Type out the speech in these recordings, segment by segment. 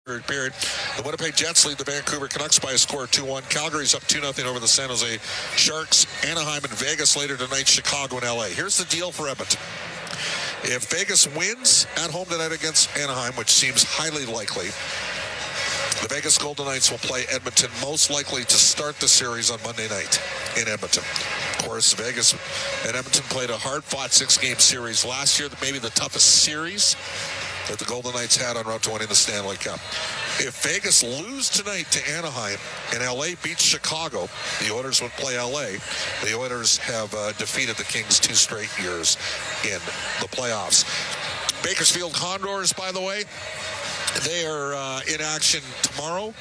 period. The Winnipeg Jets lead the Vancouver Canucks by a score of 2-1. Calgary's up 2-0 over the San Jose Sharks. Anaheim and Vegas later tonight, Chicago and LA. Here's the deal for Edmonton. If Vegas wins at home tonight against Anaheim, which seems highly likely, the Vegas Golden Knights will play Edmonton most likely to start the series on Monday night in Edmonton. Of course, Vegas and Edmonton played a hard-fought 6-game series last year, maybe the toughest series that the Golden Knights had on route to winning the Stanley Cup. If Vegas lose tonight to Anaheim and LA beats Chicago, the Oilers would play LA. The Oilers have defeated the Kings 2 straight years in the playoffs. Bakersfield Condors, by the way, they are in action tomorrow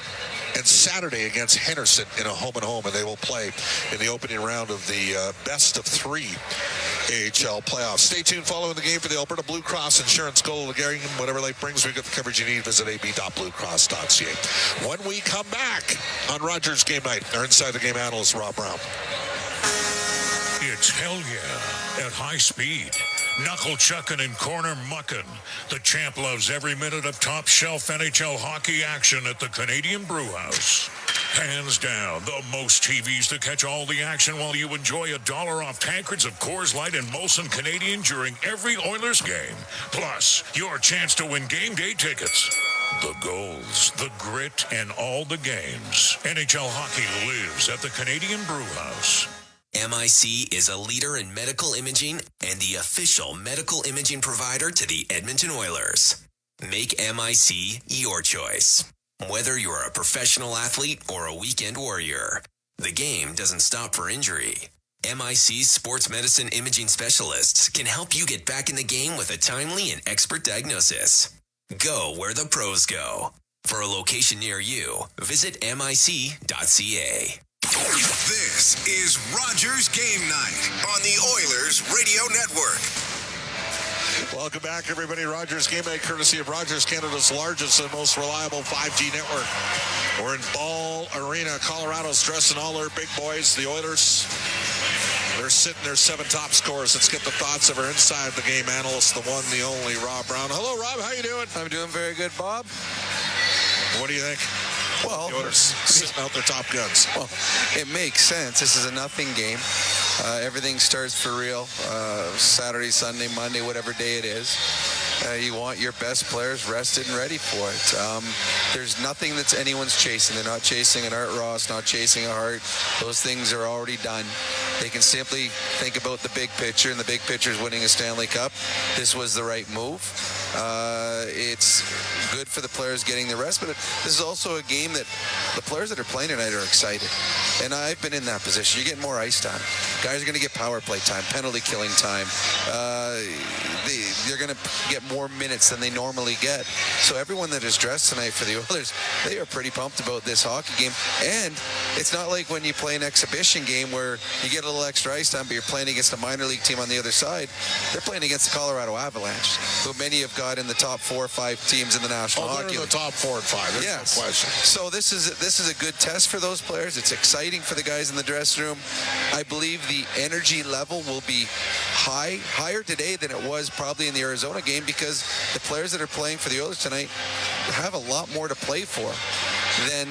and Saturday against Henderson in a home-and-home, and they will play in the opening round of the best-of-3 AHL playoffs. Stay tuned following the game for the Alberta Blue Cross Insurance Goal of the game. Whatever life brings, we've got the coverage you need. Visit ab.bluecross.ca. When we come back on Rogers Game Night, our Inside the Game analyst, Rob Brown. It's Hell Yeah at high speed. Knuckle chucking and corner mucking. The champ loves every minute of top shelf NHL hockey action at the Canadian Brewhouse. Hands down, the most TVs to catch all the action while you enjoy $1 off tankards of Coors Light and Molson Canadian during every Oilers game. Plus, your chance to win game day tickets. The goals, the grit, and all the games. NHL hockey lives at the Canadian Brewhouse. MIC is a leader in medical imaging and the official medical imaging provider to the Edmonton Oilers. Make MIC your choice. Whether you're a professional athlete or a weekend warrior, the game doesn't stop for injury. MIC's sports medicine imaging specialists can help you get back in the game with a timely and expert diagnosis. Go where the pros go. For a location near you, visit mic.ca. This is Rogers Game Night on the Oilers Radio Network. Welcome back, everybody. Rogers Game Night, courtesy of Rogers, Canada's largest and most reliable 5G network. We're in Ball Arena. Colorado's dressing all their big boys. The Oilers, they're sitting their 7 top scorers. Let's get the thoughts of our Inside the Game analyst, the one, the only, Rob Brown. Hello, Rob. How you doing? I'm doing very good, Bob. What do you think? Well, the Oilers sitting out their top guns. Well, it makes sense. This is a nothing game. Everything starts for real. Saturday, Sunday, Monday, whatever day it is. You want your best players rested and ready for it. There's nothing that's anyone's chasing. They're not chasing an Art Ross, not chasing a Hart. Those things are already done. They can simply think about the big picture, and the big picture is winning a Stanley Cup. This was the right move. It's good for the players getting the rest, but this is also a game that the players that are playing tonight are excited. And I've been in that position. You get more ice time. Guys are going to get power play time, penalty killing time. They're going to get more minutes than they normally get. So everyone that is dressed tonight for the Oilers, they are pretty pumped about this hockey game. And it's not like when you play an exhibition game where you get a little extra ice time, but you're playing against a minor league team on the other side. They're playing against the Colorado Avalanche, who many have got in the top 4 or 5 teams in the National Hockey League. They're in the top 4 and 5. There's no question. So this is a good test for those players. It's exciting for the guys in the dressing room. I believe the energy level will be higher today than it was probably in the Arizona game, because the players that are playing for the Oilers tonight have a lot more to play for than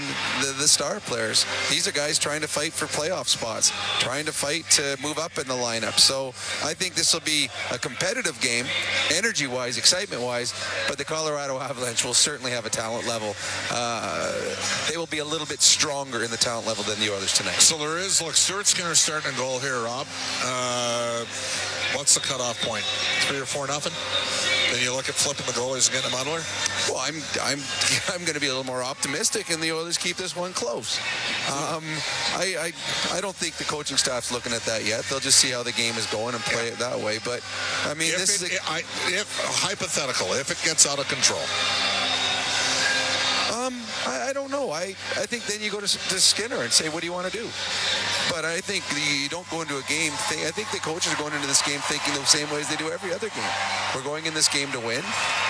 the star players. These are guys trying to fight for playoff spots, trying to fight to move up in the lineup. So I think this will be a competitive game, energy-wise, excitement-wise, but the Colorado Avalanche will certainly have a talent level. They will be a little bit stronger in the talent level than the Oilers tonight. So there is, look, Stuart Skinner starting a goal here, Rob. What's the cutoff point? 3 or 4 nothing? Then you look at flipping the goalies and getting a muddler? Well, I'm going to be a little more optimistic, and the Oilers keep this one close. I don't think the coaching staff's looking at that yet. They'll just see how the game is going and play it that way. But I mean, if hypothetical, if it gets out of control. I don't know. I think then you go to Skinner and say, what do you want to do? But I think you don't go into a game. I think the coaches are going into this game thinking the same way as they do every other game. We're going in this game to win,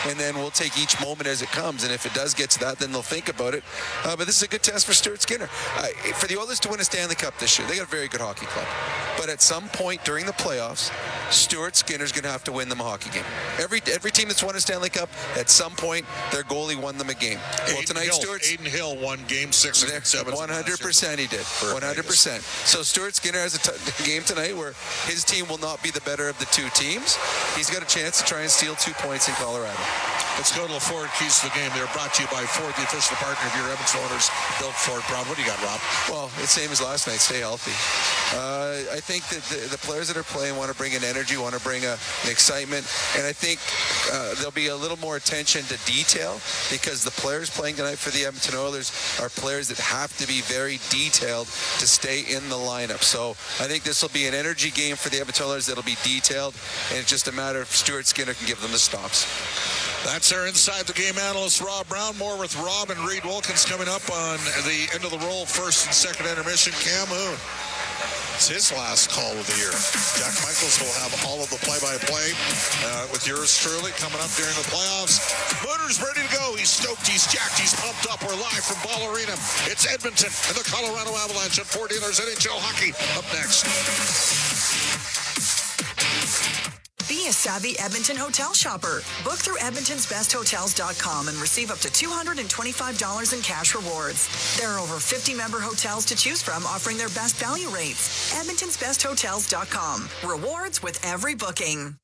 and then we'll take each moment as it comes. And if it does get to that, then they'll think about it. But this is a good test for Stuart Skinner. For the Oilers to win a Stanley Cup this year, they got a very good hockey club. But at some point during the playoffs, Stuart Skinner's going to have to win them a hockey game. Every team that's won a Stanley Cup, at some point, their goalie won them a game. Well, tonight, Aiden Hill won Game 6 and 7. 100% he did. 100%. So Stuart Skinner has a game tonight where his team will not be the better of the two teams. He's got a chance to try and steal 2 points in Colorado. Let's go to the Ford Keys to the game. They're brought to you by Ford, the official partner of your Edmonton Oilers. Built Ford proud. What do you got, Rob? Well, it's same as last night. Stay healthy. I think that the players that are playing want to bring an energy, want to bring an excitement, and I think there'll be a little more attention to detail because the players playing tonight for the Edmonton Oilers are players that have to be very detailed to stay in the lineup. So I think this will be an energy game for the Edmonton Oilers that'll be detailed, and it's just a matter of Stuart Skinner can give them the stops. That's our Inside the Game analyst, Rob Brown. More with Rob and Reed Wilkins coming up on the end of the roll, first and second intermission. Cam Hoon. It's his last call of the year. Jack Michaels will have all of the play-by-play with yours truly coming up during the playoffs. Mooner's ready to go. He's stoked. He's jacked. He's pumped up. We're live from Ball Arena. It's Edmonton and the Colorado Avalanche at Fort Dealers NHL Hockey. Up next. Be a savvy Edmonton hotel shopper. Book through edmontonsbesthotels.com and receive up to $225 in cash rewards. There are over 50 member hotels to choose from offering their best value rates. edmontonsbesthotels.com. Rewards with every booking.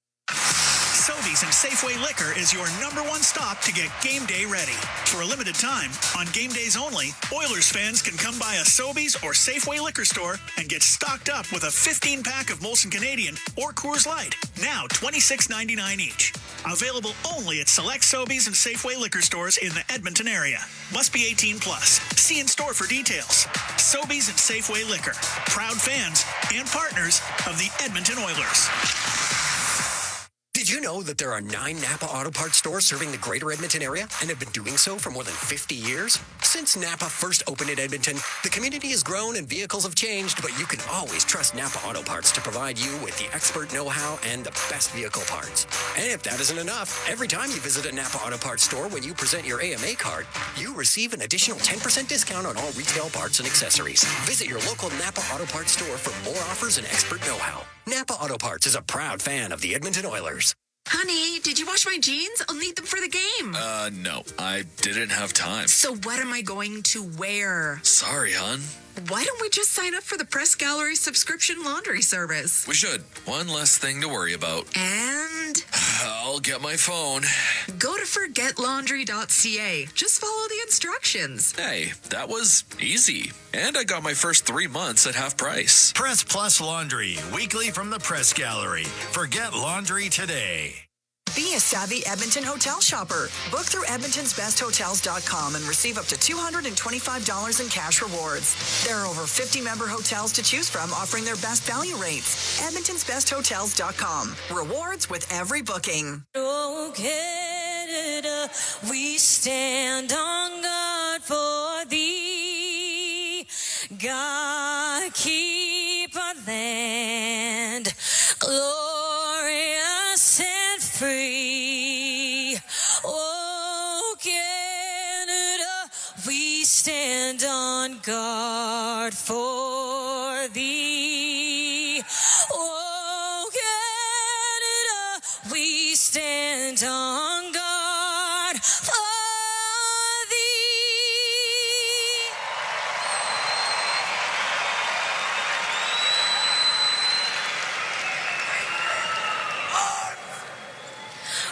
Sobeys and Safeway Liquor is your #1 stop to get game day ready. For a limited time, on game days only, Oilers fans can come by a Sobeys or Safeway liquor store and get stocked up with a 15-pack of Molson Canadian or Coors Light, now $26.99 each. Available only at select Sobeys and Safeway liquor stores in the Edmonton area. Must be 18 plus. See in store for details. Sobeys and Safeway Liquor, proud fans and partners of the Edmonton Oilers. Did you know that there are 9 Napa Auto Parts stores serving the greater Edmonton area and have been doing so for more than 50 years? Since Napa first opened in Edmonton, the community has grown and vehicles have changed, but you can always trust Napa Auto Parts to provide you with the expert know-how and the best vehicle parts. And if that isn't enough, every time you visit a Napa Auto Parts store when you present your AMA card, you receive an additional 10% discount on all retail parts and accessories. Visit your local Napa Auto Parts store for more offers and expert know-how. Napa Auto Parts is a proud fan of the Edmonton Oilers. Honey, did you wash my jeans? I'll need them for the game. No, I didn't have time. So what am I going to wear? Sorry, hon. Why don't we just sign up for the Press Gallery subscription laundry service? We should. One less thing to worry about. And? I'll get my phone. Go to forgetlaundry.ca. Just follow the instructions. Hey, that was easy. And I got my first 3 months at half price. Press Plus Laundry, weekly from the Press Gallery. Forget laundry today. Be a savvy Edmonton hotel shopper. Book through edmontonsbesthotels.com and receive up to $225 in cash rewards. There are over 50 member hotels to choose from offering their best value rates. edmontonsbesthotels.com. Rewards with every booking. Oh, Canada, we stand on guard for thee. God, keep our land glorious and free. Oh, Canada, we stand on guard for thee. Oh, Canada, we stand on guard for thee.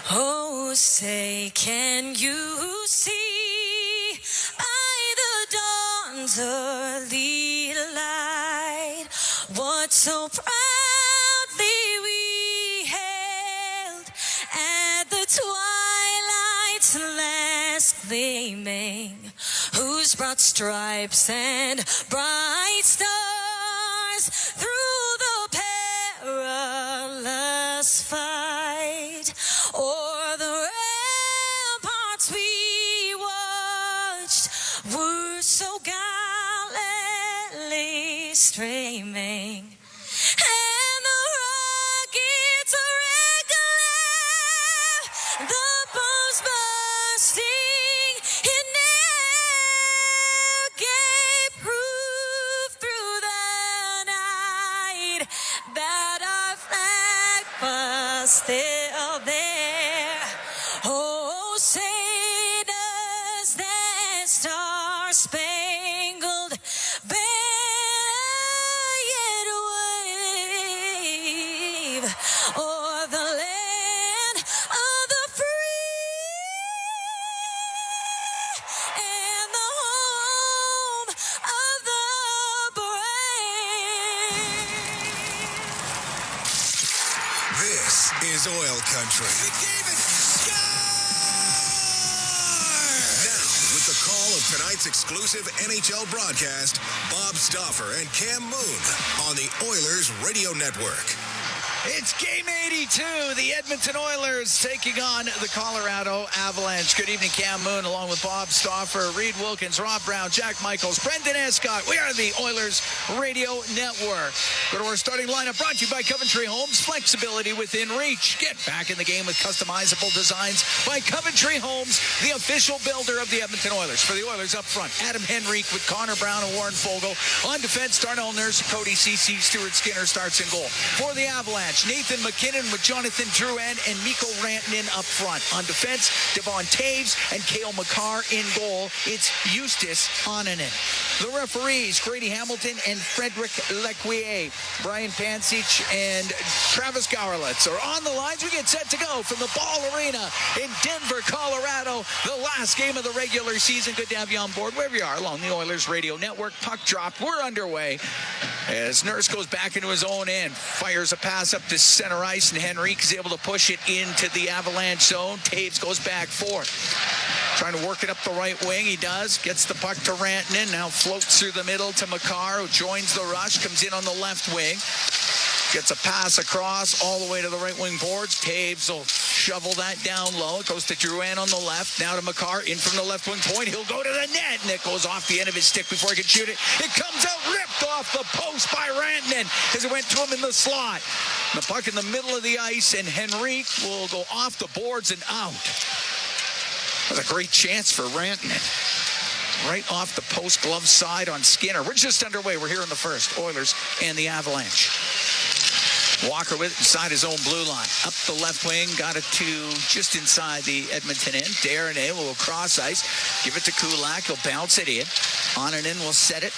Oh, say, can you see by the dawn's early light what so proudly we hailed at the twilight's last gleaming, whose broad stripes and bright stars through the perilous fight o'er the ramparts we watched were so streaming. And the rockets are regular, the bombs bursting in air gave proof through the night that our flag was still there. Oh, say does that star-spangled banner yet wave o'er the land of the free and the home of the brave. This is Oil Country. Now, with the call of tonight's exclusive NHL broadcast, Bob Stauffer and Cam Moon on the Oilers Radio Network. It's Game 82. The Edmonton Oilers taking on the Colorado Avalanche. Good evening, Cam Moon, along with Bob Stauffer, Reed Wilkins, Rob Brown, Jack Michaels, Brendan Escott. We are the Oilers Radio Network. Go to our starting lineup, brought to you by Coventry Homes. Flexibility within reach. Get back in the game with customizable designs by Coventry Homes, the official builder of the Edmonton Oilers. For the Oilers up front, Adam Henrique with Connor Brown and Warren Fogle. On defense, Darnell Nurse, Cody Ceci, Stuart Skinner starts in goal. For the Avalanche, Nathan McKinnon with Jonathan Drouin and Mikko Rantanen up front. On defense, Devon Taves and Cale Makar in goal. It's Eustace Onanen. The referees, Grady Hamilton and Frederick Lequier. Brian Pancic and Travis Gowerlitz are on the lines. We get set to go from the Ball Arena in Denver, Colorado. The last game of the regular season. Good to have you on board wherever you are along the Oilers Radio Network. Puck drop. We're underway as Nurse goes back into his own end. Fires a pass up to center ice, and Henrique is able to push it into the Avalanche zone. Taves goes back forth. Trying to work it up the right wing. He does. Gets the puck to Rantanen. Now floats through the middle to Makar, who joins the rush. Comes in on the left wing. Gets a pass across all the way to the right wing boards. Taves will shovel that down low. It goes to Drouin on the left. Now to Makar. In from the left wing point. He'll go to the net. And it goes off the end of his stick before he can shoot it. It comes out ripped off the post by Rantanen as it went to him in the slot. The puck in the middle of the ice. And Henrique will go off the boards and out. That was a great chance for Rantanen. Right off the post glove side on Skinner. We're just underway. We're here in the first. Oilers and the Avalanche. Walker with it inside his own blue line. Up the left wing. Got it to just inside the Edmonton end. Darnay will cross ice. Give it to Kulak. He'll bounce it in. Onanen will set it.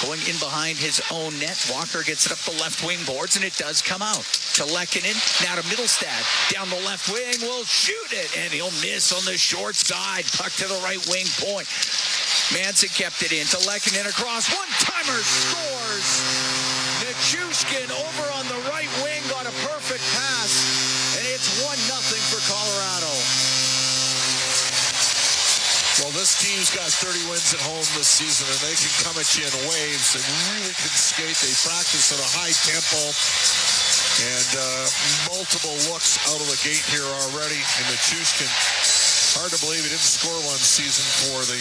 Going in behind his own net. Walker gets it up the left wing boards, and it does come out. To Lehkonen. Now to Middlestad. Down the left wing. Will shoot it. And he'll miss on the short side. Puck to the right wing point. Manson kept it in to Lehkonen across. One-timer scores. Nichushkin over on the right wing got a perfect pass. And it's 1-0 for Colorado. Well, this team's got 30 wins at home this season, and they can come at you in waves. They really can skate. They practice at a high tempo. And multiple looks out of the gate here already. And Nichushkin, hard to believe he didn't score one season for the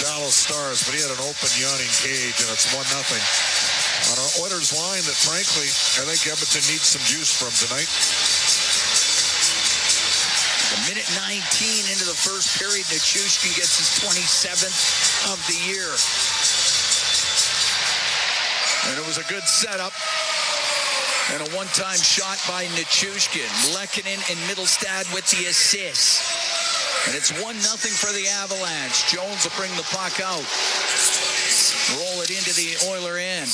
Dallas Stars, but he had an open yawning cage, and it's 1-0 on an Oilers line that, frankly, I think Edmonton needs some juice from tonight. A minute 19 into the first period, Nichushkin gets his 27th of the year. And it was a good setup. And a one-time shot by Nichushkin. Lehkonen and Middlestad with the assist. And it's 1-0 for the Avalanche. Jones will bring the puck out. Roll it into the Oiler end.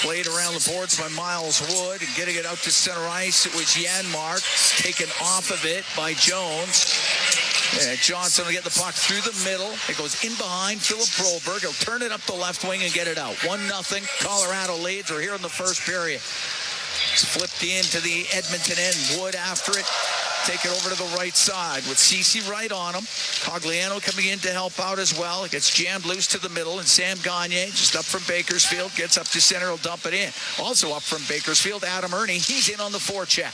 Played around the boards by Miles Wood. And getting it out to center ice, it was Janmark. Taken off of it by Jones. And Johnson will get the puck through the middle. It goes in behind Philip Broberg. He'll turn it up the left wing and get it out. 1-0. Colorado leads. We're here in the first period. It's flipped into the Edmonton end. Wood after it. Take it over to the right side with Ceci right on him. Cogliano coming in to help out as well. It gets jammed loose to the middle, and Sam Gagner, just up from Bakersfield, gets up to center, will dump it in. Also up from Bakersfield, Adam Ernie. He's in on the forecheck.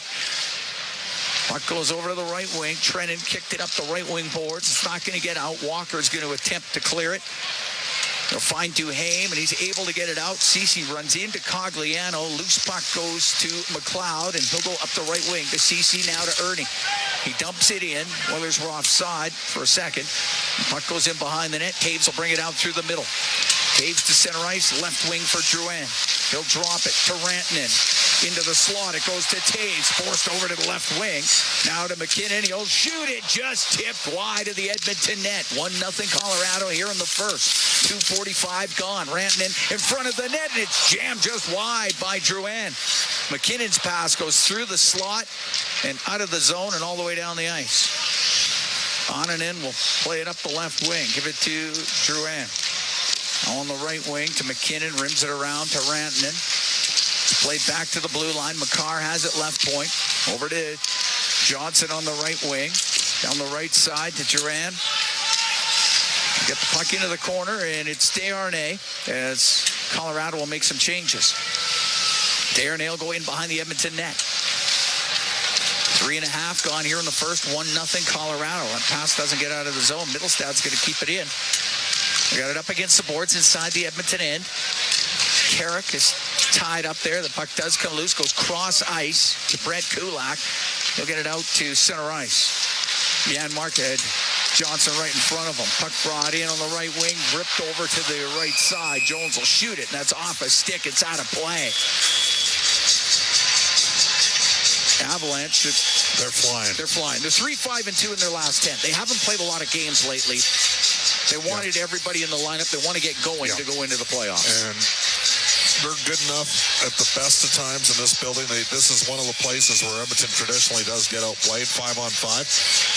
Puck goes over to the right wing. Trennan kicked it up the right wing boards. It's not going to get out. Walker's going to attempt to clear it. They'll find Duhaime, and he's able to get it out. Ceci runs into Cogliano. Loose puck goes to McLeod, and he'll go up the right wing to Ceci, now to Ernie. He dumps it in. Oilers were offside for a second. Puck goes in behind the net. Taves will bring it out through the middle. Taves to center ice, left wing for Drouin. He'll drop it to Rantanen. Into the slot, it goes to Taves, forced over to the left wing. Now to McKinnon, he'll shoot it, just tipped wide of the Edmonton net. 1-0 Colorado here in the first. 2:45 gone. Rantanen in front of the net, and it's jammed just wide by Drouin. McKinnon's pass goes through the slot and out of the zone and all the way down the ice. Onanen will play it up the left wing, give it to Drouin. On the right wing to McKinnon, rims it around to Rantanen. Played back to the blue line. Makar has it left point. Over to Johnson on the right wing. Down the right side to Duran. Get the puck into the corner, and it's Desharnais as Colorado will make some changes. Desharnais will go in behind the Edmonton net. 3.5 gone here in the first. 1-0 Colorado. That pass doesn't get out of the zone. Middlestad's going to keep it in. We got it up against the boards inside the Edmonton end. Carrick is tied up there. The puck does come loose, goes cross ice to Brett Kulak. He'll get it out to center ice. Jan Markhead, Johnson right in front of him. Puck brought in on the right wing, ripped over to the right side. Jones will shoot it, and that's off a stick. It's out of play. Avalanche, they're flying. They're flying. They're 3-5-2 in their last 10. They haven't played a lot of games lately. They wanted everybody in the lineup. They want to get going to go into the playoffs. And they're good enough at the best of times in this building. This is one of the places where Edmonton traditionally does get outplayed 5-on-5.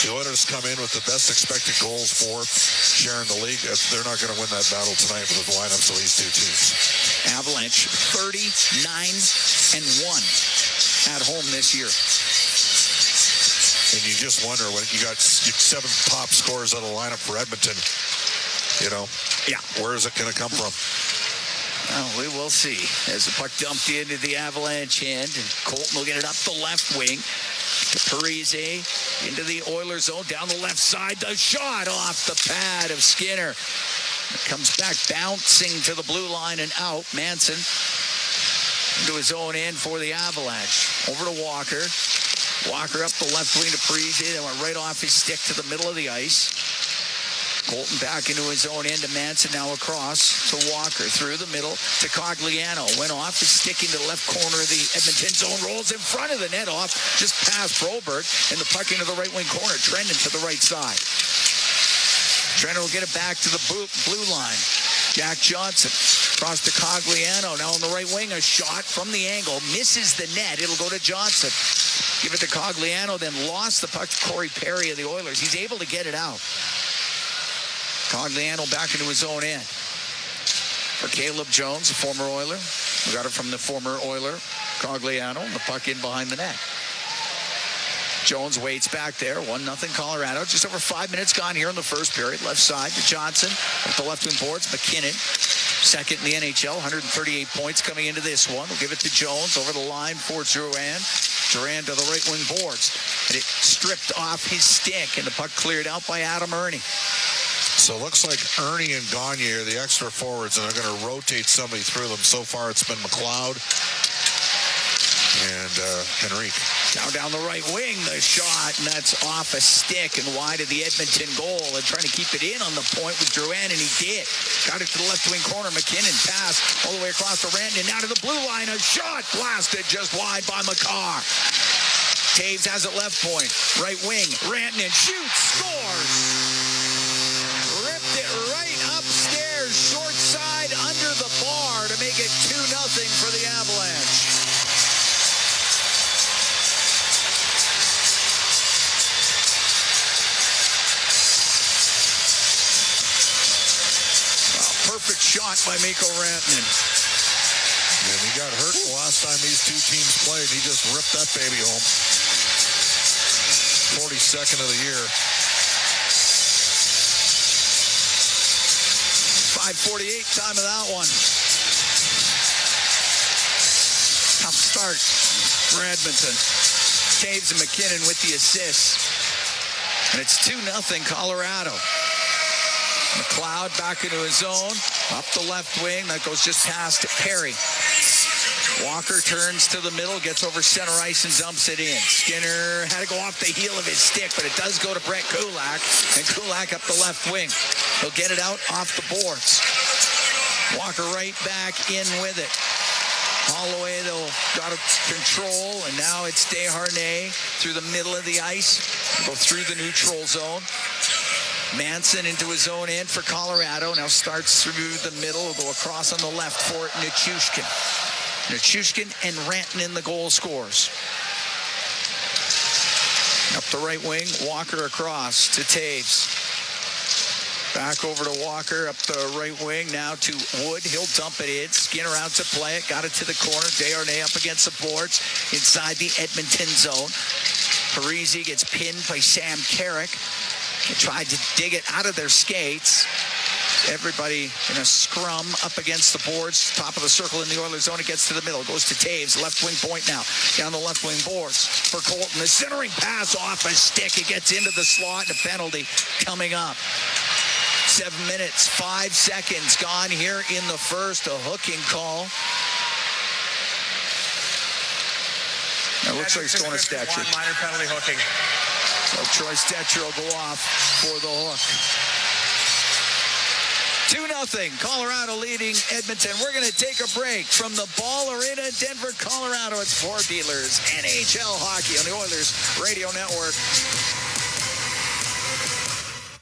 The Oilers come in with the best expected goals for sharing the league. They're not going to win that battle tonight with the lineups of these two teams. Avalanche 39-1 at home this year. And you just wonder when you got 7 top scorers out of the lineup for Edmonton, where is it going to come from? Well, we will see. As the puck dumped into the Avalanche end, and Colton will get it up the left wing to Parise into the Oilers zone, down the left side. The shot off the pad of Skinner. It comes back bouncing to the blue line and out. Manson into his own end for the Avalanche. Over to Walker. Walker up the left wing to Parise. They went right off his stick to the middle of the ice. Colton back into his own end to Manson, now across to Walker, through the middle to Cogliano. Went off his stick into the left corner of the Edmonton zone, rolls in front of the net off, just past Broberg, and the puck into the right wing corner, trending to the right side. Trenton will get it back to the blue line. Jack Johnson across to Cogliano, now on the right wing, a shot from the angle, misses the net, it'll go to Johnson. Give it to Cogliano, then lost the puck to Corey Perry of the Oilers. He's able to get it out. Cogliano back into his own end. For Caleb Jones, a former Oiler. We got it from the former Oiler, Cogliano, and the puck in behind the net. Jones waits back there, 1-0 Colorado. Just over 5 minutes gone here in the first period. Left side to Johnson. At the left wing boards, McKinnon. Second in the NHL, 138 points coming into this one. We'll give it to Jones over the line for Duran. Duran to the right wing boards. And it stripped off his stick, and the puck cleared out by Adam Ernie. So it looks like Ernie and Gagne are the extra forwards, and they're going to rotate somebody through them. So far, it's been McLeod and Henrique. Down the right wing, the shot, and that's off a stick and wide of the Edmonton goal. And trying to keep it in on the point with Drouin, and he did. Got it to the left wing corner. McKinnon pass all the way across the Rantanen, now to the blue line. A shot blasted just wide by Makar. Taves has it left point. Right wing, Rantanen shoots, scores. Right upstairs, short side, under the bar to make it 2-0 for the Avalanche. Perfect shot by Mikko Rantanen. And he got hurt the last time these two teams played. He just ripped that baby home. 42nd of the year. 5:48, time of that one. Tough start for Edmonton. Taves and McKinnon with the assists. And it's 2-0 Colorado. McLeod back into his zone. Up the left wing. That goes just past Perry. Walker turns to the middle, gets over center ice and dumps it in. Skinner had to go off the heel of his stick, but it does go to Brett Kulak. And Kulak up the left wing. He'll get it out off the boards. Walker right back in with it. Holloway, though, got a control, and now it's Desharnais through the middle of the ice. Go through the neutral zone. Manson into his own end for Colorado. Now starts through the middle. Will go across on the left for Nichushkin. Nichushkin and Rantanen, the goal scorers. Up the right wing, Walker across to Taves. Back over to Walker, up the right wing, now to Wood. He'll dump it in. Skinner out to play it. Got it to the corner. Desharnais up against the boards inside the Edmonton zone. Parisi gets pinned by Sam Carrick. He tried to dig it out of their skates. Everybody in a scrum up against the boards. Top of the circle in the Oilers zone. It gets to the middle. Goes to Taves. Left wing point now. Down the left wing boards for Colton. The centering pass off a stick. It gets into the slot. And a penalty coming up. 7 minutes, 5 seconds gone here in the first. A hooking call. It looks like it's going to Stetcher. Minor penalty hooking. So Troy Stetcher will go off for the hook. 2-0. Colorado leading Edmonton. We're going to take a break from the Ball Arena, Denver, Colorado. It's Four Dealers NHL Hockey on the Oilers Radio Network.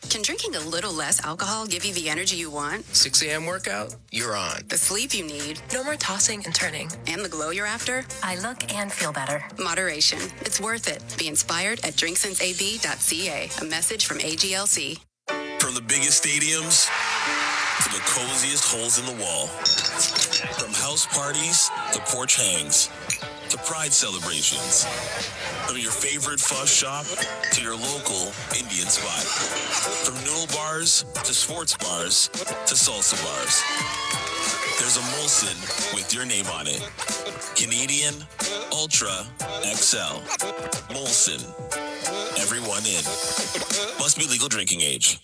Can drinking a little less alcohol give you the energy you want? 6 a.m. workout? You're on. The sleep you need? No more tossing and turning. And the glow you're after? I look and feel better. Moderation. It's worth it. Be inspired at drinksinceab.ca. A message from AGLC. From the biggest stadiums to the coziest holes in the wall. From house parties to porch hangs to pride celebrations. From your favorite fuzz shop to your local Indian spot. From noodle bars to sports bars to salsa bars. There's a Molson with your name on it. Canadian Ultra XL. Molson. Everyone in. Must be legal drinking age.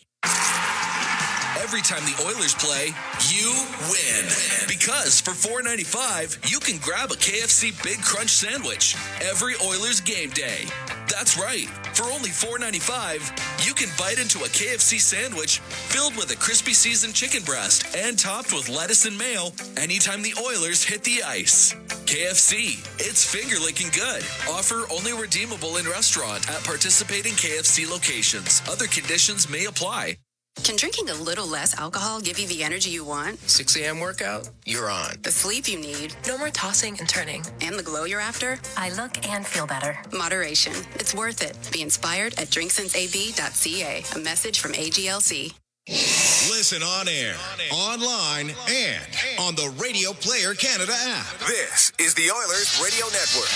Every time the Oilers play, you win. Because for $4.95, you can grab a KFC Big Crunch sandwich every Oilers game day. That's right. For only $4.95, you can bite into a KFC sandwich filled with a crispy seasoned chicken breast and topped with lettuce and mayo anytime the Oilers hit the ice. KFC, it's finger-licking good. Offer only redeemable in restaurant at participating KFC locations. Other conditions may apply. Can drinking a little less alcohol give you the energy you want? 6 a.m. workout? You're on. The sleep you need? No more tossing and turning. And the glow you're after? I look and feel better. Moderation. It's worth it. Be inspired at drinksinceab.ca. A message from AGLC. Listen on air, online, and on the Radio Player Canada app. This is the Oilers Radio Network.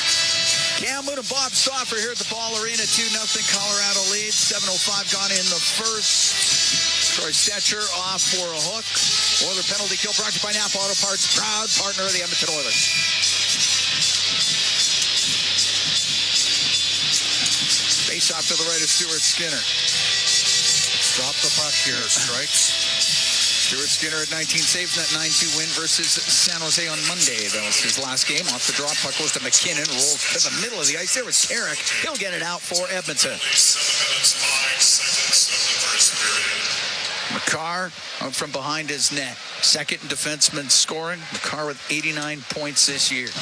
Cam Moon and Bob Stauffer here at the Ball Arena. 2-0 Colorado lead. 7:05 gone in the first. Troy Stetcher off for a hook. Oiler penalty kill brought to you by Napa Auto Parts, proud partner of the Edmonton Oilers. Face off to the right of Stuart Skinner. Drop the puck here, strikes. Stuart Skinner at 19 saves in that 9-2 win versus San Jose on Monday. That was his last game. Off the draw, puck goes to McKinnon, rolls to the middle of the ice. There was Carrick. He'll get it out for Edmonton. 7 minutes, 5 seconds of the first period. McCarr out from behind his net. Second defenseman scoring. McCarr with 89 points this year.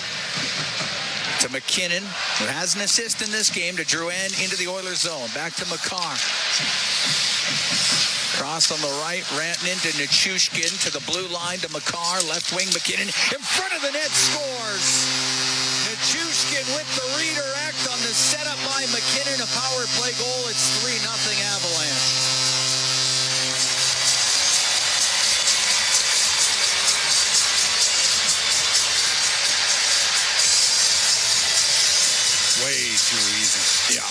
To McKinnon, who has an assist in this game, to Drouin into the Oilers zone. Back to McCarr. Cross on the right, Rantanen to Nichushkin, to the blue line to McCarr. Left wing, McKinnon in front of the net, scores. Nichushkin with the redirect on the setup by McKinnon. A power play goal. It's 3-0 Avalanche. Way too easy. Yeah.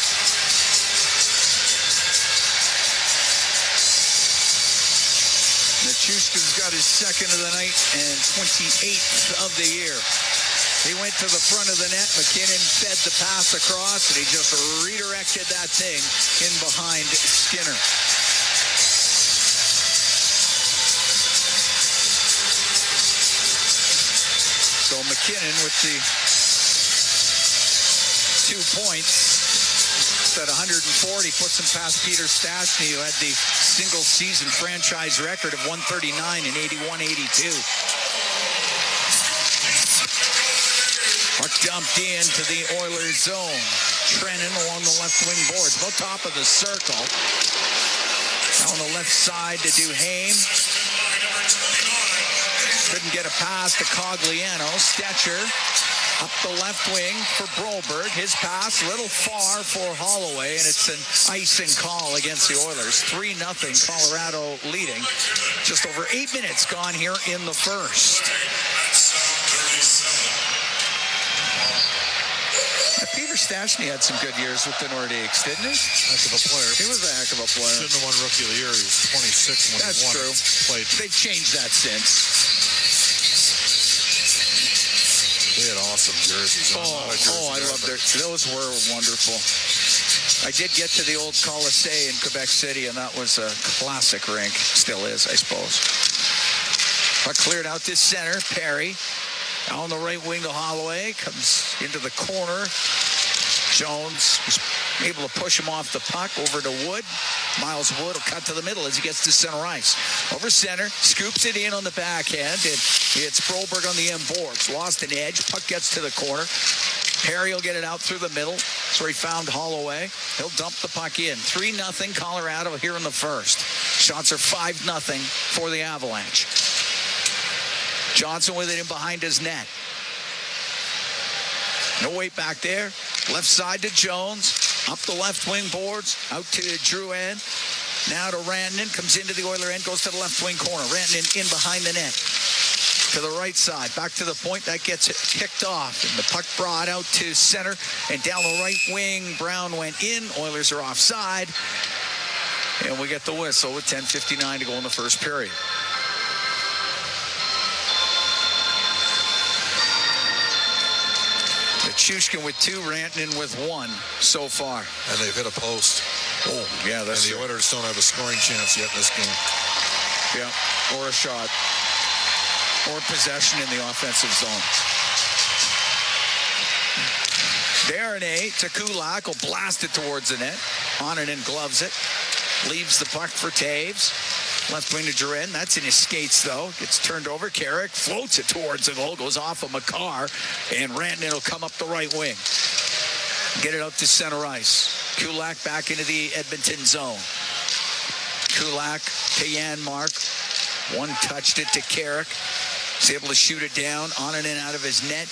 Nichushkin's got his second of the night and 28th of the year. He went to the front of the net. McKinnon fed the pass across, and he just redirected that thing in behind Skinner. McKinnon with the 2 points. At 140, puts him past Peter Stastny, who had the single-season franchise record of 139 and 81-82. Puck dumped into the Oilers zone. Trennan along the left wing boards, about top of the circle. Now on the left side to Duhaime. Couldn't get a pass to Cogliano. Stetcher up the left wing for Broberg. His pass a little far for Holloway, and it's an icing call against the Oilers. 3-0 Colorado leading. Just over 8 minutes gone here in the first. Now, Peter Stastny had some good years with the Nordiques, didn't he? Heck of a player. He was a heck of a player. Shouldn't have won Rookie of the Year. He was 26 when That's he won. true. Played. They've changed that since. They had awesome jerseys. I love their. Those were wonderful. I did get to the old Colisée in Quebec City, and that was a classic rink. Still is, I suppose. Puck cleared out this center. Perry on the right wing to Holloway. Comes into the corner. Jones was able to push him off the puck over to Wood. Miles Wood will cut to the middle as he gets to center ice. Over center, scoops it in on the backhand, and it's Broberg on the end boards. Lost an edge. Puck gets to the corner. Perry will get it out through the middle. That's where he found Holloway. He'll dump the puck in. 3-0 Colorado here in the first. Shots are 5-0 for the Avalanche. Johnson with it in behind his net. No weight back there. Left side to Jones. Up the left wing boards. Out to Drouin. Now to Rantanen. Comes into the Oiler end. Goes to the left wing corner. Rantanen in behind the net. To the right side. Back to the point. That gets it kicked off. And the puck brought out to center. And down the right wing. Brown went in. Oilers are offside. And we get the whistle with 10:59 to go in the first period. Chushkin with 2, Rantanen with 1 so far. And they've hit a post. Oh, yeah, that's and the Oilers don't have a scoring chance yet in this game. Yeah, or a shot. Or possession in the offensive zone. Darnay to Kulak will blast it towards the net. Onanen gloves it. Leaves the puck for Taves. Left wing to Duren. That's in his skates, though. Gets turned over. Carrick floats it towards the goal. Goes off of McCarr. And Rantanen will come up the right wing. Get it out to center ice. Kulak back into the Edmonton zone. Kulak to Janmark. One touched it to Carrick. He's able to shoot it down. Onanen out of his net.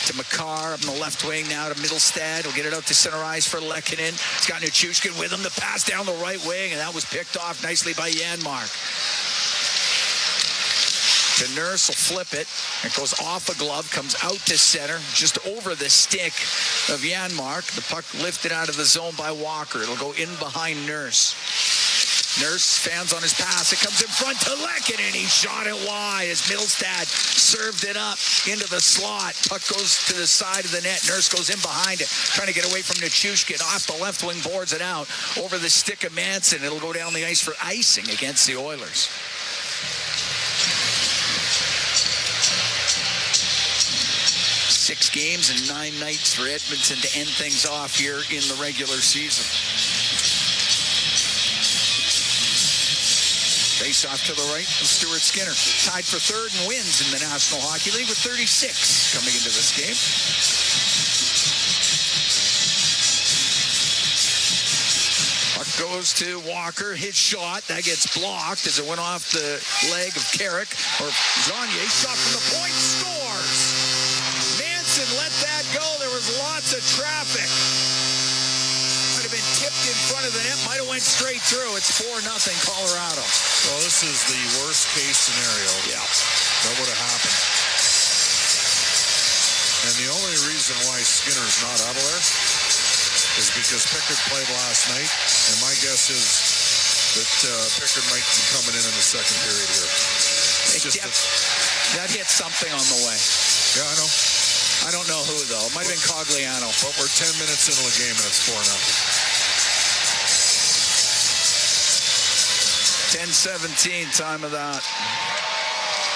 To McCarr up in the left wing, now to Middlestad. He'll get it out to center ice for Lehkonen. He's got Nichushkin with him. The pass down the right wing, and that was picked off nicely by Janmark. The Nurse will flip it. It goes off a glove, comes out to center, just over the stick of Janmark. The puck lifted out of the zone by Walker. It'll go in behind Nurse. Nurse stands on his pass. It comes in front to Lehkonen. He shot it wide as Middlestad served it up into the slot. Puck goes to the side of the net. Nurse goes in behind it, trying to get away from Nichushkin. Off the left wing, boards it out over the stick of Manson. It'll go down the ice for icing against the Oilers. Six games and 9 nights for Edmonton to end things off here in the regular season. Face off to the right of Stuart Skinner. Tied for third and wins in the National Hockey League with 36 coming into this game. Puck goes to Walker. His shot. That gets blocked as it went off the leg of Carrick. Or Zanier. Shot from the point. Scores. Manson let that go. There was lots of traffic. Might have been tipped in front of the net. Might have went straight through. It's 4-0 Colorado. Well, this is the worst case scenario. Yeah. That would have happened. And the only reason why Skinner's not out of there is because Pickard played last night. And my guess is that Pickard might be coming in the second period here. That hit something on the way. Yeah, I know. I don't know who, though. It might have been Cogliano. But we're 10 minutes into the game, and it's 4-0. 10-17, time of that.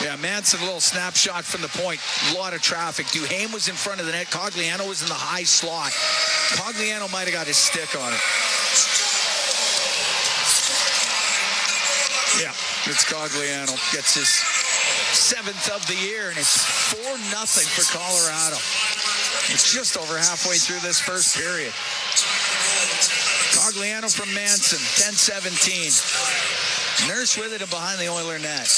Yeah, Manson, a little snapshot from the point. A lot of traffic. Duhaime was in front of the net. Cogliano was in the high slot. Cogliano might have got his stick on it. Yeah, it's Cogliano. Gets his 7th of the year, and it's 4-0 for Colorado. It's just over halfway through this first period. Cogliano from Manson, 10-17. Nurse with it and behind the Oiler net.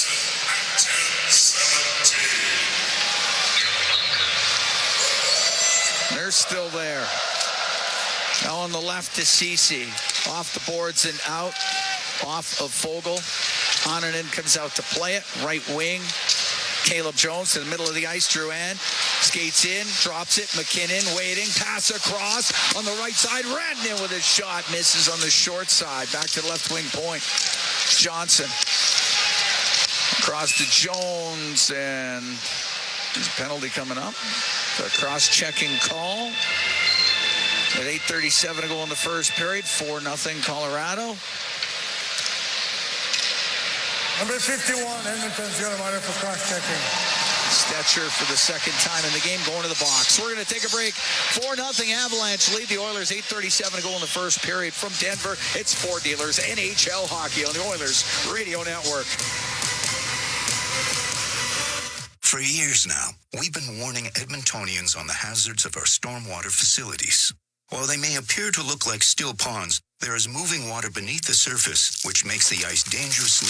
Nurse still there. Now on the left to Ceci. Off the boards and out. Off of Fogle. Onanen comes out to play it. Right wing. Caleb Jones to the middle of the ice. Drouin skates in, drops it. McKinnon waiting. Pass across on the right side. Rantanen with his shot. Misses on the short side. Back to the left wing point. Johnson. Across to Jones. And there's a penalty coming up. A cross-checking call. With 8:37 to go in the first period. 4-0 Colorado. Number 51, Edmonton's got a minor for cross-checking. Stetcher for the second time in the game going to the box. We're going to take a break. 4-0 Avalanche lead the Oilers. 8:37 to go in the first period. From Denver, it's Ford Dealers NHL Hockey on the Oilers Radio Network. For years now, we've been warning Edmontonians on the hazards of our stormwater facilities. While they may appear to look like still ponds, there is moving water beneath the surface, which makes the ice dangerously...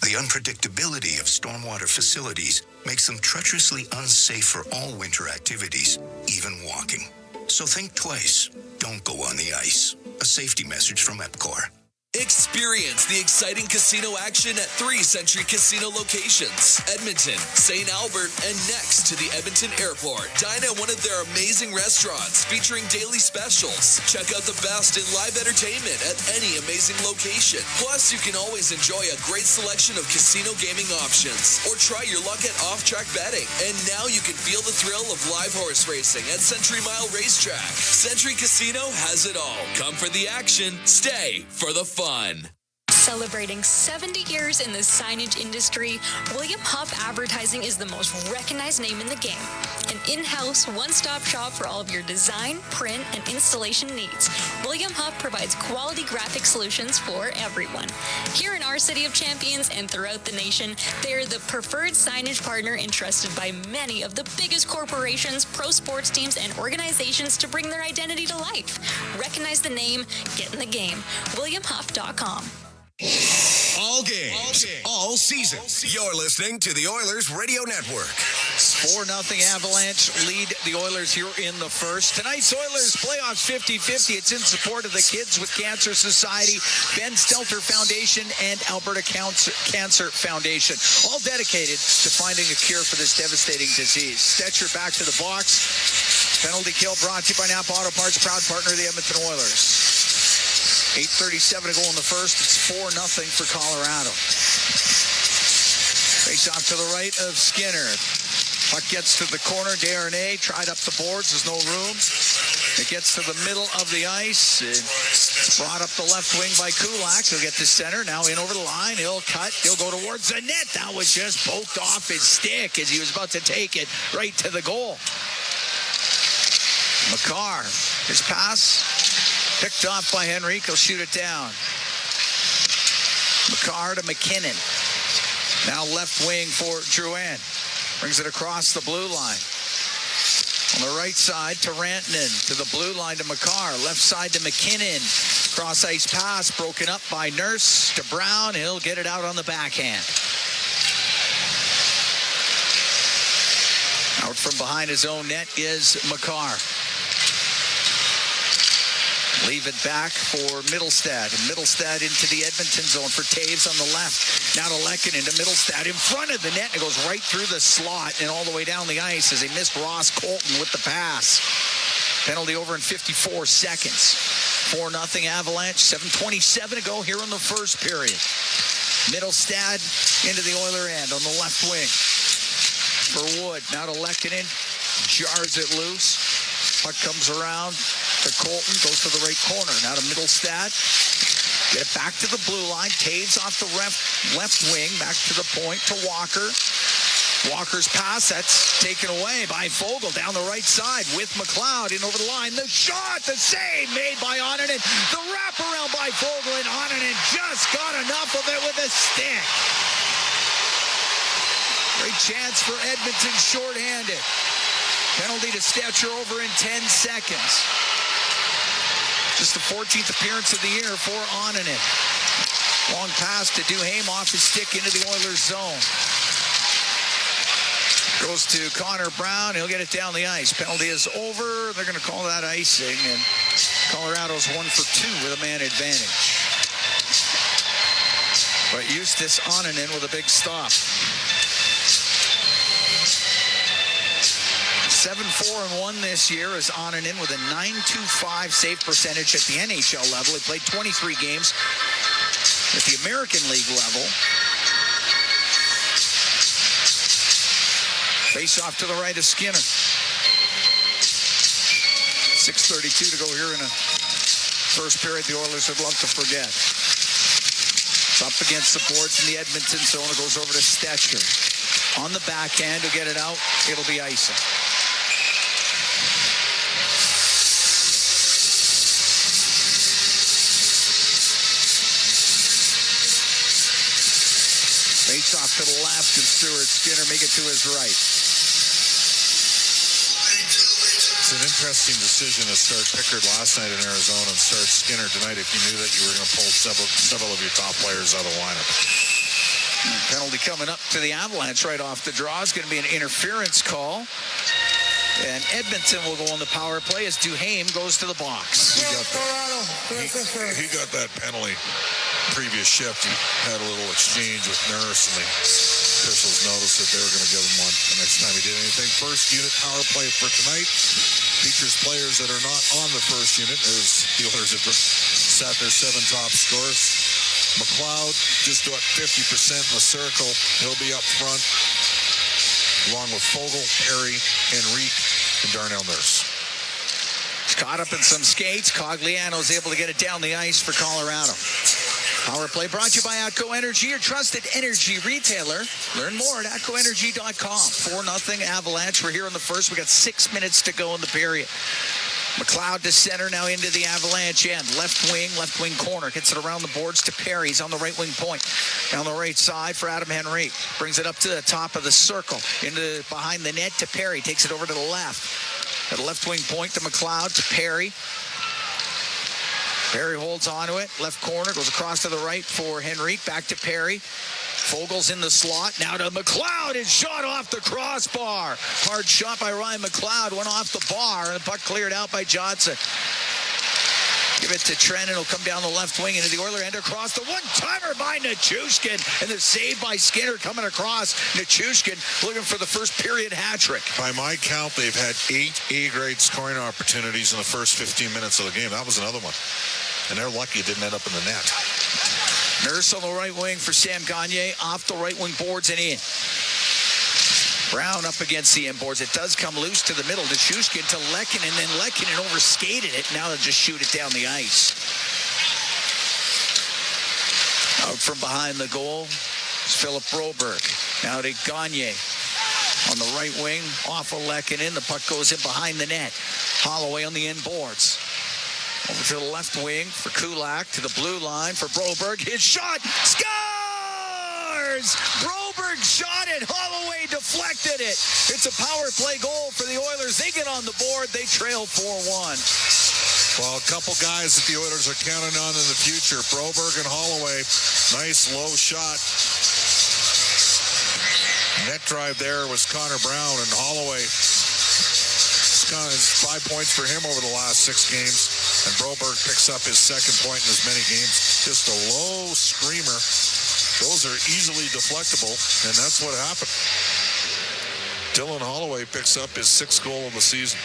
The unpredictability of stormwater facilities makes them treacherously unsafe for all winter activities, even walking. So think twice. Don't go on the ice. A safety message from EPCOR. Experience the exciting casino action at 3 Century Casino locations. Edmonton, St. Albert, and next to the Edmonton Airport. Dine at one of their amazing restaurants featuring daily specials. Check out the best in live entertainment at any amazing location. Plus, you can always enjoy a great selection of casino gaming options or try your luck at off-track betting. And now you can feel the thrill of live horse racing at Century Mile Racetrack. Century Casino has it all. Come for the action, stay for the fun. Celebrating 70 years in the signage industry, William Huff Advertising is the most recognized name in the game. An in-house, one-stop shop for all of your design, print, and installation needs. William Huff provides quality graphic solutions for everyone. Here in our City of Champions and throughout the nation, they are the preferred signage partner entrusted by many of the biggest corporations, pro sports teams, and organizations to bring their identity to life. Recognize the name, get in the game. WilliamHuff.com. All games, all season. You're listening to the Oilers Radio Network. 4-0 Avalanche lead the Oilers here in the first. Tonight's Oilers playoffs 50-50. It's in support of the Kids with Cancer Society, Ben Stelter Foundation, and Alberta Cancer Foundation, all dedicated to finding a cure for this devastating disease. Stetcher back to the box. Penalty kill brought to you by Napa Auto Parts, proud partner of the Edmonton Oilers. 8:37 to go in the first. It's 4-0 for Colorado. Face off to the right of Skinner. Puck gets to the corner. Desharnais tried up the boards. There's no room. It gets to the middle of the ice. It's brought up the left wing by Kulak. He'll get to center. Now in over the line. He'll cut. He'll go towards the net. That was just poked off his stick as he was about to take it right to the goal. Makar. His pass. Picked off by Henrique. He'll shoot it down. Makar to McKinnon. Now left wing for Drouin. Brings it across the blue line. On the right side to Rantanen. To the blue line to Makar. Left side to McKinnon. Cross ice pass broken up by Nurse to Brown. He'll get it out on the backhand. Out from behind his own net is Makar. Leave it back for Middlestad. And Middlestad into the Edmonton zone for Taves on the left. Now to Lehkonen into Middlestad in front of the net. And it goes right through the slot and all the way down the ice as they missed Ross Colton with the pass. Penalty over in 54 seconds. 4-0 Avalanche. 7:27 to go here in the first period. Middlestad into the Oiler end on the left wing. For Wood. Now to Lehkonen. Jars it loose. Puck comes around. to Colton, goes to the right corner. Now to Middlestad. Get it back to the blue line. Taves off the left wing. Back to the point to Walker. Walker's pass, that's taken away by Foegele down the right side with McLeod in over the line. The shot, the save made by Onanen. The wraparound by Foegele, and Onanen just got enough of it with a stick. Great chance for Edmonton, shorthanded. Penalty to Stetcher over in 10 seconds. Just the 14th appearance of the year for Onanen. Long pass to Duhaime off his stick into the Oilers zone. Goes to Connor Brown. He'll get it down the ice. Penalty is over. They're going to call that icing, and Colorado's 1 for 2 with a man advantage. But Eustace Onanen with a big stop. 7-4-1 this year is Onanen with a .925 save percentage at the NHL level. He played 23 games at the American League level. Face off to the right of Skinner. 6:32 to go here in the first period. The Oilers would love to forget. It's up against the boards in the Edmonton zone. It goes over to Stetcher. On the backhand to get it out. It'll be icing. Face off to the left, and Stuart Skinner make it to his right. It's an interesting decision to start Pickard last night in Arizona and start Skinner tonight if you knew that you were going to pull several of your top players out of the lineup. Penalty coming up to the Avalanche right off the draw. It's going to be an interference call. And Edmonton will go on the power play as Duhaime goes to the box. He got that penalty previous shift. He had a little exchange with Nurse, and the officials noticed that they were going to give him one the next time he did anything. First unit power play for tonight features players that are not on the first unit, as the Oilers have sat their 7 top scorers. McLeod just about 50% in the circle. He'll be up front, along with Foegele, Perry, Henrique, and Darnell Nurse. He's caught up in some skates. Cogliano's able to get it down the ice for Colorado. Power play brought to you by Atco Energy, your trusted energy retailer. Learn more at atcoenergy.com. 4-0 Avalanche. We're here in the first. We got 6 minutes to go in the period. McLeod to center, now into the Avalanche end. Left wing corner. Gets it around the boards to Perry. He's on the right wing point. Down the right side for Adam Henrique. Brings it up to the top of the circle. Into behind the net to Perry. Takes it over to the left. At the left wing point to McLeod to Perry. Perry holds onto it. Left corner. Goes across to the right for Henrique. Back to Perry. Fogel's in the slot. Now to McLeod. It's shot off the crossbar. Hard shot by Ryan McLeod. Went off the bar. And the puck cleared out by Johnson. Give it to Trent, and it'll come down the left wing into the Oiler end across. The one-timer by Nichushkin. And the save by Skinner coming across. Nichushkin looking for the first period hat trick. By my count, they've had 8 A-grade scoring opportunities in the first 15 minutes of the game. That was another one. And they're lucky it didn't end up in the net. Nurse on the right wing for Sam Gagner. Off the right wing boards and in. Brown up against the end boards. It does come loose to the middle. Nichushkin to Lehkonen, and then Lehkonen overskated it. Now they'll just shoot it down the ice. Out from behind the goal is Philip Broberg. Now to Gagner on the right wing. Off of Lehkonen. The puck goes in behind the net. Holloway on the end boards. Over to the left wing for Kulak, to the blue line for Broberg. His shot, scores! Broberg shot it, Holloway deflected it. It's a power play goal for the Oilers. They get on the board, they trail 4-1. Well, a couple guys that the Oilers are counting on in the future, Broberg and Holloway. Nice low shot. Net drive there was Connor Brown, and Holloway. It's 5 points for him over the last 6 games. And Broberg picks up his second point in as many games. Just a low screamer. Those are easily deflectable, and that's what happened. Dylan Holloway picks up his 6th goal of the season,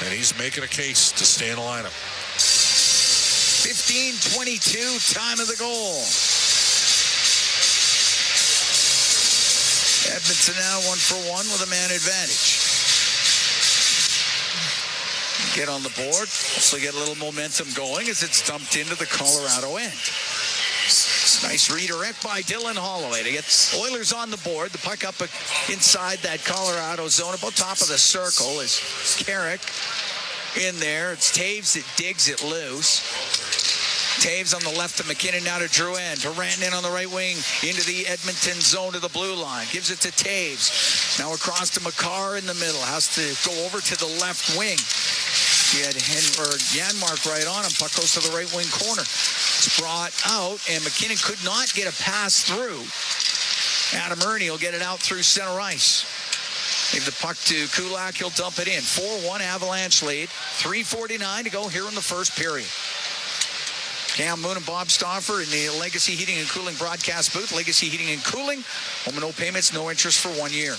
and he's making a case to stay in the lineup. 15:22, time of the goal. Edmonton now 1 for 1 with a man advantage. get on the board. Also get a little momentum going as it's dumped into the Colorado end. Nice redirect by Dylan Holloway to get Oilers on the board. The puck up inside that Colorado zone, about top of the circle is Carrick in there. It's Taves that digs it loose. Taves on the left of McKinnon, now to Drouin. To Rantanen on the right wing into the Edmonton zone to the blue line. Gives it to Taves. Now across to Makar in the middle. Has to go over to the left wing. He had Janmark right on him. Puck goes to the right wing corner. It's brought out, and McKinnon could not get a pass through. Adam Ernie will get it out through center ice. Give the puck to Kulak. He'll dump it in. 4-1 Avalanche lead. 3:49 to go here in the first period. Cam Moon and Bob Stauffer in the Legacy Heating and Cooling broadcast booth. Legacy Heating and Cooling. Home and no payments, no interest for 1 year.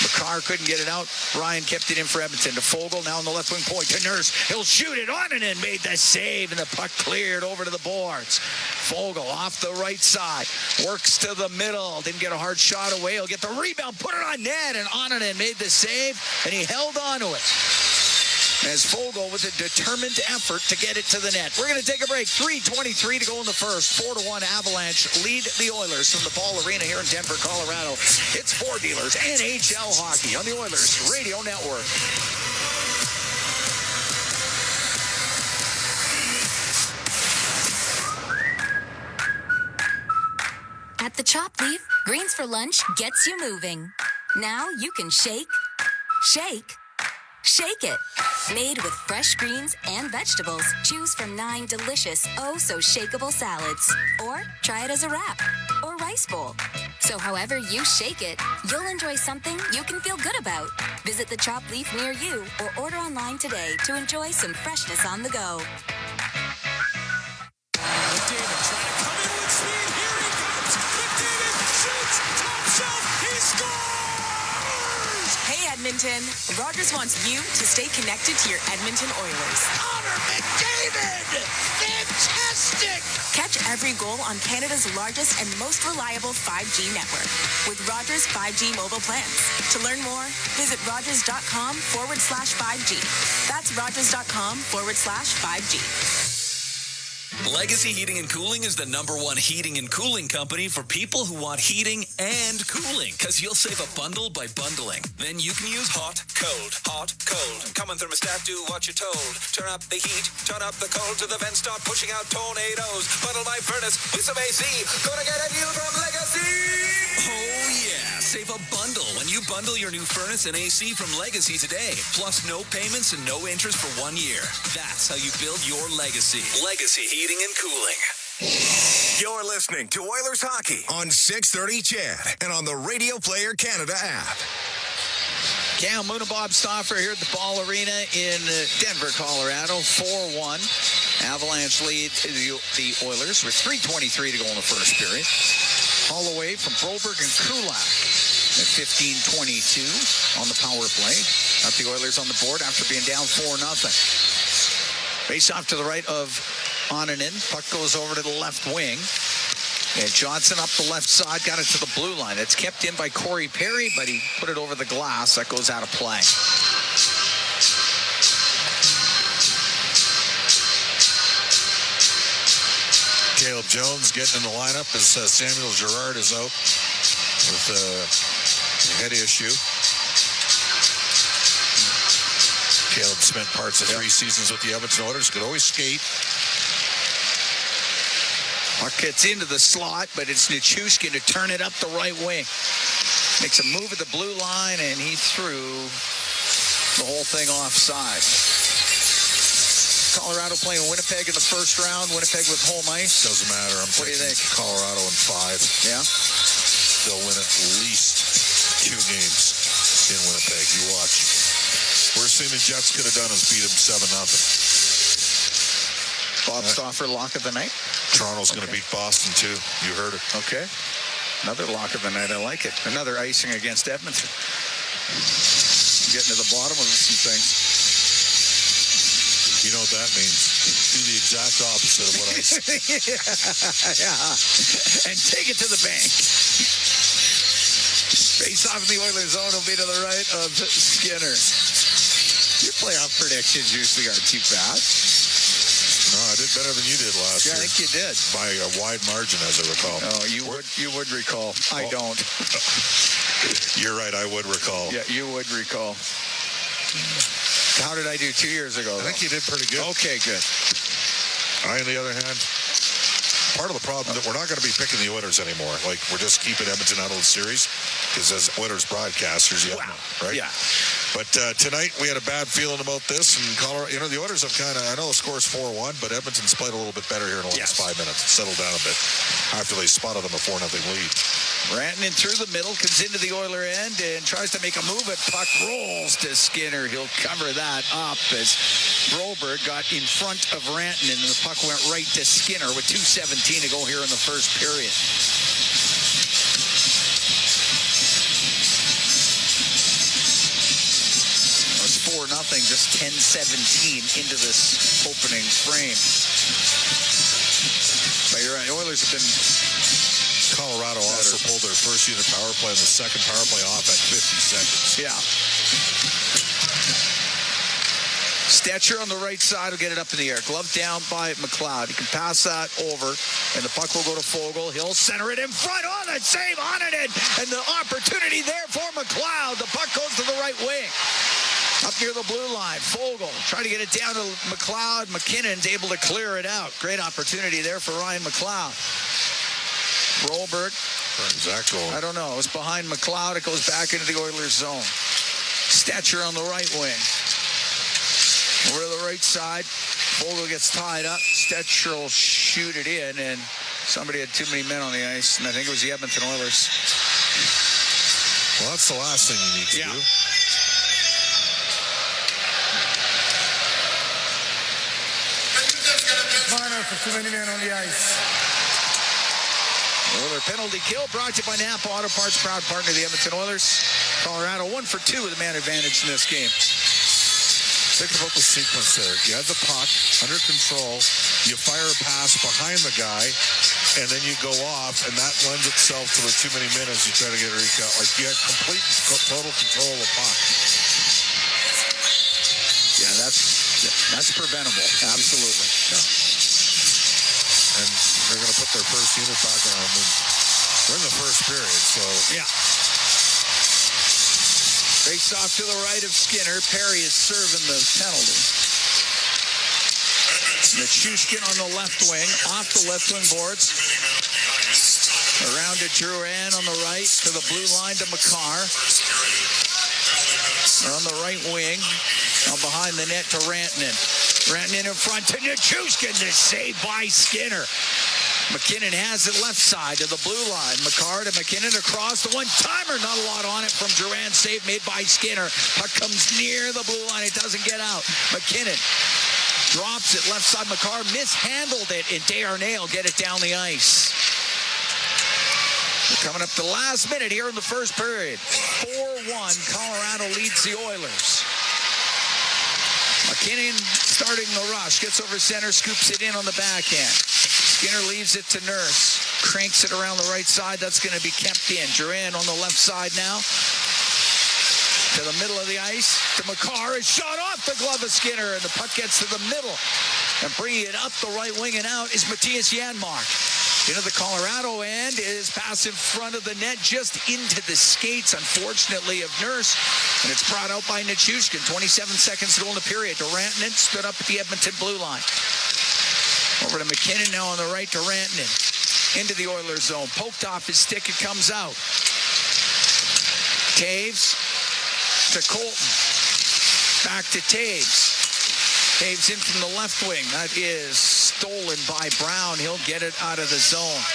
Makar couldn't get it out. Ryan kept it in for Edmonton. To Fogle, now on the left wing point. To Nurse. He'll shoot it on and made the save, and the puck cleared over to the boards. Fogle off the right side. Works to the middle. Didn't get a hard shot away. He'll get the rebound, put it on net, and Onanen made the save, and he held on to it. As Fogle with a determined effort to get it to the net. We're going to take a break. 3:23 to go in the first. 4-1 Avalanche lead the Oilers from the Paul Arena here in Denver, Colorado. It's Four Dealers NHL Hockey on the Oilers Radio Network. At the Chop Leaf, Greens for Lunch gets you moving. Now you can shake it. Made with fresh greens and vegetables. Choose from 9 delicious, oh-so-shakeable salads. Or try it as a wrap or rice bowl. So however you shake it, you'll enjoy something you can feel good about. Visit the Chop Leaf near you or order online today to enjoy some freshness on the go. McDavid trying to come in with speed. Here he comes. McDavid shoots. Top shelf. He scores! Hey, Edmonton. Rogers wants you to stay connected to your Edmonton Oilers. Connor McDavid! Fantastic! Catch every goal on Canada's largest and most reliable 5G network with Rogers 5G mobile plans. To learn more, visit rogers.com/5G. That's rogers.com/5G. Legacy Heating and Cooling is the #1 heating and cooling company for people who want heating and cooling, because you'll save a bundle by bundling. Then you can use hot, cold, hot, cold. Come on, thermostat, do what you're told. Turn up the heat, turn up the cold, to the vents start pushing out tornadoes. Bundle my furnace with some AC. Gonna get a deal from Legacy! Oh yeah, save a bundle when you bundle your new furnace and AC from Legacy today. Plus no payments and no interest for 1 year. That's how you build your legacy. Legacy Heating and Cooling. You're listening to Oilers Hockey on 630 CHED and on the Radio Player Canada app. Cam Moon and Bob Stauffer here at the Ball Arena in Denver, Colorado. 4-1. Avalanche lead the Oilers with 3:23 to go in the first period. Holloway from Broberg and Kulak at 15:22 on the power play. Got the Oilers on the board after being down 4-0. Face off to the right of Onanen. Puck goes over to the left wing. And Johnson up the left side, got it to the blue line. It's kept in by Corey Perry, but he put it over the glass. That goes out of play. Caleb Jones getting in the lineup as Samuel Girard is out with a head issue. Caleb spent parts of 3 seasons with the Edmonton Oilers. Could always skate. Puck gets into the slot, but it's Nichushkin to turn it up the right wing. Makes a move at the blue line, and he threw the whole thing offside. Colorado playing Winnipeg in the first round. Winnipeg with home ice. Doesn't matter. I'm What do you taking think? Colorado in 5. Yeah? They'll win at least 2 games in Winnipeg. You watch. Worst thing the Jets could have done is beat them 7-0. Bob Stauffer, lock of the night. Toronto's going to beat Boston, too. You heard it. Okay. Another lock of the night. I like it. Another icing against Edmonton. Getting to the bottom of some things. You know what that means. Do the exact opposite of what I said. Yeah. And take it to the bank. Face off in the Oilers zone will be to the right of Skinner. Your playoff predictions usually aren't too bad. No, I did better than you did last year. I think you did. By a wide margin, as I recall. Oh, you would recall. I don't. You're right, I would recall. Yeah, you would recall. How did I do 2 years ago? I think you did pretty good. Okay, good. I, on the other hand, part of the problem that we're not going to be picking the Oilers anymore. Like, we're just keeping Edmonton out of the series because as Oilers broadcasters, you know, right? Yeah. But tonight we had a bad feeling about this, and Colorado. You know, the Oilers have kind of. I know the score's 4-1, but Edmonton's played a little bit better here in the last 5 minutes. Settled down a bit after they spotted them a 4-0 lead. Rantanen through the middle, comes into the Oiler end and tries to make a move. At puck rolls to Skinner. He'll cover that up as Broberg got in front of Rantanen, and the puck went right to Skinner with 2:17 to go here in the first period. It was 4-0, just 10:17 into this opening frame. But you're right, Oilers have been... Colorado also pulled their first unit power play and the second power play off at 50 seconds. Yeah. Stetcher on the right side will get it up in the air. Glove down by McLeod. He can pass that over, and the puck will go to Fogle. He'll center it in front on it. Save on it, and the opportunity there for McLeod. The puck goes to the right wing. Up near the blue line. Fogle trying to get it down to McLeod. McKinnon's able to clear it out. Great opportunity there for Ryan McLeod. Broberg. Where's that going? I don't know. It's behind McLeod. It goes back into the Oilers zone. Stetcher on the right wing. Over to the right side. Fogle gets tied up. Stetcher will shoot it in, and somebody had too many men on the ice, and I think it was the Edmonton Oilers. Well, that's the last thing you need to do. Minor for too many men on the ice. Oiler penalty kill brought to you by Napa Auto Parts, proud partner of the Edmonton Oilers. Colorado 1 for 2 with a man advantage in this game. Think about the sequence there. You have the puck under control. You fire a pass behind the guy, and then you go off, and that lends itself to the too many minutes you try to get a recount. Like, you had complete, total control of the puck. Yeah, that's preventable. Absolutely. Yeah. And they're going to put their first unit back on them. We're in the first period, so... Yeah. Face off to the right of Skinner. Perry is serving the penalty. Nichushkin on the left wing. Off the left wing boards. Around to Drouin on the right. To the blue line to Makar. On the right wing. Now behind the net to Rantanen. Rantanen in front to Nichushkin. The save by Skinner. McKinnon has it left side to the blue line. Makar to McKinnon across the one-timer. Not a lot on it from Drouin. Save made by Skinner. Puck comes near the blue line. It doesn't get out. McKinnon drops it left side. Makar mishandled it, and Desharnais will get it down the ice. We're coming up to the last minute here in the first period. 4-1. Colorado leads the Oilers. McKinnon starting the rush. Gets over center, scoops it in on the backhand. Skinner leaves it to Nurse. Cranks it around the right side. That's going to be kept in. Drouin on the left side now. To the middle of the ice. To Makar. Is shot off the glove of Skinner. And the puck gets to the middle. And bringing it up the right wing and out is Matthias Janmark. Into the Colorado end is pass in front of the net, just into the skates, unfortunately, of Nurse. And it's brought out by Nichushkin. 27 seconds to go in the period. To Rantanen, stood up at the Edmonton blue line. Over to McKinnon now on the right to Rantanen. Into the Oilers zone. Poked off his stick. It comes out. Taves to Colton. Back to Taves. Taves in from the left wing. That is stolen by Brown. He'll get it out of the zone.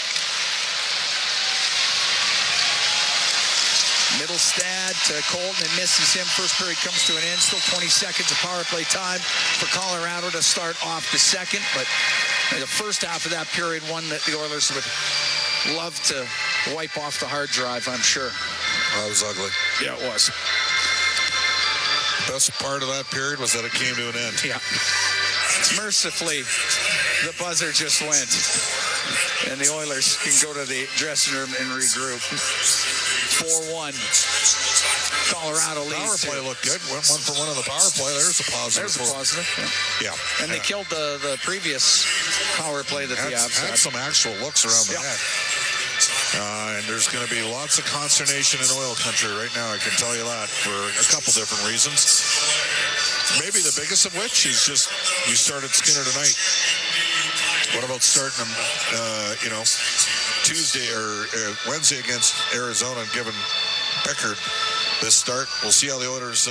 Middlestad to Colton and misses him. First period comes to an end. Still 20 seconds of power play time for Colorado to start off the second. But the first half of that period, one that the Oilers would love to wipe off the hard drive, I'm sure. That was ugly. Yeah, it was. Best part of that period was that it came to an end. Yeah. Mercifully, the buzzer just went. And the Oilers can go to the dressing room and regroup. 4-1. Colorado leads. Power play looked good. Went 1 for 1 on the power play. There's a positive. There's a positive. Yeah. And they killed the previous power play that the Avs had some actual looks around the net. And there's going to be lots of consternation in oil country right now, I can tell you that, for a couple different reasons. Maybe the biggest of which is just you started Skinner tonight. What about starting them, Tuesday or Wednesday against Arizona and giving Pickard this start? We'll see how the Oilers,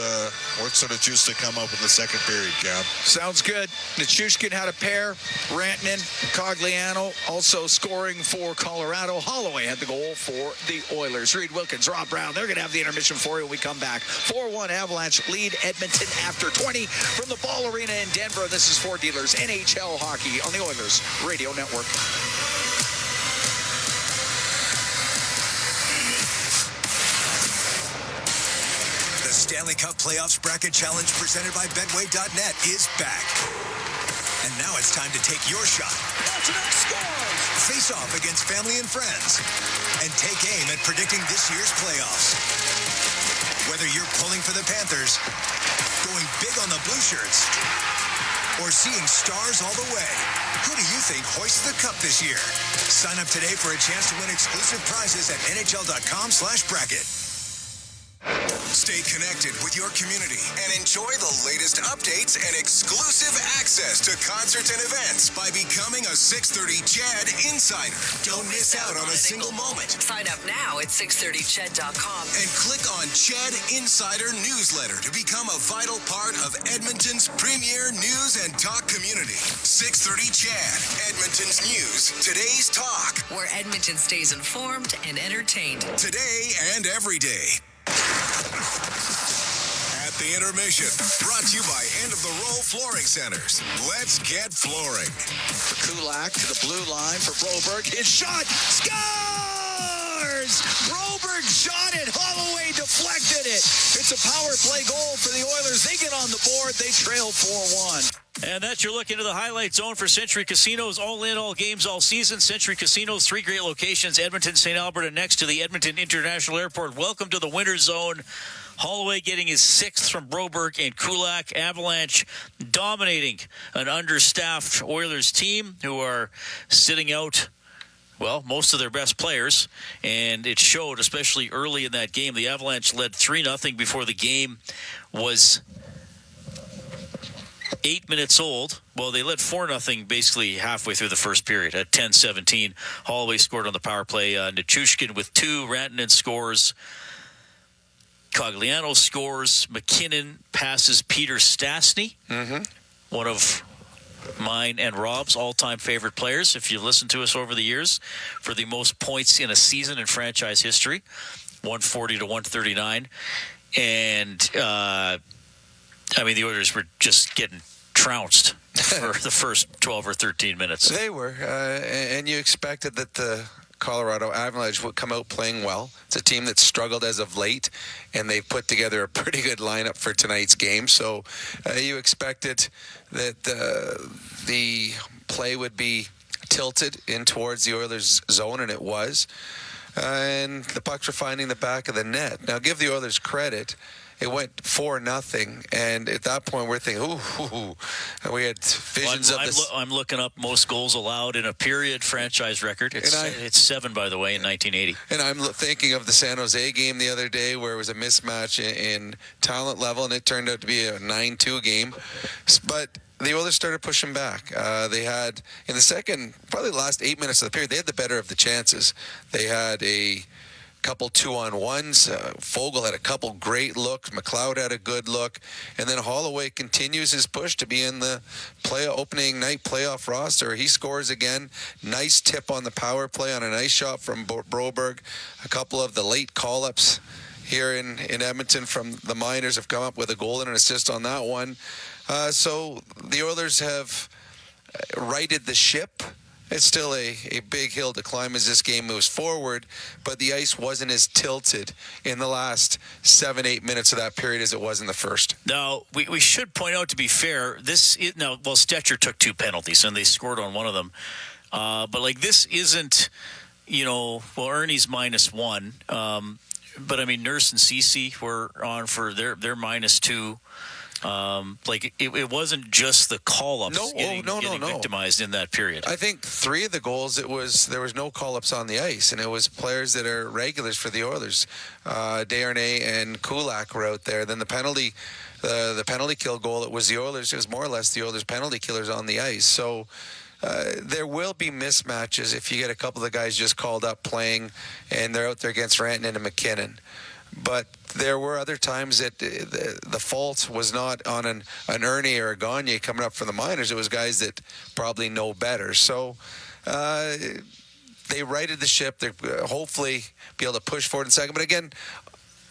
what sort of juice they come up with in the second period, Cam. Sounds good. Nichushkin had a pair. Rantanen, Cogliano also scoring for Colorado. Holloway had the goal for the Oilers. Reed Wilkins, Rob Brown, they're going to have the intermission for you when we come back. 4-1 Avalanche lead Edmonton after 20 from the Ball Arena in Denver. This is Ford Dealers NHL Hockey on the Oilers Radio Network. Stanley Cup Playoffs Bracket Challenge presented by Betway.net is back. And now it's time to take your shot. Face off against family and friends. And take aim at predicting this year's playoffs. Whether you're pulling for the Panthers, going big on the Blue Shirts, or seeing stars all the way, who do you think hoists the cup this year? Sign up today for a chance to win exclusive prizes at NHL.com/bracket. Stay connected with your community and enjoy the latest updates and exclusive access to concerts and events by becoming a 630 CHED Insider. Don't miss out on a single moment. Sign up now at 630ched.com and click on CHED Insider Newsletter to become a vital part of Edmonton's premier news and talk community. 630 CHED, Edmonton's news, today's talk. Where Edmonton stays informed and entertained. Today and every day. At the intermission, brought to you by End of the Row Flooring Centers. Let's get flooring. For Kulak to the blue line for Broberg. His shot scores! Broberg shot it. Holloway deflected it. It's a power play goal for the Oilers. They get on the board. They trail 4-1. And that's your look into the highlight zone for Century Casinos. All in, all games, all season. Century Casinos, 3 great locations. Edmonton, St. Alberta, next to the Edmonton International Airport. Welcome to the winter zone. Holloway getting his 6th from Broberg and Kulak. Avalanche dominating an understaffed Oilers team who are sitting out, well, most of their best players. And it showed, especially early in that game. The Avalanche led 3-0 before the game was 8 minutes old. Well, they led 4-0 basically halfway through the first period at 10-17. Holloway scored on the power play. Nichushkin with 2. Rantanen scores. Cogliano scores. McKinnon passes Peter Stastny, one of mine and Rob's all-time favorite players, if you listen to us over the years, for the most points in a season in franchise history, 140 to 139. And, the Oilers were just getting trounced for the first 12 or 13 minutes. They were, and you expected that the Colorado Avalanche would come out playing well. It's a team that struggled as of late, and they've put together a pretty good lineup for tonight's game. So you expected that the play would be tilted in towards the Oilers' zone, and it was. And the pucks were finding the back of the net. Now, give the Oilers credit. It went 4-0, and at that point we're thinking, we had visions of this. I'm looking up most goals allowed in a period franchise record. It's 7, by the way, in 1980. And I'm thinking of the San Jose game the other day where it was a mismatch in talent level, and it turned out to be a 9-2 game. But the Oilers started pushing back. They had, in the second, probably the last 8 minutes of the period, they had the better of the chances. They had a couple 2-on-1s. Fogle had a couple great looks. McLeod had a good look. And then Holloway continues his push to be in the opening night playoff roster. He scores again. Nice tip on the power play on a nice shot from Broberg. A couple of the late call-ups here in Edmonton from the Miners have come up with a goal and an assist on that one. So the Oilers have righted the ship. It's still a big hill to climb as this game moves forward, but the ice wasn't as tilted in the last 7-8 minutes of that period as it was in the first. Now, we should point out, to be fair, Stetcher took 2 penalties, and they scored on one of them. But, this isn't, Ernie's -1. But I mean, Nurse and Cece were on for their -2. It wasn't just the call-ups getting victimized in that period. I think 3 of the goals, there was no call-ups on the ice, and it was players that are regulars for the Oilers. Desharnais and Kulak were out there. Then the penalty kill goal, it was the Oilers. It was more or less the Oilers penalty killers on the ice. So there will be mismatches if you get a couple of the guys just called up playing, and they're out there against Rantanen and McKinnon. But there were other times that the fault was not on an Ernie or a Gagne coming up from the minors. It was guys that probably know better. So they righted the ship. They're hopefully be able to push forward in second. But again,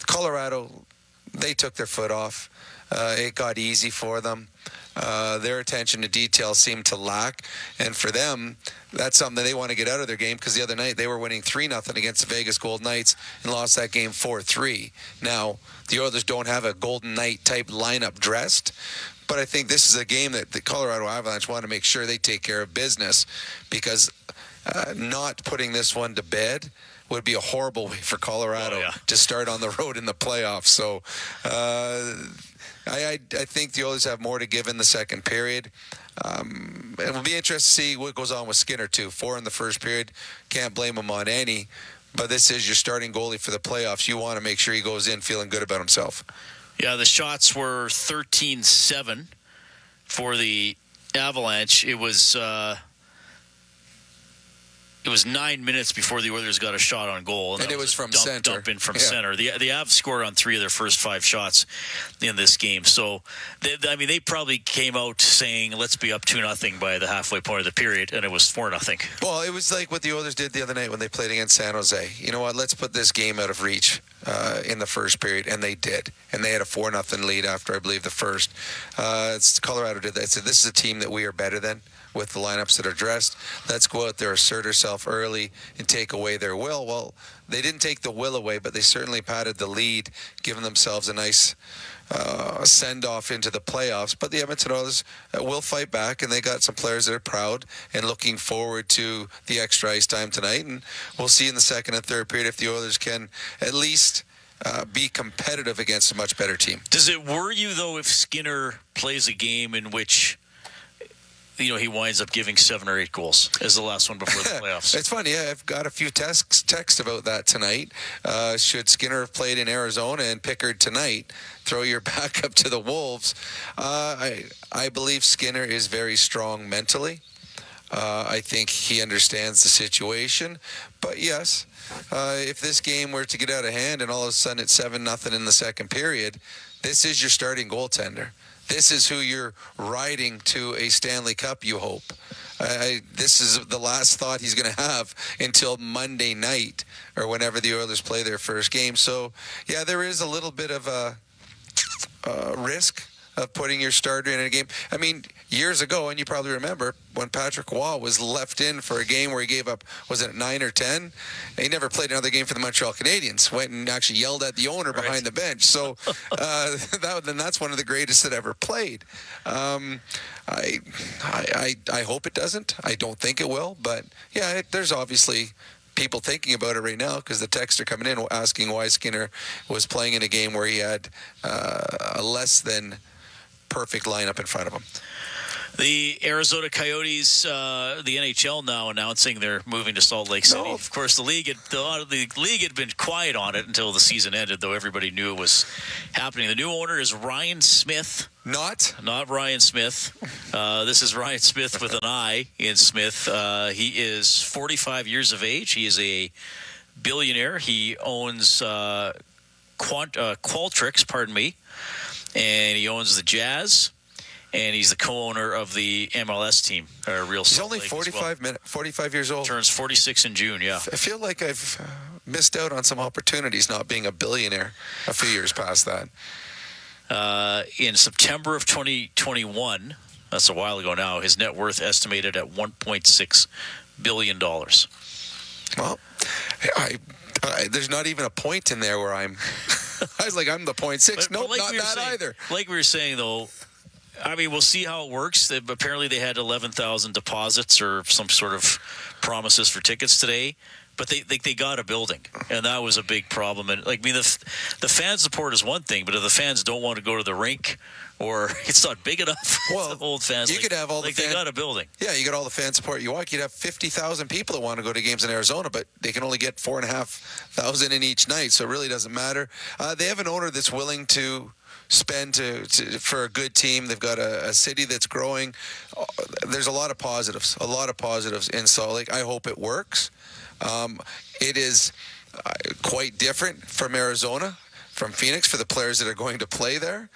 Colorado, they took their foot off. It got easy for them. Their attention to detail seemed to lack. And for them, that's something that they want to get out of their game, because the other night they were winning 3-0 against the Vegas Golden Knights and lost that game 4-3. Now, the Oilers don't have a Golden Knight type lineup dressed, but I think this is a game that the Colorado Avalanche want to make sure they take care of business, because not putting this one to bed would be a horrible way for Colorado to start on the road in the playoffs. So I think the Oilers have more to give in the second period. It will be interesting to see what goes on with Skinner, too. 4 in the first period. Can't blame him on any. But this is your starting goalie for the playoffs. You want to make sure he goes in feeling good about himself. Yeah, the shots were 13-7 for the Avalanche. It was 9 minutes before the Oilers got a shot on goal. And it was from center. Dump in from center. The Avs scored on 3 of their first 5 shots in this game. So, they probably came out saying, let's be up 2-0 by the halfway point of the period, and it was 4-0. Well, it was like what the Oilers did the other night when they played against San Jose. You know what? Let's put this game out of reach in the first period, and they did. And they had a 4-0 lead after, I believe, the first. Colorado did that. They said, this is a team that we are better than, with the lineups that are dressed. Let's go out there, assert ourselves early, and take away their will. Well, they didn't take the will away, but they certainly padded the lead, giving themselves a nice send-off into the playoffs. But the Edmonton Oilers will fight back, and they got some players that are proud and looking forward to the extra ice time tonight. And we'll see in the second and third period if the Oilers can at least be competitive against a much better team. Does it worry you, though, if Skinner plays a game in which he winds up giving 7 or 8 goals as the last one before the playoffs? It's funny. Yeah, I've got a few texts about that tonight. Should Skinner have played in Arizona and Pickard tonight? Throw your back up to the Wolves. I believe Skinner is very strong mentally. I think he understands the situation. But yes, if this game were to get out of hand and all of a sudden it's 7-0 in the second period, this is your starting goaltender. This is who you're riding to a Stanley Cup, you hope. This is the last thought he's going to have until Monday night or whenever the Oilers play their first game. So, yeah, there is a little bit of a risk of putting your starter in a game. I mean, years ago, and you probably remember, when Patrick Waugh was left in for a game where he gave up, was it 9 or 10? He never played another game for the Montreal Canadiens. Went and actually yelled at the owner behind the bench. So that's one of the greatest that ever played. I hope it doesn't. I don't think it will. But, yeah, there's obviously people thinking about it right now because the texts are coming in asking why Skinner was playing in a game where he had a less than perfect lineup in front of him. The Arizona Coyotes, the NHL now announcing they're moving to Salt Lake City. Of course, the league had been quiet on it until the season ended, though everybody knew it was happening. The new owner is Ryan Smith. Not Ryan Smith. This is Ryan Smith with an I in Smith. He is 45 years of age. He is a billionaire. He owns Qualtrics, and he owns the Jazz. And he's the co-owner of the MLS team, He's only 45 years old. Turns 46 in June, yeah. I feel like I've missed out on some opportunities not being a billionaire a few years past that. In September of 2021, that's a while ago now, his net worth estimated at $1.6 billion. Well, there's not even a point in there where I'm I was like, I'm the 0.6. Nope, not that either. Like we were saying, though, I mean, we'll see how it works. Apparently, they had 11,000 deposits or some sort of promises for tickets today. But they got a building, and that was a big problem. And like, I mean, the fan support is one thing, but if the fans don't want to go to the rink or it's not big enough, well, the old fans, you could have all the they got a building. Yeah, you got all the fan support you want. You'd have 50,000 people that want to go to games in Arizona, but they can only get 4,500 in each night, so it really doesn't matter. They have an owner that's willing to spend for a good team. They've got a city that's growing. There's a lot of positives in Salt Lake. I hope it works. It is quite different from Arizona, from Phoenix, for the players that are going to play there.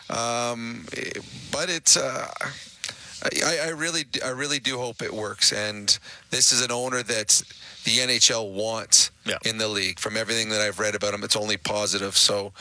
But it's I really do hope it works. And this is an owner that the NHL wants in the league. From everything that I've read about him, it's only positive. So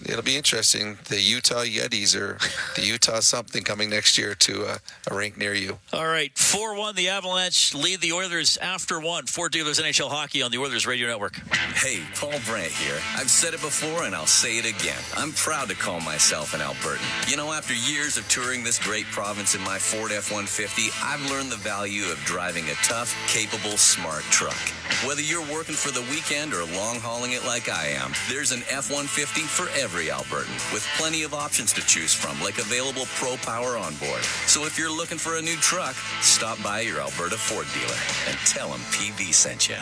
it'll be interesting. The Utah Yetis or the Utah something coming next year to a rink near you. All right, 4-1, the Avalanche lead the Oilers after one. Fort Dealers NHL Hockey on the Oilers Radio Network. Hey, Paul Brandt here. I've said it before and I'll say it again. I'm proud to call myself an Albertan. You know, after years of touring this great province in my Ford F-150, I've learned the value of driving a tough, capable, smart truck. Whether you're working for the weekend or long hauling it like I am, there's an F-150 for every Albertan, with plenty of options to choose from, like available Pro Power on board. So if you're looking for a new truck, stop by your Alberta Ford dealer and tell them PV sent you.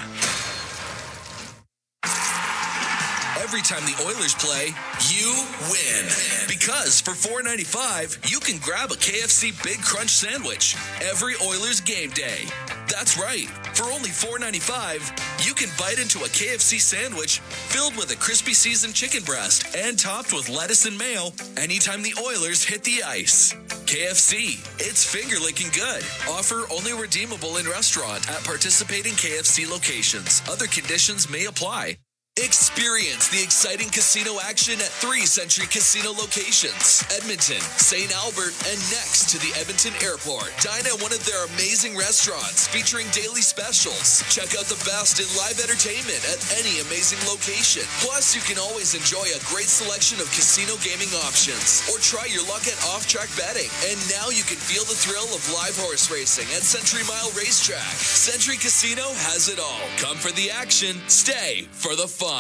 Every time the Oilers play, you win. Because for $4.95, you can grab a KFC Big Crunch sandwich every Oilers game day. That's right. For only $4.95, you can bite into a KFC sandwich filled with a crispy seasoned chicken breast and topped with lettuce and mayo anytime the Oilers hit the ice. KFC, it's finger-licking good. Offer only redeemable in restaurant at participating KFC locations. Other conditions may apply. Experience the exciting casino action at 3 Century Casino locations: Edmonton, St. Albert, and next to the Edmonton Airport. Dine at one of their amazing restaurants featuring daily specials. Check out the best in live entertainment at any amazing location. Plus, you can always enjoy a great selection of casino gaming options or try your luck at off-track betting. And now you can feel the thrill of live horse racing at Century Mile Racetrack. Century Casino has it all. Come for the action, stay for the fun.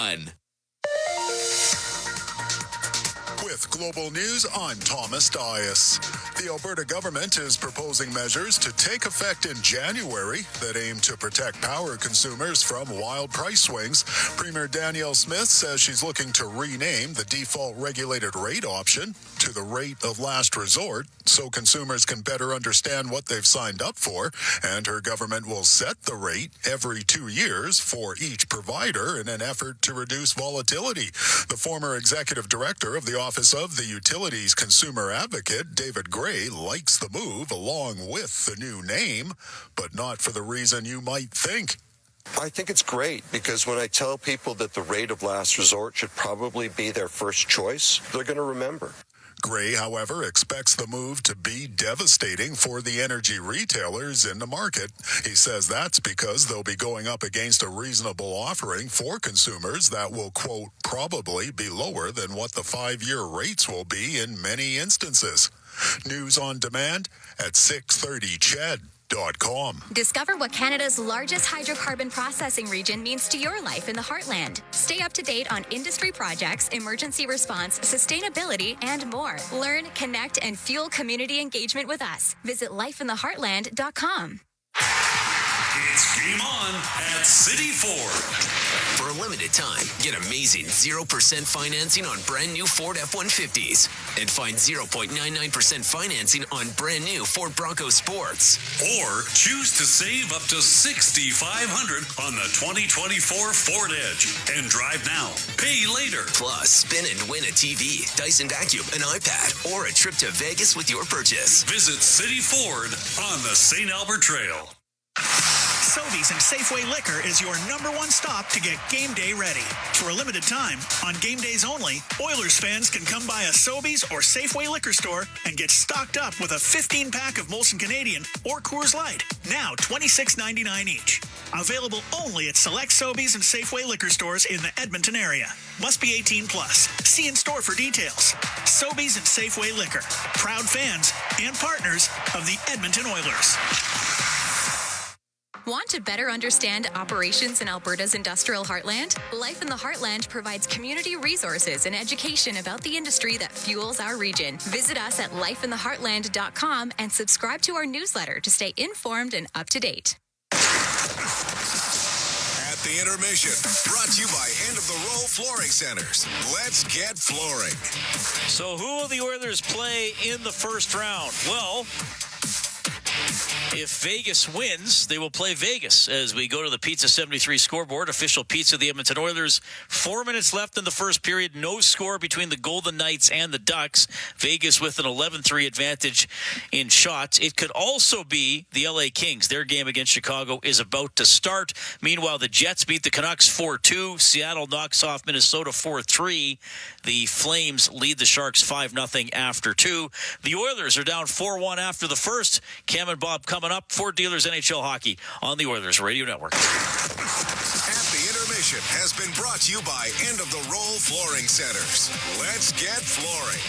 With Global News, I'm Thomas Dias. The Alberta government is proposing measures to take effect in January that aim to protect power consumers from wild price swings. Premier Danielle Smith says she's looking to rename the default regulated rate option to the rate of last resort so consumers can better understand what they've signed up for, and her government will set the rate every 2 years for each provider in an effort to reduce volatility. The former executive director of the Office of the Utilities Consumer Advocate, David Gray, likes the move along with the new name, but not for the reason you might think. I think it's great because when I tell people that the rate of last resort should probably be their first choice, they're going to remember. Gray, however, expects the move to be devastating for the energy retailers in the market. He says that's because they'll be going up against a reasonable offering for consumers that will, quote, probably be lower than what the 5-year rates will be in many instances. News on demand at 630ched.com. Discover what Canada's largest hydrocarbon processing region means to your life in the Heartland. Stay up to date on industry projects, emergency response, sustainability, and more. Learn, connect, and fuel community engagement with us. Visit lifeintheheartland.com. It's game on at City Ford. For a limited time, get amazing 0% financing on brand new Ford F-150s and find 0.99% financing on brand new Ford Bronco Sports. Or choose to save up to $6,500 on the 2024 Ford Edge and drive now, pay later. Plus, spin and win a TV, Dyson vacuum, an iPad, or a trip to Vegas with your purchase. Visit City Ford on the St. Albert Trail. Sobeys and Safeway Liquor is your #1 stop to get game day ready. For a limited time, on game days only, Oilers fans can come by a Sobeys or Safeway liquor store and get stocked up with a 15-pack of Molson Canadian or Coors Light, now $26.99 each. Available only at select Sobeys and Safeway liquor stores in the Edmonton area. Must be 18 plus. See in store for details. Sobeys and Safeway Liquor, proud fans and partners of the Edmonton Oilers. Want to better understand operations in Alberta's industrial heartland? Life in the Heartland provides community resources and education about the industry that fuels our region. Visit us at lifeintheheartland.com and subscribe to our newsletter to stay informed and up to date. At the intermission, brought to you by End of the Row Flooring Centers. Let's get flooring. So who will the Oilers play in the first round? Well, if Vegas wins, they will play Vegas as we go to the Pizza 73 scoreboard. Official pizza of the Edmonton Oilers. 4 minutes left in the first period. No score between the Golden Knights and the Ducks. Vegas with an 11-3 advantage in shots. It could also be the LA Kings. Their game against Chicago is about to start. Meanwhile, the Jets beat the Canucks 4-2. Seattle knocks off Minnesota 4-3. The Flames lead the Sharks 5-0 after 2. The Oilers are down 4-1 after the first. Cam and Bob coming up for Dealers NHL Hockey on the Oilers Radio Network. At the intermission has been brought to you by End of the Row Flooring Centers. Let's get flooring.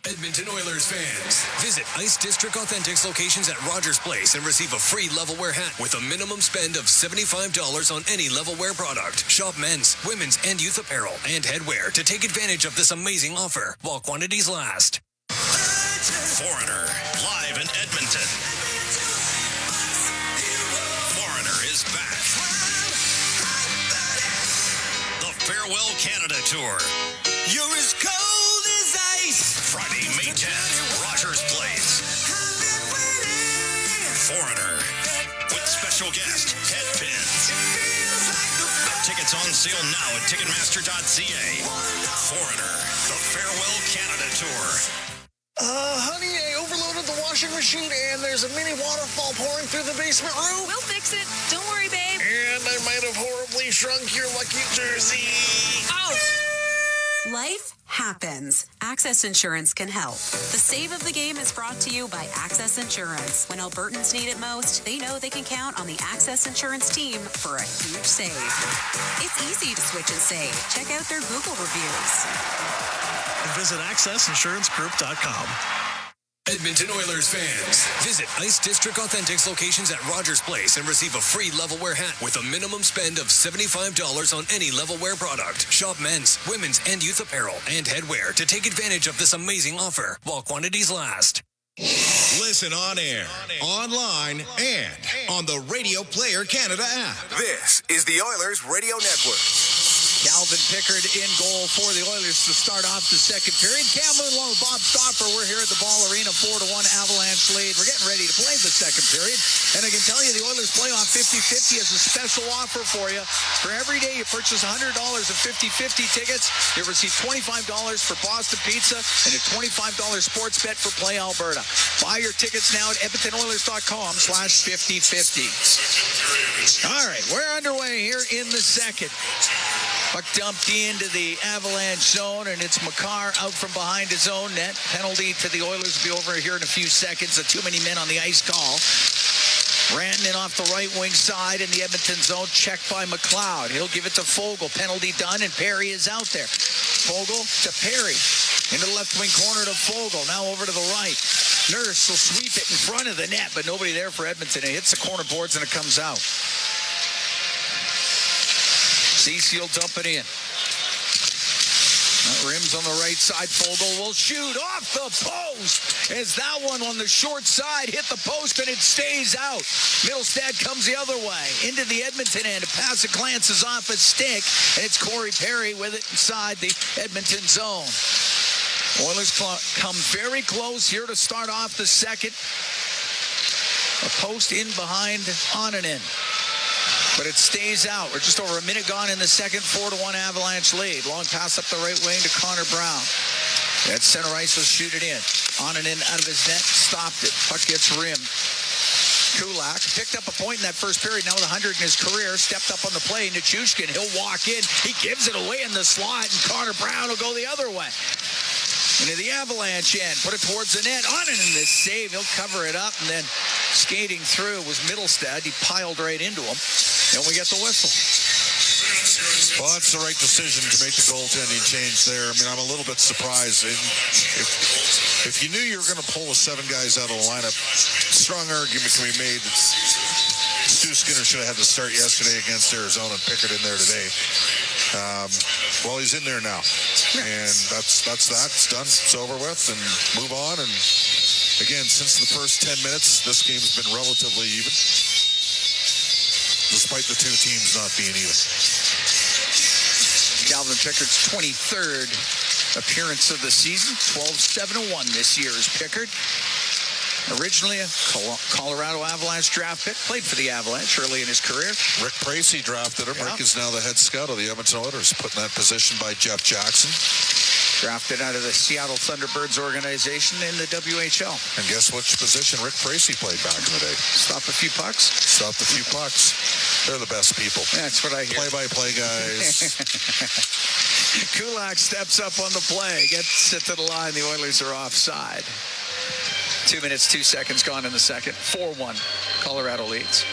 Edmonton Oilers fans, visit Ice District Authentics locations at Rogers Place and receive a free levelwear hat with a minimum spend of $75 on any levelwear product. Shop men's, women's, and youth apparel and headwear to take advantage of this amazing offer while quantities last. Foreigner, live in Edmonton. Foreigner is back. The Farewell Canada Tour. You're as cold as ice. Friday, May 10th, Rogers Place. Foreigner, with special guest, Headpins. Tickets on sale now at Ticketmaster.ca. Foreigner, the Farewell Canada Tour. Honey, I overloaded the washing machine and there's a mini waterfall pouring through the basement roof. We'll fix it. Don't worry, babe. And I might have horribly shrunk your lucky jersey. Ow! Life happens. Access Insurance can help. The save of the game is brought to you by Access Insurance. When Albertans need it most, they know they can count on the Access Insurance team for a huge save. It's easy to switch and save. Check out their Google reviews. Visit accessinsurancegroup.com. Edmonton Oilers fans, visit Ice District Authentics locations at Rogers Place and receive a free levelwear hat with a minimum spend of $75 on any levelwear product. Shop men's, women's, and youth apparel and headwear to take advantage of this amazing offer while quantities last. Listen on air, online, and on the Radio Player Canada app. This is the Oilers Radio Network. Calvin Pickard in goal for the Oilers to start off the second period. Cam Moon along with Bob Stauffer. We're here at the Ball Arena, 4-1 Avalanche lead. We're getting ready to play the second period. And I can tell you the Oilers Playoff 50-50 is a special offer for you. For every day you purchase $100 of 50-50 tickets, you receive $25 for Boston Pizza and a $25 sports bet for Play Alberta. Buy your tickets now at EdmontonOilers.com/50-50. All right, we're underway here in the second. Puck dumped into the Avalanche zone, and it's Makar out from behind his own net. Penalty to the Oilers will be over here in a few seconds. Too many men on the ice call. Rantanen off the right wing side in the Edmonton zone, checked by McLeod. He'll give it to Fogle. Penalty done, and Perry is out there. Fogle to Perry. Into the left wing corner to Fogle. Now over to the right. Nurse will sweep it in front of the net, but nobody there for Edmonton. It hits the corner boards, and it comes out. Cecil will dump it in. Rims on the right side. Fogle will shoot off the post as that one on the short side hit the post and it stays out. Middlestad comes the other way into the Edmonton end. A pass that glances off his stick, and it's Corey Perry with it inside the Edmonton zone. Oilers come very close here to start off the second. A post in behind Onanen. But it stays out. We're just over a minute gone in the second. 4-1 Avalanche lead. Long pass up the right wing to Connor Brown. At center ice will shoot it in. Onanen out of his net. Stopped it. Puck gets rimmed. Kulak picked up a point in that first period. Now with 100 in his career. Stepped up on the play. Nichushkin, he'll walk in. He gives it away in the slot. And Connor Brown will go the other way. Into the Avalanche end. Put it towards the net. Onanen this save. He'll cover it up. And then skating through was Middlestad. He piled right into him. And we get the whistle. Well, that's the right decision to make the goaltending change there. I mean, I'm a little bit surprised. If you knew you were going to pull the 7 guys out of the lineup, strong argument can be made Stu Skinner should have had to start yesterday against Arizona and Pickard in there today. Well, he's in there now. And that's that. It's done. It's over with. And move on. And again, since the first 10 minutes, this game's been relatively even, despite the two teams not being even. Calvin Pickard's 23rd appearance of the season. 12-7-1 this year is Pickard. Originally a Colorado Avalanche draft pick, played for the Avalanche early in his career. Rick Tracy drafted him. Yeah. Rick is now the head scout of the Edmonton Oilers, put in that position by Jeff Jackson. Drafted out of the Seattle Thunderbirds organization in the WHL. And guess which position Rick Tracy played back in the day? Stop a few pucks? Stopped a few pucks. They're the best people. That's what I hear. Play-by-play guys. Kulak steps up on the play, gets it to the line. The Oilers are offside. 2 minutes, 2 seconds gone in the second. 4-1. Colorado leads.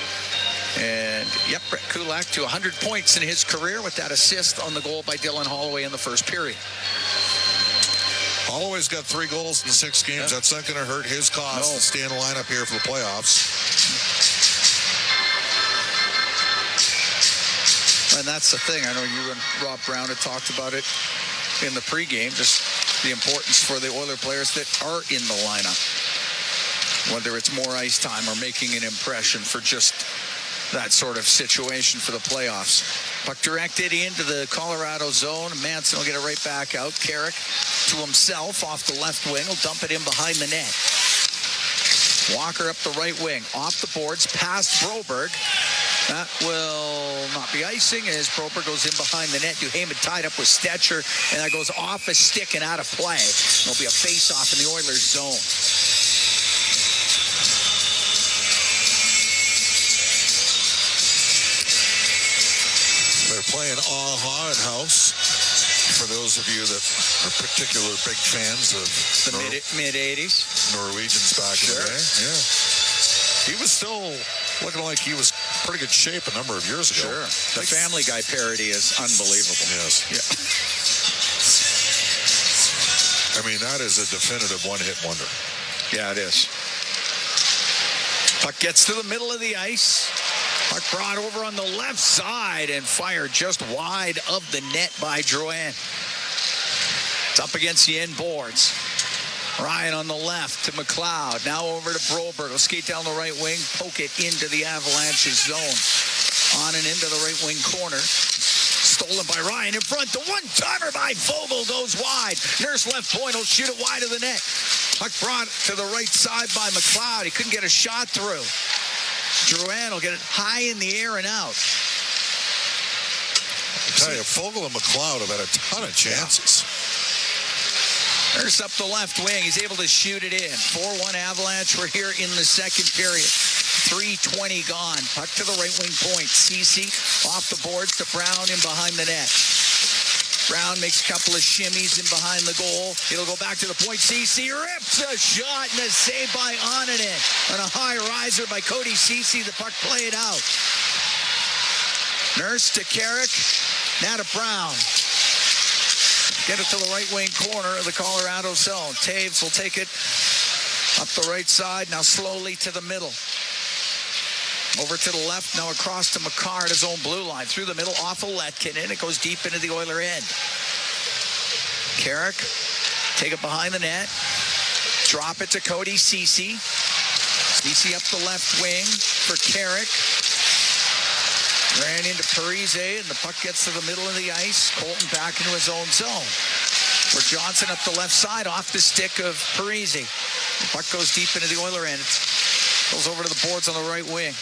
And, Brett Kulak to 100 points in his career with that assist on the goal by Dylan Holloway in the first period. Holloway's got 3 goals in 6 games. That's not going to hurt his cause to stay in the lineup here for the playoffs. And that's the thing. I know you and Rob Brown had talked about it in the pregame, just the importance for the Oiler players that are in the lineup. Whether it's more ice time or making an impression for just that sort of situation for the playoffs. Puck directed into the Colorado zone. Manson will get it right back out. Carrick to himself off the left wing. Will dump it in behind the net. Walker up the right wing. Off the boards. Past Broberg. That will not be icing as Broberg goes in behind the net. Duhayman tied up with Stetcher. And that goes off a stick and out of play. There'll be a face-off in the Oilers zone. They're playing Aha at House. For those of you that are particular big fans of the mid-80s Norwegians back in the day. Yeah. He was still looking like he was pretty good shape a number of years ago. Sure. The Family Guy parody is unbelievable. Yes. Yeah. I mean, that is a definitive one-hit wonder. Yeah, it is. Puck gets to the middle of the ice. Puck brought over on the left side and fired just wide of the net by Drouin. It's up against the end boards. Ryan on the left to McLeod. Now over to Broberg. He'll skate down the right wing, poke it into the Avalanche's zone. On and into the right wing corner. Stolen by Ryan in front. The one-timer by Vogel goes wide. Nurse left point will shoot it wide of the net. Puck brought to the right side by McLeod. He couldn't get a shot through. Drouin will get it high in the air and out. I tell you, Vogel and McLeod have had a ton of chances. Nurse up the left wing. He's able to shoot it in. 4-1 Avalanche. We're here in the second period. 3:20 gone. Puck to the right wing point. Ceci off the boards to Brown in behind the net. Brown makes a couple of shimmies in behind the goal. It'll go back to the point. Ceci rips a shot and a save by Onanen. On a high riser by Cody Ceci. The puck played out. Nurse to Carrick. Now to Brown. Get it to the right wing corner of the Colorado zone. Taves will take it up the right side. Now slowly to the middle. Over to the left, now across to Makar at his own blue line. Through the middle, off of Letkin, and it goes deep into the Oiler end. Carrick, take it behind the net. Drop it to Cody Ceci. Ceci up the left wing for Carrick. Ran into Parise, and the puck gets to the middle of the ice. Colton back into his own zone. For Johnson up the left side, off the stick of Parise. The puck goes deep into the Oiler end. Goes over to the boards on the right wing.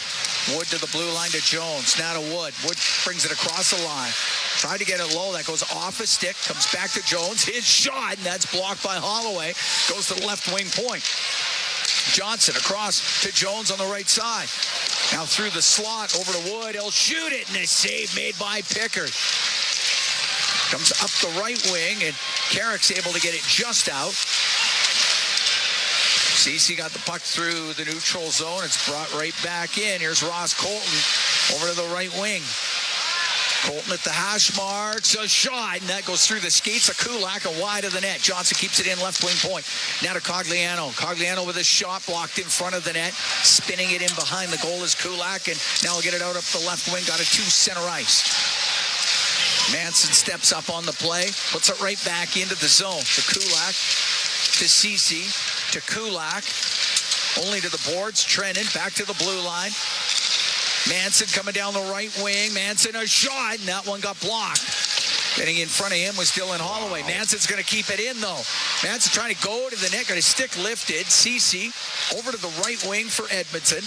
Wood to the blue line to Jones. Now to Wood. Wood brings it across the line. Tried to get it low. That goes off a stick. Comes back to Jones. His shot, and that's blocked by Holloway. Goes to the left wing point. Johnson across to Jones on the right side. Now through the slot over to Wood. He'll shoot it, and a save made by Pickard. Comes up the right wing, and Carrick's able to get it just out. Ceci got the puck through the neutral zone. It's brought right back in. Here's Ross Colton over to the right wing. Colton at the hash marks. A shot, and that goes through the skates of Kulak and wide of the net. Johnson keeps it in left wing point. Now to Cogliano. Cogliano with a shot blocked in front of the net. Spinning it in behind the goal is Kulak, and now he'll get it out up the left wing. Got it to center ice. Manson steps up on the play. Puts it right back into the zone. To Kulak. To Ceci. To Kulak. Only to the boards. Trennan back to the blue line. Manson coming down the right wing. Manson a shot, and that one got blocked. Getting in front of him was Dylan Holloway. Manson's going to keep it in, though. Manson trying to go to the net. Got his stick lifted. Ceci over to the right wing for Edmonton.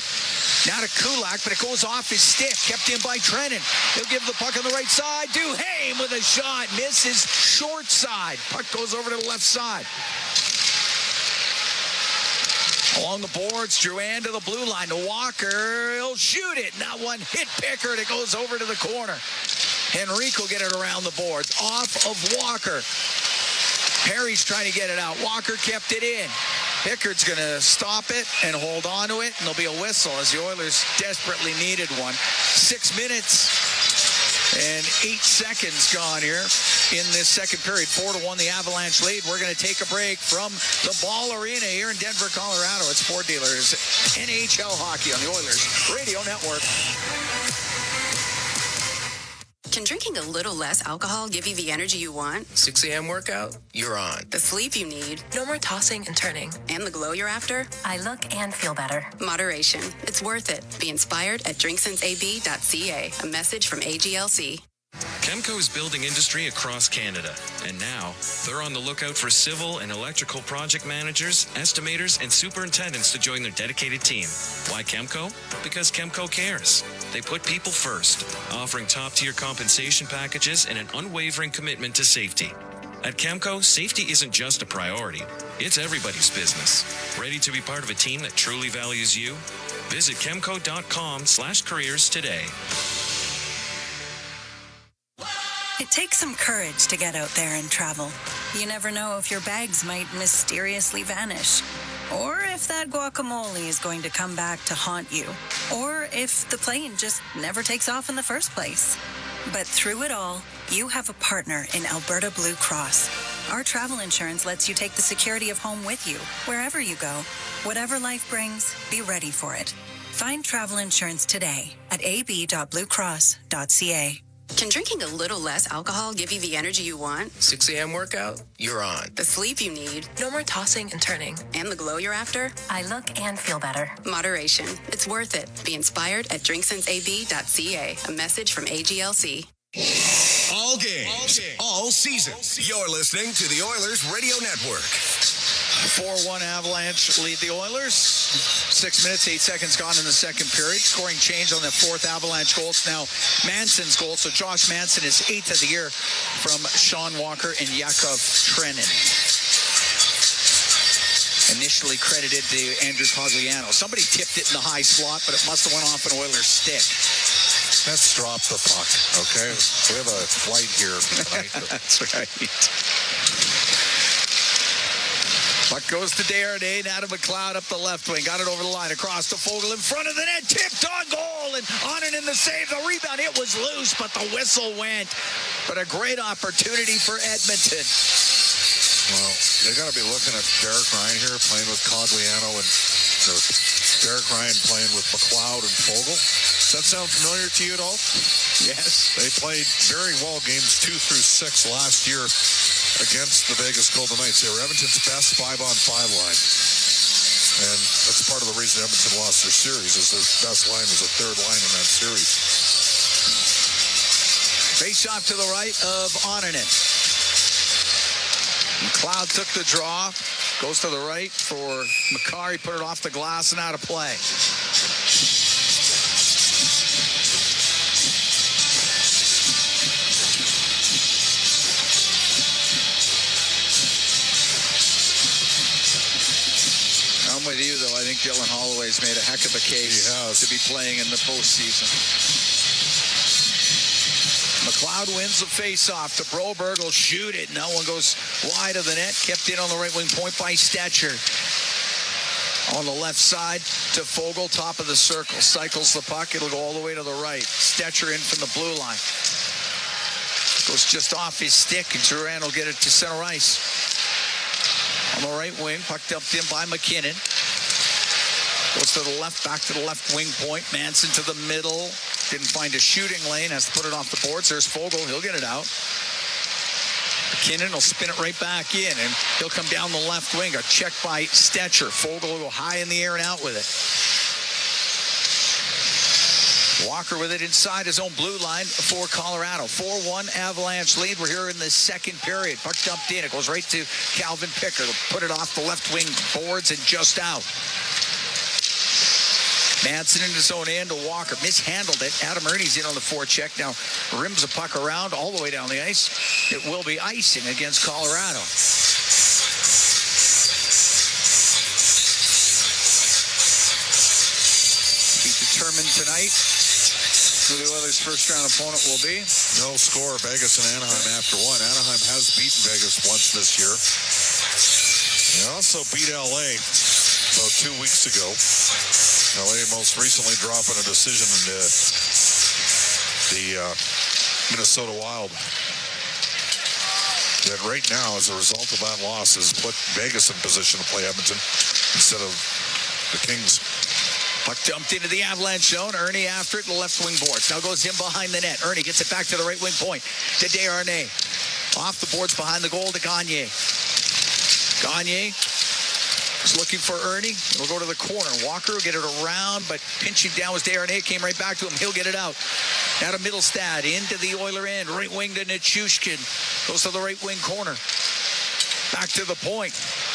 Now to Kulak, but it goes off his stick. Kept in by Trennan. He'll give the puck on the right side. Duhaime with a shot. Misses short side. Puck goes over to the left side. Along the boards, Drouin to the blue line. To Walker, he'll shoot it. And that one hit Pickard. It goes over to the corner. Henrique will get it around the boards. Off of Walker. Perry's trying to get it out. Walker kept it in. Pickard's going to stop it and hold on to it. And there'll be a whistle as the Oilers desperately needed one. 6 minutes and 8 seconds gone here in this second period. 4-1 the Avalanche lead. We're going to take a break from the Ball Arena here in Denver, Colorado. It's Ford Dealers NHL Hockey on the Oilers Radio Network. Can drinking a little less alcohol give you the energy you want? 6 a.m. workout? You're on. The sleep you need? No more tossing and turning. And the glow you're after? I look and feel better. Moderation. It's worth it. Be inspired at drinksensab.ca. A message from AGLC. Chemco is building industry across Canada, and now they're on the lookout for civil and electrical project managers, estimators, and superintendents to join their dedicated team. Why Chemco? Because Chemco cares. They put people first, offering top-tier compensation packages and an unwavering commitment to safety. At Chemco, safety isn't just a priority, it's everybody's business. Ready to be part of a team that truly values you? Visit chemco.com/careers today. It takes some courage to get out there and travel. You never know if your bags might mysteriously vanish, or if that guacamole is going to come back to haunt you, or if the plane just never takes off in the first place. But through it all, you have a partner in Alberta Blue Cross. Our travel insurance lets you take the security of home with you, wherever you go. Whatever life brings, be ready for it. Find travel insurance today at ab.bluecross.ca. Can drinking a little less alcohol give you the energy you want? 6 a.m. workout? You're on. The sleep you need? No more tossing and turning. And the glow you're after? I look and feel better. Moderation. It's worth it. Be inspired at drinksensab.ca. A message from AGLC. All games, all season. You're listening to the Oilers Radio Network. 4-1 Avalanche lead the Oilers. 6 minutes, 8 seconds gone in the second period. Scoring change on the fourth Avalanche goal. It's now Manson's goal. So Josh Manson is 8th of the year from Sean Walker and Yakov Trenin. Initially credited to Andrew Cogliano. Somebody tipped it in the high slot, but it must have went off an Oilers stick. Let's drop the puck, okay? We have a flight here tonight. That's right. Puck goes to Desharnais. Adam McLeod up the left wing. Got it over the line. Across to Fogle in front of the net. Tipped on goal. And on it in the save. The rebound. It was loose, but the whistle went. But a great opportunity for Edmonton. Well, they got to be looking at Derek Ryan here playing with Cogliano and Derek Ryan playing with McLeod and Fogle. Does that sound familiar to you at all? Yes. They played very well games 2 through 6 last year against the Vegas Golden Knights. They were Edmonton's best 5-on-5 line. And that's part of the reason Edmonton lost their series, is their best line was the third line in that series. Face off to the right of Onanen. McLeod took the draw. Goes to the right for Makari. Put it off the glass and out of play. I'm with you, though. I think Dylan Holloway's made a heck of a case to be playing in the postseason. McLeod wins the face-off to Broberg. Will shoot it. No one goes wide of the net. Kept in on the right wing point by Stetcher. On the left side to Fogle, top of the circle. Cycles the puck. It'll go all the way to the right. Stetcher in from the blue line. Goes just off his stick, and Duran will get it to center ice. On the right wing, puck dumped in by McKinnon. Goes to the left, back to the left wing point. Manson to the middle. Didn't find a shooting lane, has to put it off the boards. There's Fogle, he'll get it out. McKinnon will spin it right back in, and he'll come down the left wing. A check by Stetcher. Fogle will go high in the air and out with it. Walker with it inside his own blue line for Colorado. 4-1 Avalanche lead. We're here in the second period. Puck dumped in. It goes right to Calvin Pickard. He'll put it off the left wing boards and just out. Manson in his own end to Walker. Mishandled it. Adam Ernie's in on the forecheck. Now rims the puck around all the way down the ice. It will be icing against Colorado. Be determined tonight who the Oilers' first-round opponent will be. No score, Vegas and Anaheim after one. Anaheim has beaten Vegas once this year. They also beat LA about 2 weeks ago. LA most recently dropping a decision in the Minnesota Wild. That right now, as a result of that loss, has put Vegas in position to play Edmonton instead of the Kings. Puck dumped into the Avalanche zone. Ernie after it, the left wing boards. Now goes in behind the net. Ernie gets it back to the right wing point. To Desharnais. Off the boards behind the goal to Gagne. Gagne is looking for Ernie. It'll go to the corner. Walker will get it around, but pinching down was Desharnais. Came right back to him. He'll get it out. Out of Middlestad. Into the Oiler end. Right wing to Nichushkin. Goes to the right wing corner. Back to the point.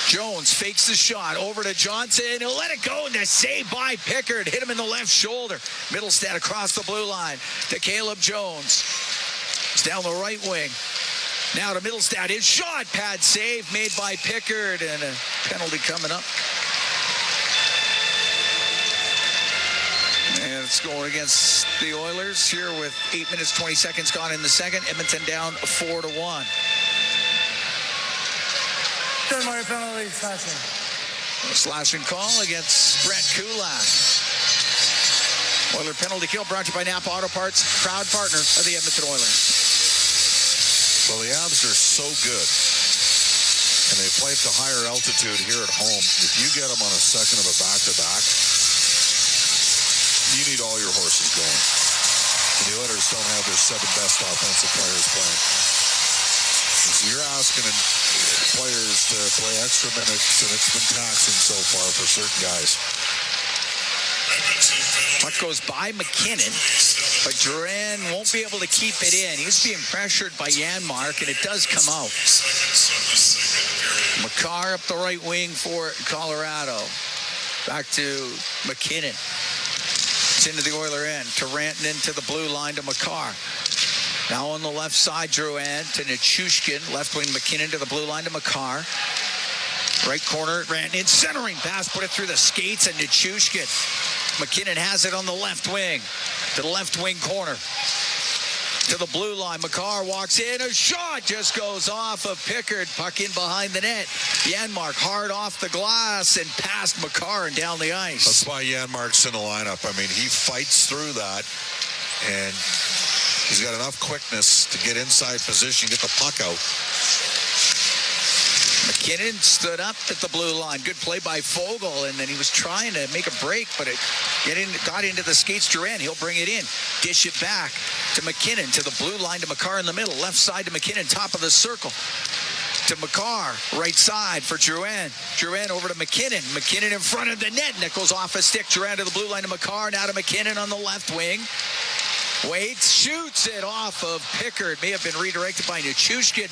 Jones fakes the shot. Over to Johnson. He'll let it go. And a save by Pickard. Hit him in the left shoulder. Middlestad across the blue line to Caleb Jones. It's down the right wing. Now to Middlestad. His shot. Pad save made by Pickard. And a penalty coming up. And it's going against the Oilers here with 8 minutes, 20 seconds gone in the second. Edmonton down 4-1. Third minor penalty, slashing. A slashing call against Brett Kulak. Oiler penalty kill brought to you by Napa Auto Parts, proud partner of the Edmonton Oilers. Well, the Avs are so good, and they play at the higher altitude here at home. If you get them on a second of a back-to-back, you need all your horses going. And the Oilers don't have their 7 best offensive players playing. And so you're asking players to play extra minutes, and it's been taxing so far for certain guys. Puck goes by McKinnon, but Duran won't be able to keep it in. He was being pressured by Janmark, and it does come out. Makar up the right wing for Colorado. Back to McKinnon. It's into the Oiler end. To Rantanen into the blue line to Makar. Now on the left side, Drouin to Nichushkin. Left wing McKinnon to the blue line to Makar. Right corner, Rantanen centering pass, put it through the skates, and Nichushkin. McKinnon has it on the left wing. To the left wing corner. To the blue line. Makar walks in. A shot just goes off of Pickard. Puck in behind the net. Janmark hard off the glass and past Makar and down the ice. That's why Janmark's in the lineup. I mean, he fights through that, and he's got enough quickness to get inside position, get the puck out. McKinnon stood up at the blue line. Good play by Fogle, and then he was trying to make a break, but it got into the skates. Duran, he'll bring it in. Dish it back to McKinnon, to the blue line to Makar in the middle. Left side to McKinnon, top of the circle. To Makar, right side for Duran. Duran over to McKinnon. McKinnon in front of the net, and it goes off a stick. Duran to the blue line to Makar, now to McKinnon on the left wing. Waits, shoots it off of Pickard. May have been redirected by Nichushkin.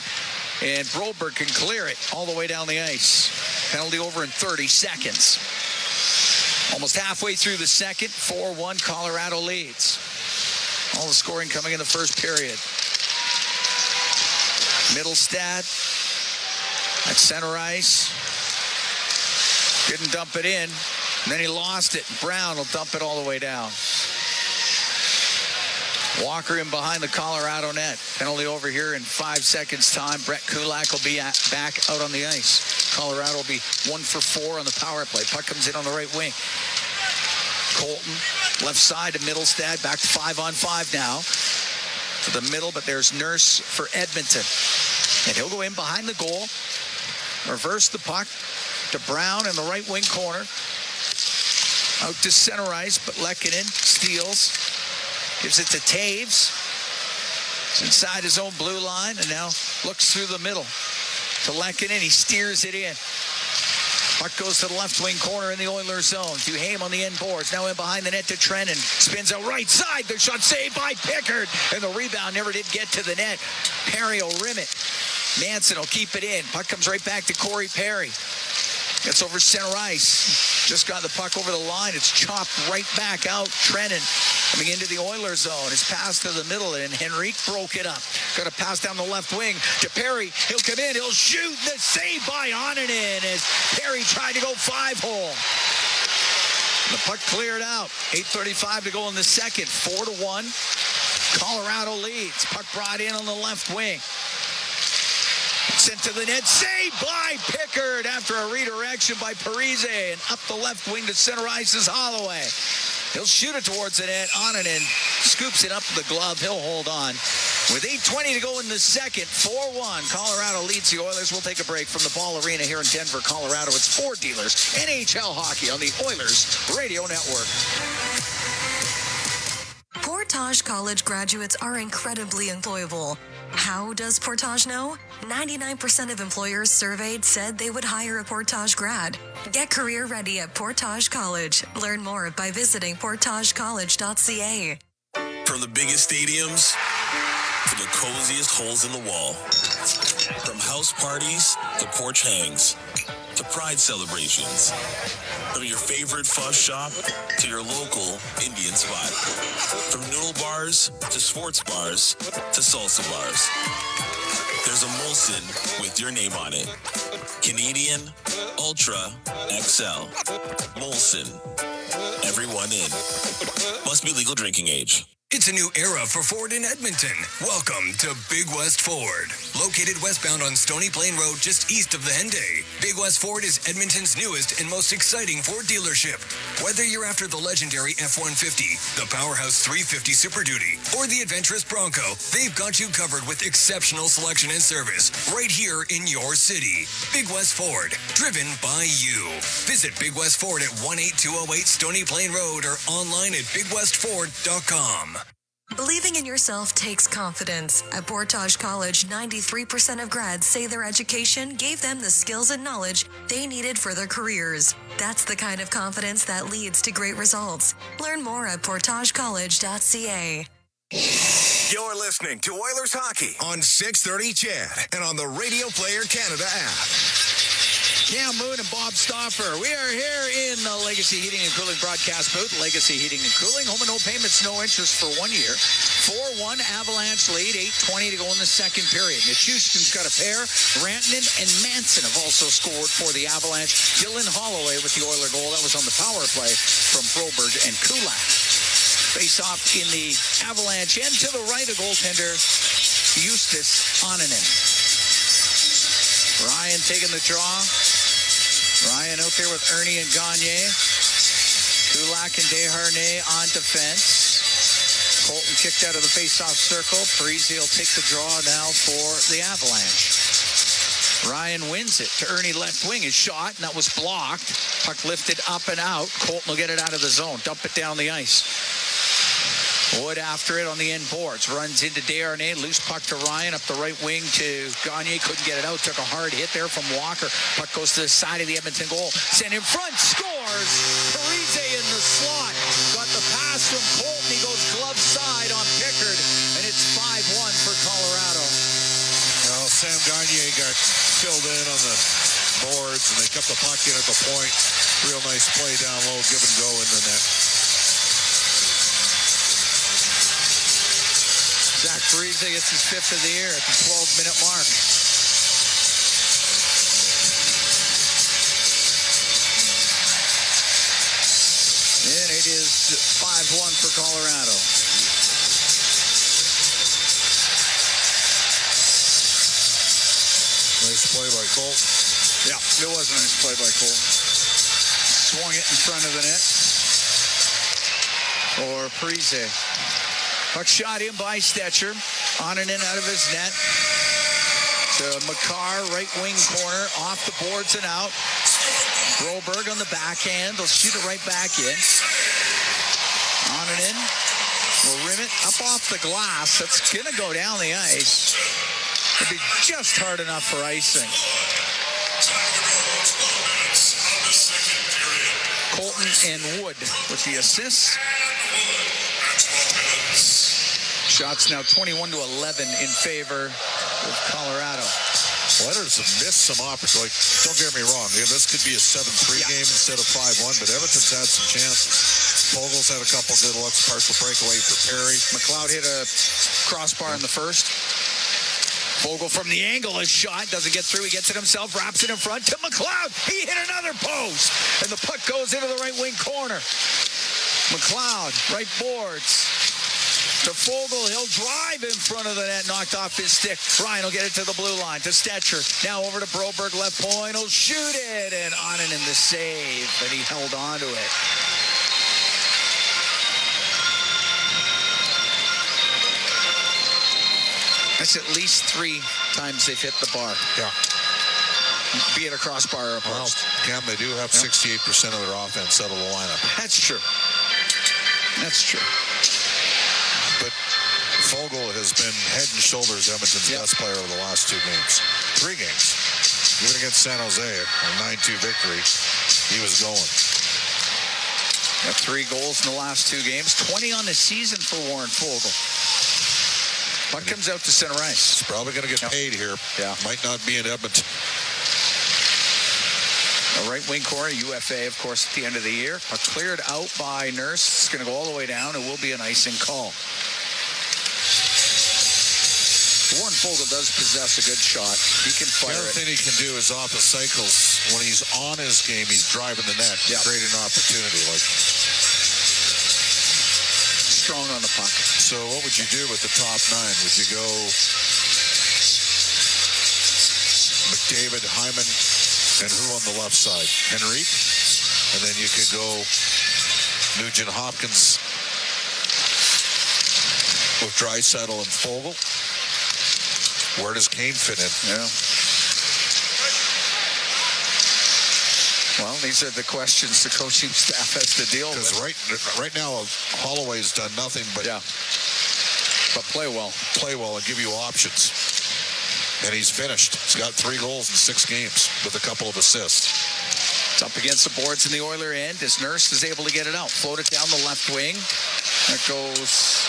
And Broberg can clear it all the way down the ice. Penalty over in 30 seconds. Almost halfway through the second. 4-1 Colorado leads. All the scoring coming in the first period. Middlestad at center ice. Didn't dump it in. And then he lost it. Brown will dump it all the way down. Walker in behind the Colorado net. Penalty over here in 5 seconds time. Brett Kulak will be back out on the ice. Colorado will be 1 for 4 on the power play. Puck comes in on the right wing. Colton, left side to Middlestad. Back to 5-on-5 now. to the middle, but there's Nurse for Edmonton. And he'll go in behind the goal, reverse the puck to Brown in the right wing corner. Out to center ice, but Lehkonen steals. Gives it to Taves. It's inside his own blue line, and now looks through the middle to Lehkonen. He steers it in. Puck goes to the left wing corner in the Oilers zone. Duhaime on the end boards. Now in behind the net to Trennan. Spins out right side. The shot saved by Pickard. And the rebound never did get to the net. Perry will rim it. Manson will keep it in. Puck comes right back to Corey Perry. Gets over center ice. Just got the puck over the line. It's chopped right back out. Trennan coming into the Oilers zone. His pass to the middle, and Henrique broke it up. Got a pass down the left wing to Perry. He'll come in. He'll shoot. The save by Onanen as Perry tried to go 5-hole. The puck cleared out. 8:35 to go in the second. 4-1. Colorado leads. Puck brought in on the left wing. Sent to the net, saved by Pickard after a redirection by Parise, and up the left wing to center ice is Holloway. He'll shoot it towards the net. Onanen scoops it up to the glove. He'll hold on. With 8:20 to go in the second, 4-1. Colorado leads the Oilers. We'll take a break from the Ball Arena here in Denver, Colorado. It's Ford Dealers, NHL Hockey on the Oilers Radio Network. Portage College graduates are incredibly employable. How does Portage know? 99% of employers surveyed said they would hire a Portage grad. Get career ready at Portage College. Learn more by visiting portagecollege.ca. From the biggest stadiums to the coziest holes in the wall. From house parties to porch hangs to pride celebrations. From your favorite fuzz shop to your local Indian spot. From noodle bars to sports bars to salsa bars. There's a Molson with your name on it. Canadian Ultra XL. Molson. Everyone in. Must be legal drinking age. It's a new era for Ford in Edmonton. Welcome to Big West Ford. Located westbound on Stony Plain Road just east of the Henday, Big West Ford is Edmonton's newest and most exciting Ford dealership. Whether you're after the legendary F-150, the powerhouse 350 Super Duty, or the adventurous Bronco, they've got you covered with exceptional selection and service right here in your city. Big West Ford, driven by you. Visit Big West Ford at 18208 Stony Plain Road or online at bigwestford.com. Believing in yourself takes confidence. At Portage College, 93% of grads say their education gave them the skills and knowledge they needed for their careers. That's the kind of confidence that leads to great results. Learn more at portagecollege.ca. You're listening to Oilers Hockey on 630 CHED and on the Radio Player Canada app. Cam Moon and Bob Stauffer. We are here in the Legacy Heating and Cooling broadcast booth. Legacy Heating and Cooling. Home and no payments, no interest for 1 year. 4-1 Avalanche lead. 8:20 to go in the second period. Mitch Houston's got a pair. Rantanen and Manson have also scored for the Avalanche. Dylan Holloway with the Oiler goal. That was on the power play from Broberg and Kulak. Face off in the Avalanche end to the right, a goaltender, Eustace Onanen. Ryan taking the draw. Ryan out there with Ernie and Gagne. Kulak and Desharnais on defense. Colton kicked out of the face-off circle. Parise will take the draw now for the Avalanche. Ryan wins it to Ernie left wing. His shot, and that was blocked. Puck lifted up and out. Colton will get it out of the zone. Dump it down the ice. Wood after it on the end boards. Runs into Desharnais. Loose puck to Ryan. Up the right wing to Gagne. Couldn't get it out. Took a hard hit there from Walker. Puck goes to the side of the Edmonton goal. Sent in front. Scores. Parise in the slot. Got the pass from Colton. He goes glove side on Pickard. And it's 5-1 for Colorado. Well, Sam Gagne got filled in on the boards, and they kept the puck in at the point. Real nice play down low. Give and go in the net. Zach Parise gets his fifth of the year at the 12-minute mark. And it is 5-1 for Colorado. Nice play by Colt. Yeah, it was a nice play by Colt. Swung it in front of the net for Parise. Puck shot in by Stetcher. On and in out of his net. To McCarr, right wing corner, off the boards and out. Broberg on the backhand. They'll shoot it right back in. On and in. Will rim it up off the glass. That's going to go down the ice. It'll be just hard enough for icing. Colton and Wood with the assists. Shots now 21-11 in favor of Colorado. Oilers have missed some opportunities. Don't get me wrong. This could be a 7-3 game instead of 5-1, but Edmonton's had some chances. Fogel's had a couple good looks, partial breakaway for Perry. McLeod hit a crossbar in the first. Fogel from the angle, his shot doesn't get through. He gets it himself, wraps it in front to McLeod. He hit another post, and the puck goes into the right wing corner. McLeod, right boards. To Fogel, he'll drive in front of the net, knocked off his stick. Ryan will get it to the blue line, to Stetcher. Now over to Broberg, left point, he'll shoot it, and on and in the save, and he held on to it. That's at least 3 times they've hit the bar. Yeah. Be it a crossbar or a post. Well, Cam, they do have 68% of their offense out of the lineup. That's true. That's true. But Fogel has been head and shoulders Edmonton's best player over the last 2 games. 3 games. Even against San Jose, a 9-2 victory, he was going. Got 3 goals in the last 2 games. 20 on the season for Warren Fogel. Puck comes out to center ice. He's probably going to get paid here. Yeah. Might not be in Edmonton. A right wing corner, UFA, of course, at the end of the year. Puck cleared out by Nurse. It's going to go all the way down. It will be an icing call. Warren Fogel does possess a good shot. He can fire it. The other thing he can do is off the cycles. When he's on his game, he's driving the net, creating an opportunity. Like strong on the puck. So what would you do with the top 9? Would you go McDavid, Hyman, and who on the left side? Henrique? And then you could go Nugent Hopkins with Draisaitl and Fogel. Where does Kane fit in? Yeah. Well, these are the questions the coaching staff has to deal with. Because right now, Holloway's done nothing but play well. Play well and give you options. And he's finished. He's got 3 goals in 6 games with a couple of assists. It's up against the boards in the Oiler end as Nurse is able to get it out. Float it down the left wing. That goes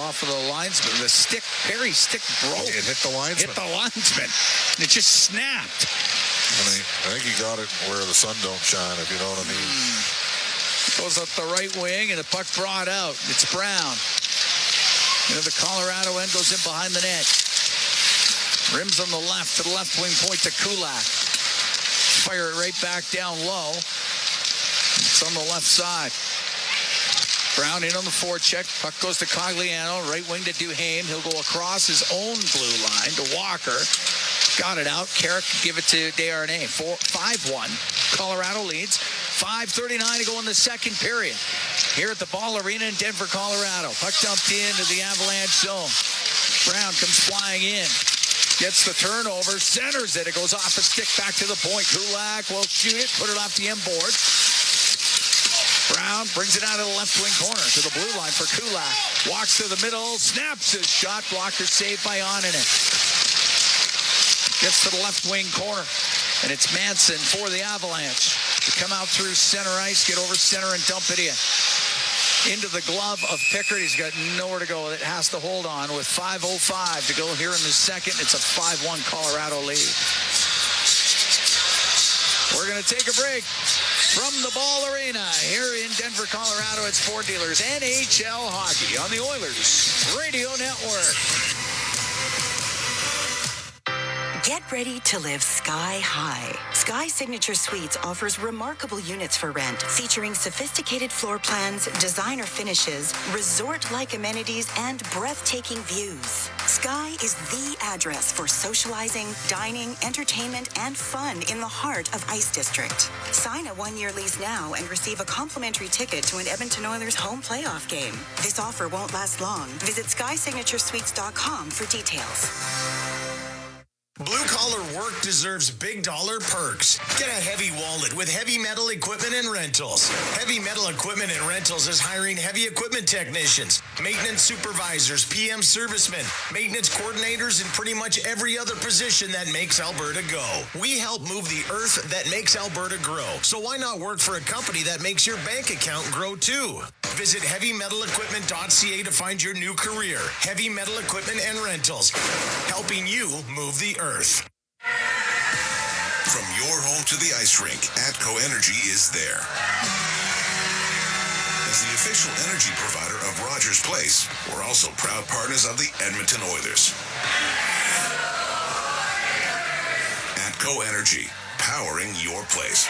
off of the linesman. The stick, Perry's stick broke. It hit the linesman. Hit the linesman. And it just snapped. I think he got it where the sun don't shine, if you know what I mean. Goes up the right wing, and the puck brought out. It's Brown. The Colorado end goes in behind the net. Rims on the left to the left wing point to Kulak. Fire it right back down low. It's on the left side. Brown in on the forecheck. Puck goes to Cogliano. Right wing to Duhaime. He'll go across his own blue line to Walker. Got it out. Carrick give it to Desharnais. 5-1. Colorado leads. 5:39 to go in the second period. Here at the Ball Arena in Denver, Colorado. Puck dumped into the Avalanche zone. Brown comes flying in. Gets the turnover. Centers it. It goes off a stick back to the point. Kulak will shoot it. Put it off the end board. Brown brings it out of the left wing corner to the blue line for Kulak. Walks to the middle. Snaps his shot. Blocker saved by Oninen. Gets to the left wing corner. And it's Manson for the Avalanche. To come out through center ice, get over center and dump it in. Into the glove of Pickard. He's got nowhere to go. It has to hold on with 5:05 to go here in the second. It's a 5-1 Colorado lead. We're going to take a break from the Ball Arena here in Denver, Colorado. It's Ford Dealers NHL Hockey on the Oilers Radio Network. Get ready to live sky high. Sky Signature Suites offers remarkable units for rent, featuring sophisticated floor plans, designer finishes, resort-like amenities, and breathtaking views. Sky is the address for socializing, dining, entertainment, and fun in the heart of Ice District. Sign a one-year lease now and receive a complimentary ticket to an Edmonton Oilers home playoff game. This offer won't last long. Visit SkySignatureSuites.com for details. Blue-collar work deserves big dollar perks. Get a heavy wallet with Heavy Metal Equipment and Rentals. Heavy Metal Equipment and Rentals is hiring heavy equipment technicians, maintenance supervisors, PM servicemen, maintenance coordinators, and pretty much every other position that makes Alberta go. We help move the earth that makes Alberta grow. So why not work for a company that makes your bank account grow too? Visit heavymetalequipment.ca to find your new career. Heavy Metal Equipment and Rentals, helping you move the earth. From your home to the ice rink, ATCO Energy is there. As the official energy provider of Rogers Place, we're also proud partners of the Edmonton Oilers. ATCO Energy, powering your place.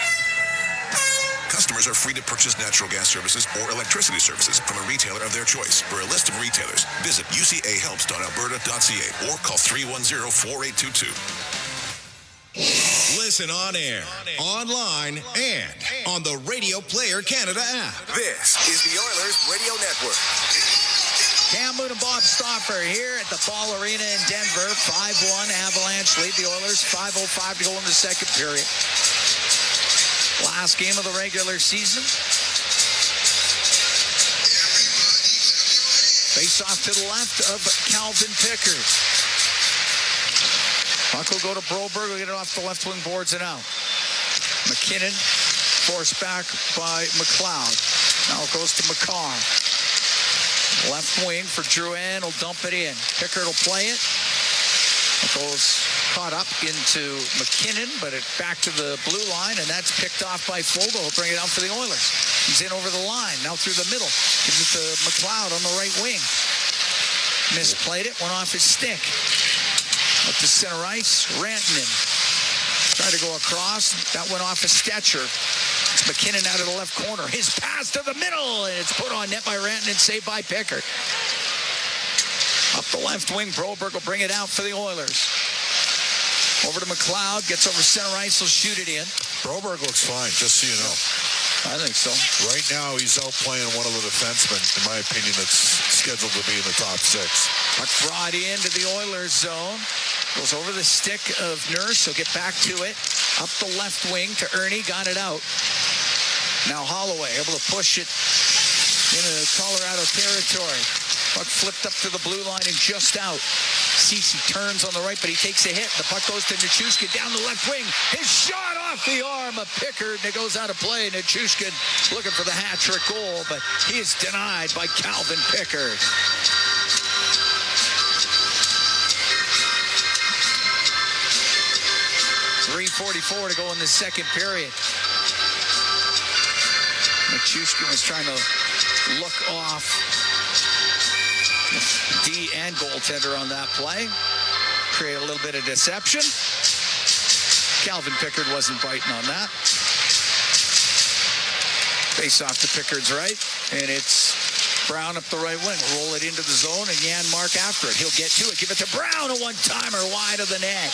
Customers are free to purchase natural gas services or electricity services from a retailer of their choice. For a list of retailers, visit ucahelps.alberta.ca or call 310-4822. Listen on air, online, and on the Radio Player Canada app. This is the Oilers Radio Network. Cam Moon and Bob Stauffer here at the Ball Arena in Denver. 5-1 Avalanche lead the Oilers. 5:05 to go in the second period. Last game of the regular season. Face off to the left of Calvin Pickard. Puck will go to Broberg. Will get it off the left wing boards and out. McKinnon forced back by McLeod. Now it goes to McCarr. Left wing for Drouin. Will dump it in. Pickard will play it. It goes caught up into McKinnon, but it back to the blue line, and that's picked off by Fogle. He'll bring it out for the Oilers. He's in over the line, now through the middle. Gives it to McLeod on the right wing. Misplayed it, went off his stick. Up to center ice, Rantanen. Tried to go across, that went off a Stetcher. It's McKinnon out of the left corner. His pass to the middle, and it's put on net by Rantanen, saved by Pickard. Up the left wing, Broberg will bring it out for the Oilers. Over to McLeod, gets over center ice, will shoot it in. Broberg looks fine, just so you know. I think so. Right now, he's out playing one of the defensemen, in my opinion, that's scheduled to be in the top six. Puck brought into the Oilers zone. Goes over the stick of Nurse. He'll get back to it. Up the left wing to Ernie, got it out. Now Holloway able to push it into Colorado territory. Puck flipped up to the blue line and just out. Ceci turns on the right, but he takes a hit. The puck goes to Nichushkin down the left wing. His shot off the arm of Pickard, and it goes out of play. Nichushkin looking for the hat-trick goal, but he is denied by Calvin Pickard. .344 to go in the second period. Nichushkin was trying to look off D and goaltender on that play. Create a little bit of deception. Calvin Pickard wasn't biting on that. Face off to Pickard's right, and it's Brown up the right wing. Roll it into the zone, and Janmark after it. He'll get to it. Give it to Brown, a one-timer wide of the net.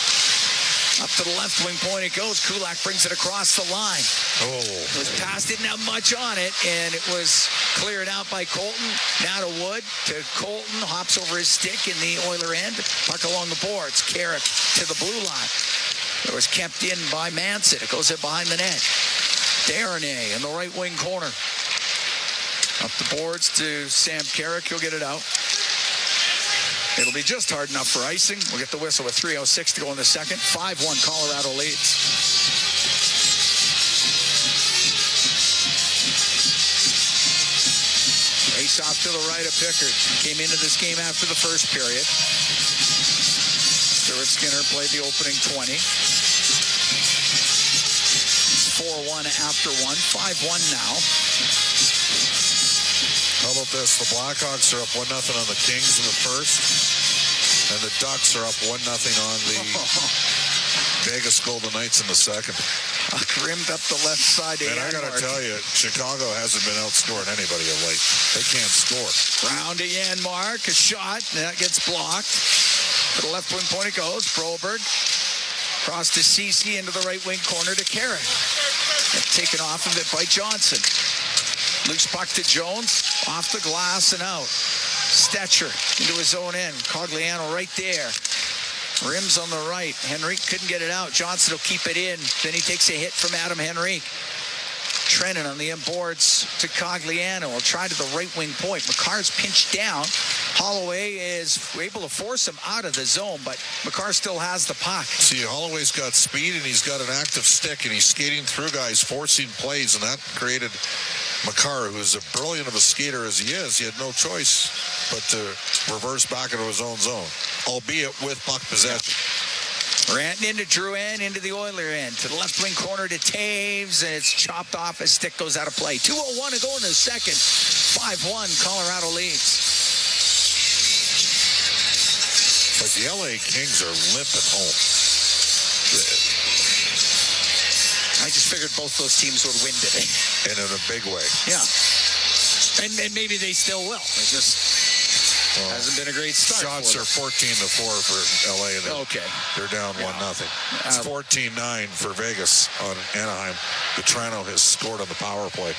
Up to the left wing point it goes. Kulak brings it across the line. Oh. It was passed, didn't have much on it, and it was cleared out by Colton. Now to Wood, to Colton, hops over his stick in the Oiler end. Puck along the boards. Carrick to the blue line. It was kept in by Manson. It goes in behind the net. Darnay in the right wing corner. Up the boards to Sam Carrick. He'll get it out. It'll be just hard enough for icing. We'll get the whistle with 3:06 to go in the second. 5-1 Colorado leads. Face off to the right of Pickard. Came into this game after the first period. Stuart Skinner played the opening 20. 4-1 after one. 5-1 now. How about this? The Blackhawks are up 1-0 on the Kings in the first, and the Ducks are up 1-0 on the Vegas Golden Knights in the second. Rimmed up the left side. And I got to tell you, Chicago hasn't been outscoring anybody of late. They can't score. Round to Janmark, a shot, and that gets blocked. To the left wing point it goes. Broberg. Cross to CC into the right wing corner to Carrick. Taken off of it by Johnson. Loose puck to Jones. Off the glass and out. Stetcher into his own end. Cogliano right there. Rims on the right. Henrique couldn't get it out. Johnson will keep it in. Then he takes a hit from Adam Henrique. Trennan on the inboards to Cogliano. Will try to the right wing point. McCarr's pinched down. Holloway is able to force him out of the zone, but McCarr still has the puck. See, Holloway's got speed, and he's got an active stick, and he's skating through guys, forcing plays, and that created McCarr, who's as brilliant of a skater as he is. He had no choice but to reverse back into his own zone, albeit with puck possession. Ranton into Drouin, into the Oiler end. To the left wing corner to Taves, and it's chopped off. His stick goes out of play. 2:01 to go in the second. 5-1, Colorado leads. But the LA Kings are limping home. I just figured both those teams would win today. And in a big way. Yeah. And maybe they still will. It just hasn't been a great start. Shots are 14-4 for LA, and they're down 1-0. It's 14-9 for Vegas on Anaheim. Toronto has scored on the power play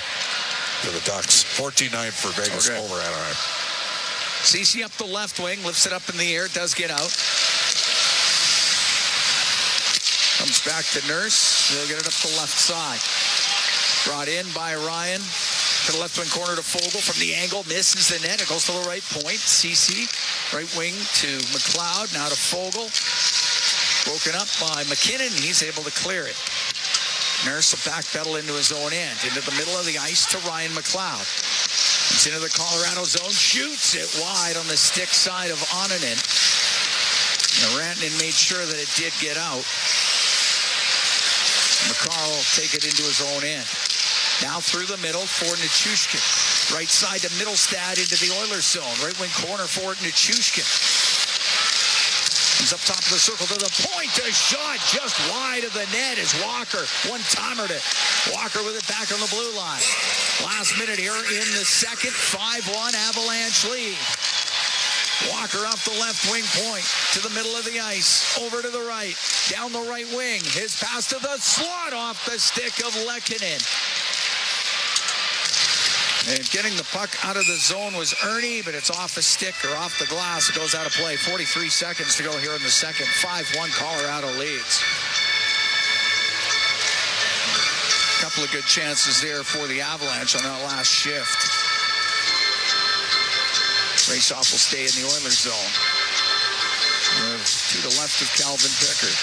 to the Ducks. 14-9 for Vegas over Anaheim. CC up the left wing, lifts it up in the air, does get out. Comes back to Nurse. They'll get it up the left side. Brought in by Ryan. To the left wing corner to Fogle from the angle. Misses the net. It goes to the right point. CC. Right wing to McLeod. Now to Fogle. Broken up by McKinnon. He's able to clear it. Nurse will backpedal into his own end. Into the middle of the ice to Ryan McLeod. He's into the Colorado zone. Shoots it wide on the stick side of Onanen. Rantanen made sure that it did get out. McCarr will take it into his own end. Now through the middle for Nichushkin. Right side to Middlestad into the Oilers zone. Right wing corner for Nichushkin. He's up top of the circle to the point. A shot just wide of the net is Walker. One-timer to Walker with it back on the blue line. Last minute here in the second. 5-1 Avalanche lead. Walker off the left wing point to the middle of the ice. Over to the right. Down the right wing. His pass to the slot off the stick of Lehkonen. And getting the puck out of the zone was Ernie, but it's off a stick or off the glass. It goes out of play. 43 seconds to go here in the second. 5-1 Colorado leads. A couple of good chances there for the Avalanche on that last shift. Raceoff will stay in the Oilers zone. To the left of Calvin Pickard.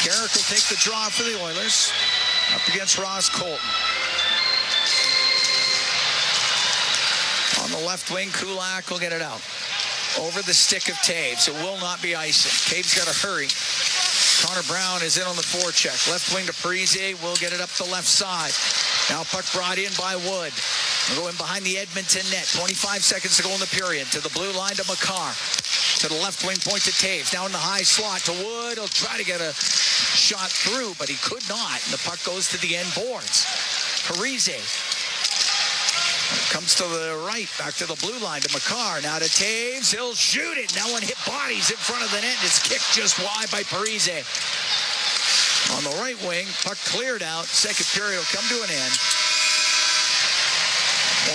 Carrick will take the draw for the Oilers. Up against Ross Colton. On the left wing, Kulak will get it out. Over the stick of Taves. It will not be icing. Taves got to hurry. Connor Brown is in on the forecheck. Left wing to Parise. Will get it up the left side. Now puck brought in by Wood. We'll go in behind the Edmonton net. 25 seconds to go in the period. To the blue line to McCarr. To the left wing point to Taves. Now in the high slot to Wood. He'll try to get a shot through, but he could not. And the puck goes to the end boards. Parise. Comes to the right. Back to the blue line to McCarr. Now to Taves. He'll shoot it. Now one hit bodies in front of the net. And it's kicked just wide by Parise. On the right wing, puck cleared out. Second period will come to an end.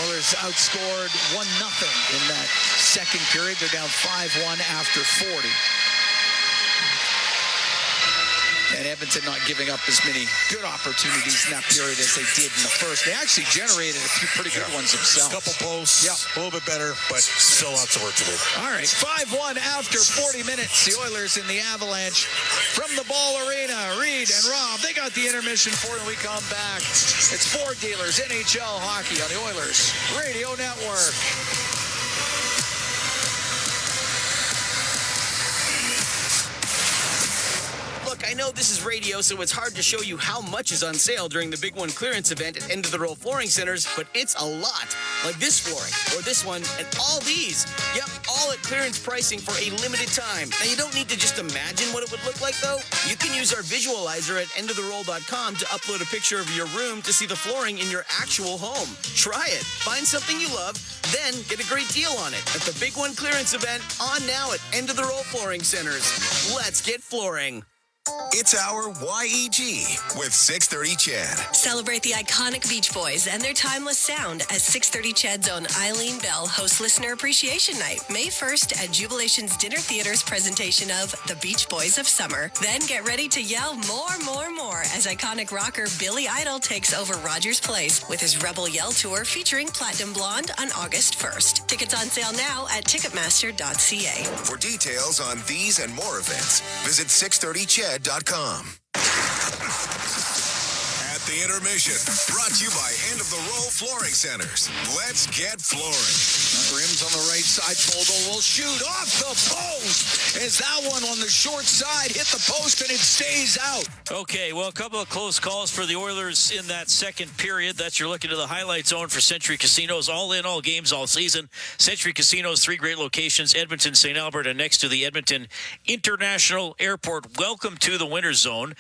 Oilers outscored 1-0 in that second period. They're down 5-1 after 40. And Edmonton not giving up as many good opportunities in that period as they did in the first. They actually generated a few pretty good ones themselves. A couple posts, a little bit better, but still lots of work to do. All right, 5-1 after 40 minutes. The Oilers in the Avalanche from the Ball Arena. Reed and Rob, they got the intermission for when we come back. It's Ford Dealers, NHL Hockey on the Oilers Radio Network. I know this is radio, so it's hard to show you how much is on sale during the Big One clearance event at End of the Roll Flooring Centers, but it's a lot. Like this flooring, or this one, and all these. Yep, all at clearance pricing for a limited time. Now, you don't need to just imagine what it would look like, though. You can use our visualizer at endoftheroll.com to upload a picture of your room to see the flooring in your actual home. Try it. Find something you love, then get a great deal on it at the Big One clearance event on now at End of the Roll Flooring Centers. Let's get flooring. It's our YEG with 630 Chad. Celebrate the iconic Beach Boys and their timeless sound as 630 Chad's own Eileen Bell hosts Listener Appreciation Night, May 1st at Jubilation's Dinner Theater's presentation of The Beach Boys of Summer. Then get ready to yell more as iconic rocker Billy Idol takes over Rogers Place with his Rebel Yell Tour featuring Platinum Blonde on August 1st. Tickets on sale now at Ticketmaster.ca. For details on these and more events, visit 630chad.com. At the intermission, brought to you by End of the Roll Flooring Centers. Let's get flooring. Rims on the right side. Fogle will shoot off the post. Is that one on the short side? Hit the post and it stays out. Okay, well, a couple of close calls for the Oilers in that second period. That's you're looking to the highlight zone for Century Casinos. All in, all games, all season. Century Casinos, 3 great locations. Edmonton, St. Albert, and next to the Edmonton International Airport. Welcome to the winner's zone.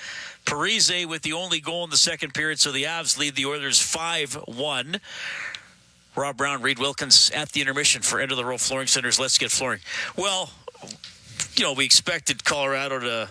Parise with the only goal in the second period, so the Avs lead the Oilers 5-1. Rob Brown, Reed Wilkins at the intermission for End of the Roll Flooring Centers. Let's get flooring. Well, we expected Colorado to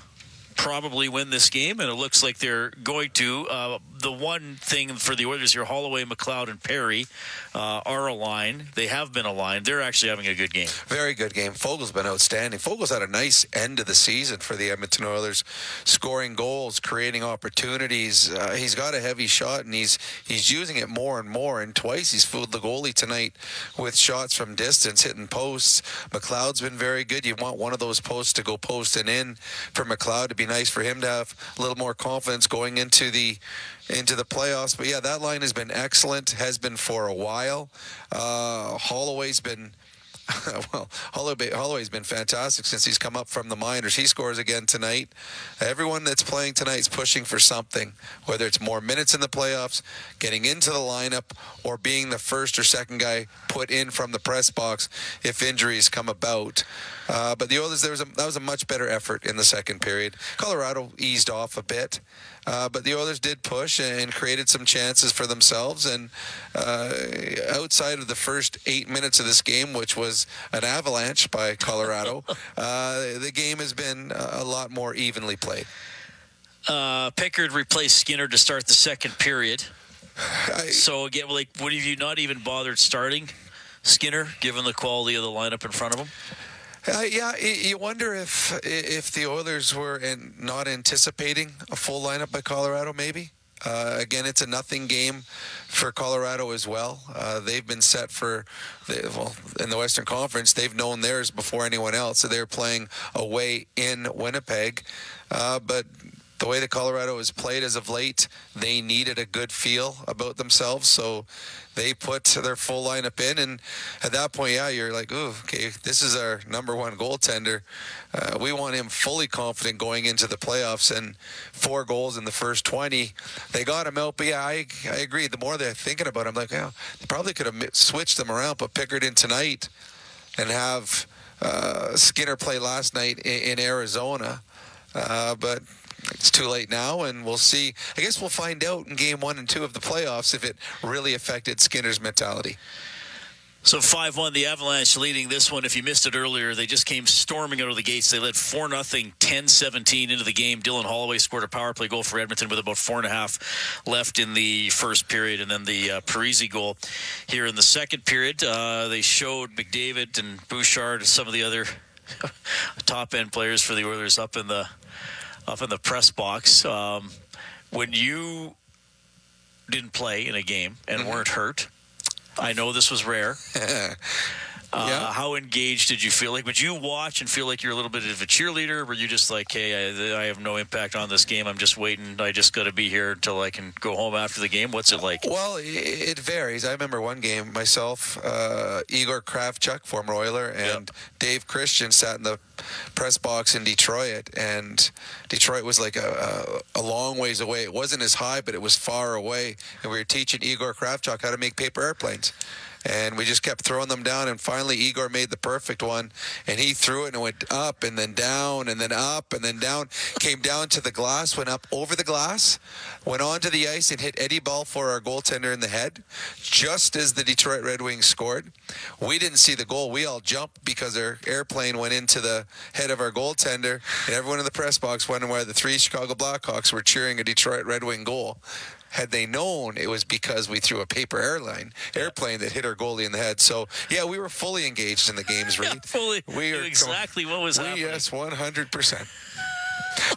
probably win this game, and it looks like they're going to. The one thing for the Oilers here, Holloway, McLeod, and Perry are aligned. They have been aligned. They're actually having a good game. Very good game. Fogel's been outstanding. Fogel's had a nice end of the season for the Edmonton Oilers, scoring goals, creating opportunities. He's got a heavy shot, and he's using it more and more. And twice he's fooled the goalie tonight with shots from distance, hitting posts. McLeod's been very good. You want one of those posts to go posting in for McLeod. To be nice for him to have a little more confidence going into the playoffs. But yeah, that line has been excellent, has been for a while. Holloway's been Holloway's been fantastic since he's come up from the minors. He scores again tonight. Everyone that's playing tonight is pushing for something, whether it's more minutes in the playoffs, getting into the lineup, or being the first or second guy put in from the press box if injuries come about. But the Oilers, that was a much better effort in the second period. Colorado eased off a bit. But the Oilers did push and created some chances for themselves. And outside of the first 8 minutes of this game, which was an avalanche by Colorado, the game has been a lot more evenly played. Pickard replaced Skinner to start the second period. So, again, would have you not even bothered starting Skinner, given the quality of the lineup in front of him? You wonder if the Oilers were not anticipating a full lineup by Colorado, maybe. Again, it's a nothing game for Colorado as well. They've been set in the Western Conference, they've known theirs before anyone else. So they're playing away in Winnipeg. But the way that Colorado has played as of late, they needed a good feel about themselves. So they put their full lineup in, and at that point, you're like, ooh, okay, this is our number one goaltender. We want him fully confident going into the playoffs, and 4 goals in the first 20. They got him out, but I agree. The more they're thinking about it, I'm like, they probably could have switched them around, put Pickard in tonight and have Skinner play last night in Arizona. But it's too late now, and we'll see. I guess we'll find out in game 1 and 2 of the playoffs if it really affected Skinner's mentality. So 5-1, the Avalanche leading this one. If you missed it earlier, they just came storming out of the gates. They led 4-0, 10-17 into the game. Dylan Holloway scored a power play goal for Edmonton with about 4.5 left in the first period, and then the Parise goal here in the second period. They showed McDavid and Bouchard and some of the other top-end players for the Oilers up in the press box. When you didn't play in a game and weren't hurt, I know this was rare. How engaged did you feel? Like, would you watch and feel like you're a little bit of a cheerleader? Or were you just like, hey, I have no impact on this game. I'm just waiting. I just got to be here until I can go home after the game. What's it like? Well, it varies. I remember one game myself, Igor Kravchuk, former Oiler, and Dave Christian sat in the press box in Detroit, and Detroit was like a long ways away. It wasn't as high, but it was far away, and we were teaching Igor Kravchuk how to make paper airplanes. And we just kept throwing them down, and finally Igor made the perfect one, and he threw it, and it went up and then down and then up and then down, came down to the glass, went up over the glass, went onto the ice and hit Eddie Balfour, our goaltender, in the head, just as the Detroit Red Wings scored. We didn't see the goal. We all jumped because our airplane went into the head of our goaltender, and everyone in the press box wondering why the 3 Chicago Blackhawks were cheering a Detroit Red Wing goal. Had they known, it was because we threw a paper airplane that hit our goalie in the head. So, yeah, we were fully engaged in the games, Reed. We knew exactly what was happening. Yes, 100%.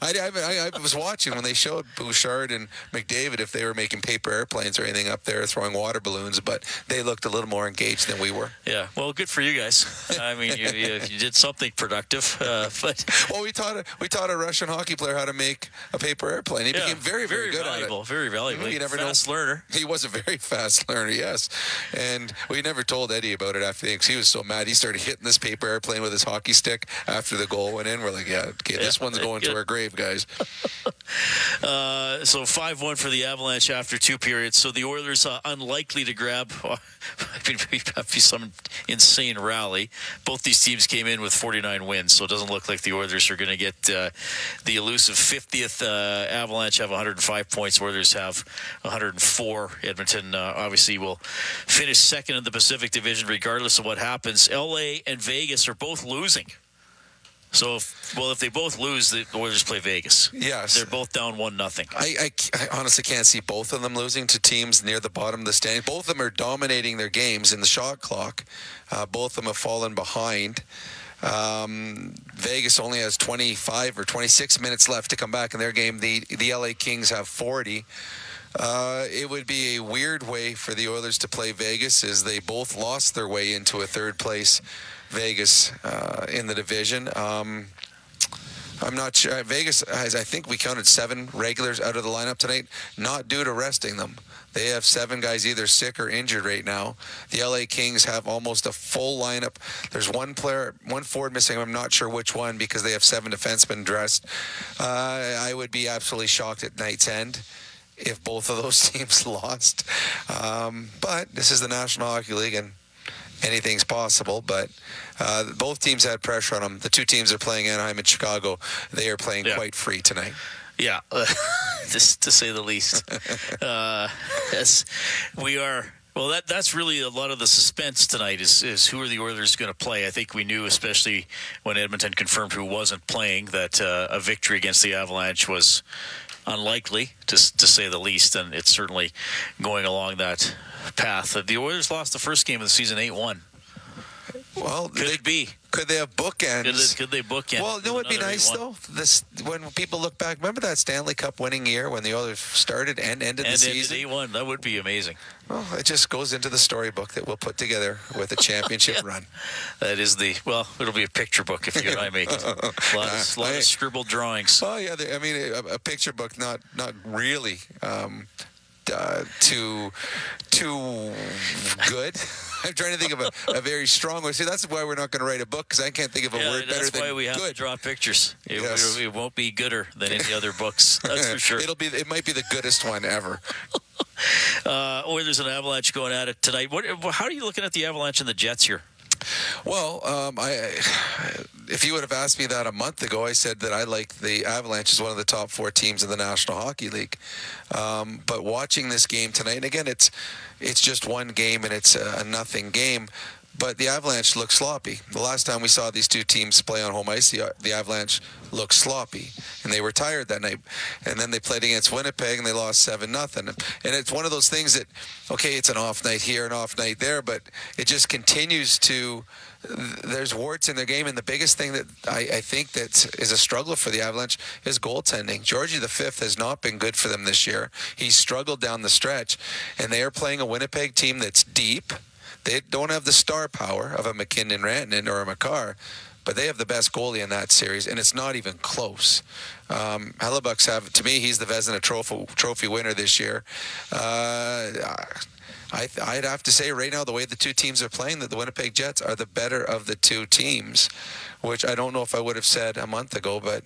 I was watching when they showed Bouchard and McDavid if they were making paper airplanes or anything up there, throwing water balloons, but they looked a little more engaged than we were. Yeah, well, good for you guys. I mean, you did something productive. Well, we taught a Russian hockey player how to make a paper airplane. He became very, very good valuable, at it. Very valuable. You never fast learner. He was a very fast learner, yes. And we never told Eddie about it after the game because he was so mad. He started hitting this paper airplane with his hockey stick after the goal went in. We're like, this one's going to our grave, guys. So 5-1 for the Avalanche after 2 periods. So the Oilers unlikely to grab some insane rally. Both these teams came in with 49 wins, so it doesn't look like the Oilers are going to get the elusive 50th. Avalanche have 105 points. Oilers have 104. Edmonton obviously will finish second in the Pacific Division regardless of what happens. LA and Vegas are both losing. So, if they both lose, the Oilers play Vegas. Yes. They're both down 1-0. I honestly can't see both of them losing to teams near the bottom of the standing. Both of them are dominating their games in the shot clock. Both of them have fallen behind. Vegas only has 25 or 26 minutes left to come back in their game. The LA Kings have 40. It would be a weird way for the Oilers to play Vegas as they both lost their way into a third place Vegas in the division. I'm not sure. Vegas has, I think we counted 7 regulars out of the lineup tonight, not due to resting them. They have 7 guys either sick or injured right now. The LA Kings have almost a full lineup. There's one forward missing. I'm not sure which one because they have 7 defensemen dressed. I would be absolutely shocked at night's end if both of those teams lost. But this is the National Hockey League, and anything's possible, but both teams had pressure on them. The 2 teams are playing Anaheim and Chicago. They are playing quite free tonight. Yeah, just to say the least. Yes, we are. Well, that's really a lot of the suspense tonight is who are the Oilers going to play. I think we knew, especially when Edmonton confirmed who wasn't playing, that a victory against the Avalanche was unlikely, to say the least, and it's certainly going along that path. The Oilers lost the first game of the season 8-1. Well, could they have bookends? Could they bookend? Well, no, it'd be nice though. When people look back, remember that Stanley Cup winning year when the Oilers started and ended the season? 8-1. That would be amazing. Well, it just goes into the storybook that we'll put together with a championship run. That is it'll be a picture book if you and I make it. A lot of scribbled drawings. Oh yeah, I mean a picture book, not really too good. I'm trying to think of a very strong word. See, that's why we're not going to write a book, because I can't think of a word better than good. That's why we have to draw pictures. It won't be gooder than any other books. That's for sure. It might be the goodest one ever. Oilers and Avalanche going at it tonight. How are you looking at the Avalanche and the Jets here? Well, if you would have asked me that a month ago, I said that I like the Avalanche as one of the top 4 teams in the National Hockey League. But watching this game tonight, and again, it's just one game and it's a nothing game, but the Avalanche look sloppy. The last time we saw these 2 teams play on home ice, the Avalanche looked sloppy, and they were tired that night. And then they played against Winnipeg, and they lost 7-0. And it's one of those things that, okay, it's an off night here, an off night there, but it just continues to. There's warts in their game, and the biggest thing that I think that is a struggle for the Avalanche is goaltending. Georgie V has not been good for them this year. He's struggled down the stretch, and they are playing a Winnipeg team that's deep. They don't have the star power of a McKinnon Rantanen or a Makar, but they have the best goalie in that series, and it's not even close. Hellebuck's to me, he's the Vezina trophy winner this year. I'd have to say right now, the way the two teams are playing, that the Winnipeg Jets are the better of the two teams, which I don't know if I would have said a month ago, but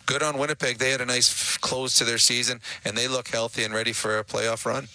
good on Winnipeg. They had a nice close to their season, and they look healthy and ready for a playoff run.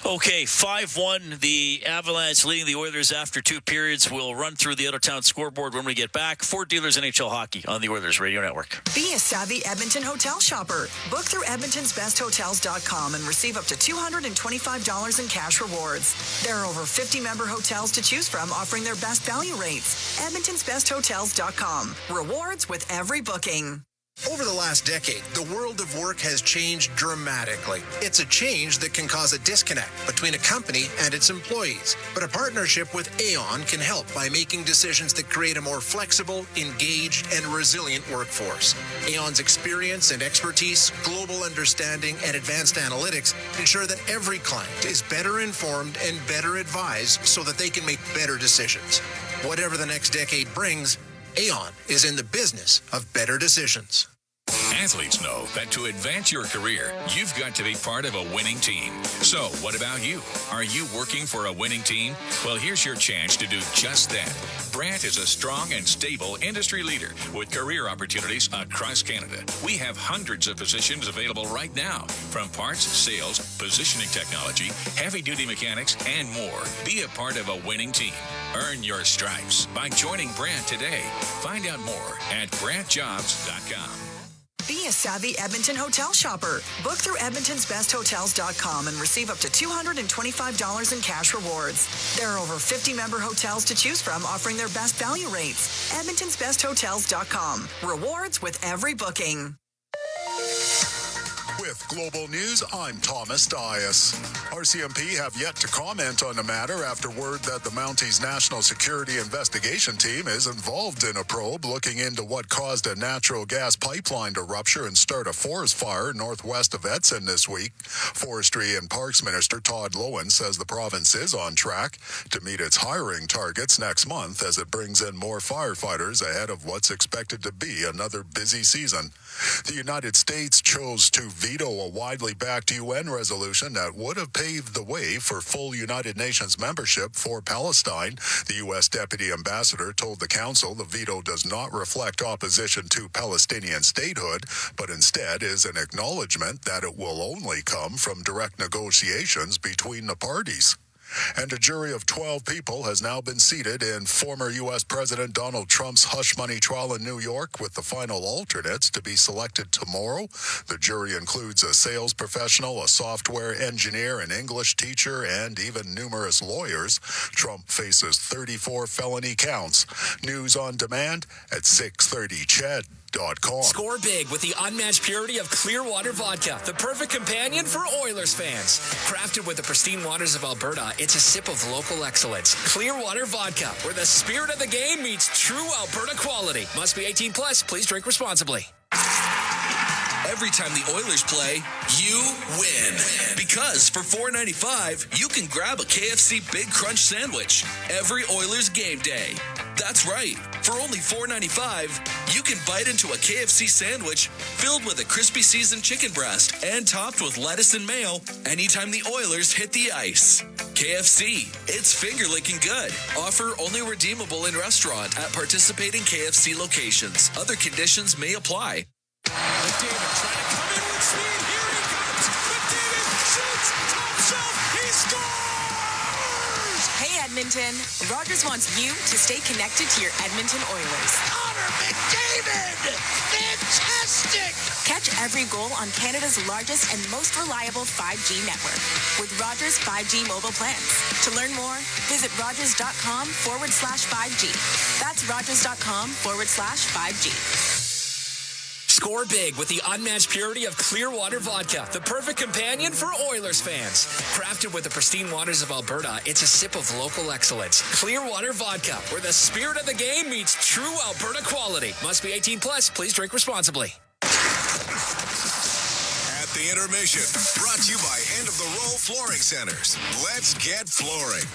Okay, 5-1, the Avalanche leading the Oilers after 2 periods. We'll run through the out-of-town scoreboard when we get back. Ford Dealers NHL Hockey on the Oilers Radio Network. Be a savvy Edmonton hotel shopper. Book through edmontonsbesthotels.com and receive up to $225 in cash rewards. There are over 50 member hotels to choose from, offering their best value rates. edmontonsbesthotels.com. Rewards with every booking. Over the last decade, the world of work has changed dramatically. It's a change that can cause a disconnect between a company and its employees. But a partnership with Aon can help by making decisions that create a more flexible, engaged, and resilient workforce. Aon's experience and expertise, global understanding, and advanced analytics ensure that every client is better informed and better advised so that they can make better decisions. Whatever the next decade brings, Aon is in the business of better decisions. Athletes know that to advance your career, you've got to be part of a winning team. So, what about you? Are you working for a winning team? Well, here's your chance to do just that. Brandt is a strong and stable industry leader with career opportunities across Canada. We have hundreds of positions available right now, from parts, sales, positioning technology, heavy-duty mechanics, and more. Be a part of a winning team. Earn your stripes by joining Brandt today. Find out more at BrandtJobs.com. Be a savvy Edmonton hotel shopper. Book through edmontonsbesthotels.com and receive up to $225 in cash rewards. There are over 50 member hotels to choose from, offering their best value rates. edmontonsbesthotels.com. Rewards with every booking. With Global News, I'm Thomas Dias. RCMP have yet to comment on the matter after word that the Mounties National Security Investigation Team is involved in a probe looking into what caused a natural gas pipeline to rupture and start a forest fire northwest of Edson this week. Forestry and Parks Minister Todd Loewen says the province is on track to meet its hiring targets next month as it brings in more firefighters ahead of what's expected to be another busy season. The United States chose to veto a widely backed UN resolution that would have paved the way for full United Nations membership for Palestine. The U.S. Deputy Ambassador told the Council the veto does not reflect opposition to Palestinian statehood, but instead is an acknowledgement that it will only come from direct negotiations between the parties. And a jury of 12 people has now been seated in former U.S. President Donald Trump's hush money trial in New York, with the final alternates to be selected tomorrow. The jury includes a sales professional, a software engineer, an English teacher, and even numerous lawyers. Trump faces 34 felony counts. News on demand at 630ched.com. Score big with the unmatched purity of Clearwater Vodka, the perfect companion for Oilers fans. Crafted with the pristine waters of Alberta, it's a sip of local excellence. Clearwater Vodka, where the spirit of the game meets true Alberta quality. Must be 18 plus. Please drink responsibly. Every time the Oilers play, you win. Because for $4.95, you can grab a KFC Big Crunch sandwich every Oilers game day. That's right. For only $4.95, you can bite into a KFC sandwich filled with a crispy seasoned chicken breast and topped with lettuce and mayo anytime the Oilers hit the ice. KFC, it's finger-licking good. Offer only redeemable in restaurant at participating KFC locations. Other conditions may apply. McDavid trying to come in with speed. Here he comes. McDavid shoots. Top shelf. He scores! Hey, Edmonton. Rogers wants you to stay connected to your Edmonton Oilers. Connor McDavid! Fantastic! Catch every goal on Canada's largest and most reliable 5G network with Rogers 5G mobile plans. To learn more, visit rogers.com/5G. That's rogers.com/5G. Score big with the unmatched purity of Clearwater Vodka, the perfect companion for Oilers fans. Crafted with the pristine waters of Alberta, it's a sip of local excellence. Clearwater Vodka, where the spirit of the game meets true Alberta quality. Must be 18 plus. Please drink responsibly. At Happy intermission. Brought to you by End of the Roll Flooring Centers. Let's get flooring.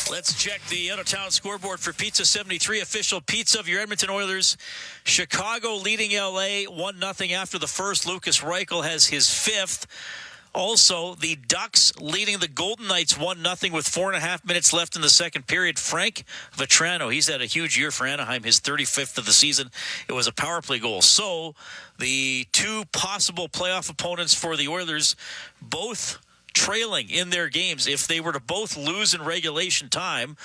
Let's check the out-of-town scoreboard for Pizza 73, official pizza of your Edmonton Oilers. Chicago leading LA 1-0 after the first. Lucas Reichel has his fifth. Also, the Ducks leading the Golden Knights 1-0 with 4.5 minutes left in the second period. Frank Vetrano, he's had a huge year for Anaheim, his 35th of the season. It was a power play goal. So, the two possible playoff opponents for the Oilers, both trailing in their games. If they were to both lose in regulation time,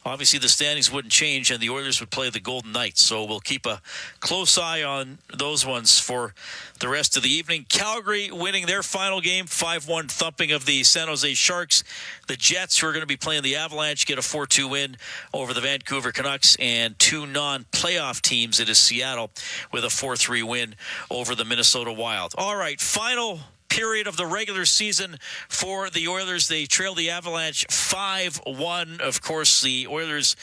obviously the standings wouldn't change and the Oilers would play the Golden Knights. So we'll keep a close eye on those ones for the rest of the evening. Calgary winning their final game, 5-1 thumping of the San Jose Sharks. The Jets, who are going to be playing the Avalanche, get a 4-2 win over the Vancouver Canucks. And two non-playoff teams, it is Seattle with a 4-3 win over the Minnesota Wild. All right, final period of the regular season for the Oilers. They trail the Avalanche 5-1. Of course, the Oilers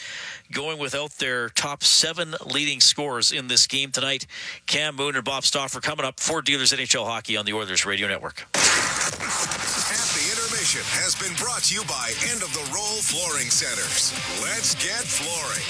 going without their top 7 leading scorers in this game tonight. Cam Moon and Bob Stauffer coming up for Dealers NHL Hockey on the Oilers Radio Network. Happy intermission has been brought to you by End of the Roll Flooring Centers. Let's get flooring.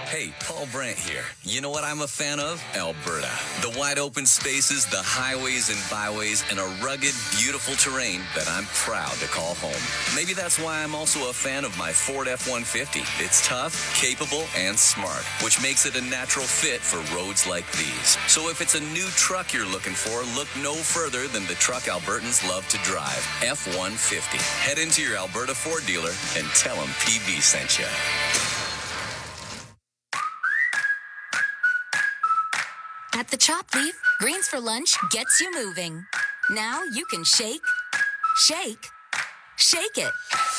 Hey, Paul Brandt here. You know what I'm a fan of? Alberta. The wide open spaces, the highways and byways, and a rugged, beautiful terrain that I'm proud to call home. Maybe that's why I'm also a fan of my Ford F-150. It's tough, capable, and smart, which makes it a natural fit for roads like these. So if it's a new truck you're looking for, look no further than the truck Albertans love to drive, F-150. Head into your Alberta Ford dealer and tell them PB sent you. At the Chop Leaf, greens for lunch gets you moving. Now you can shake, shake, shake it.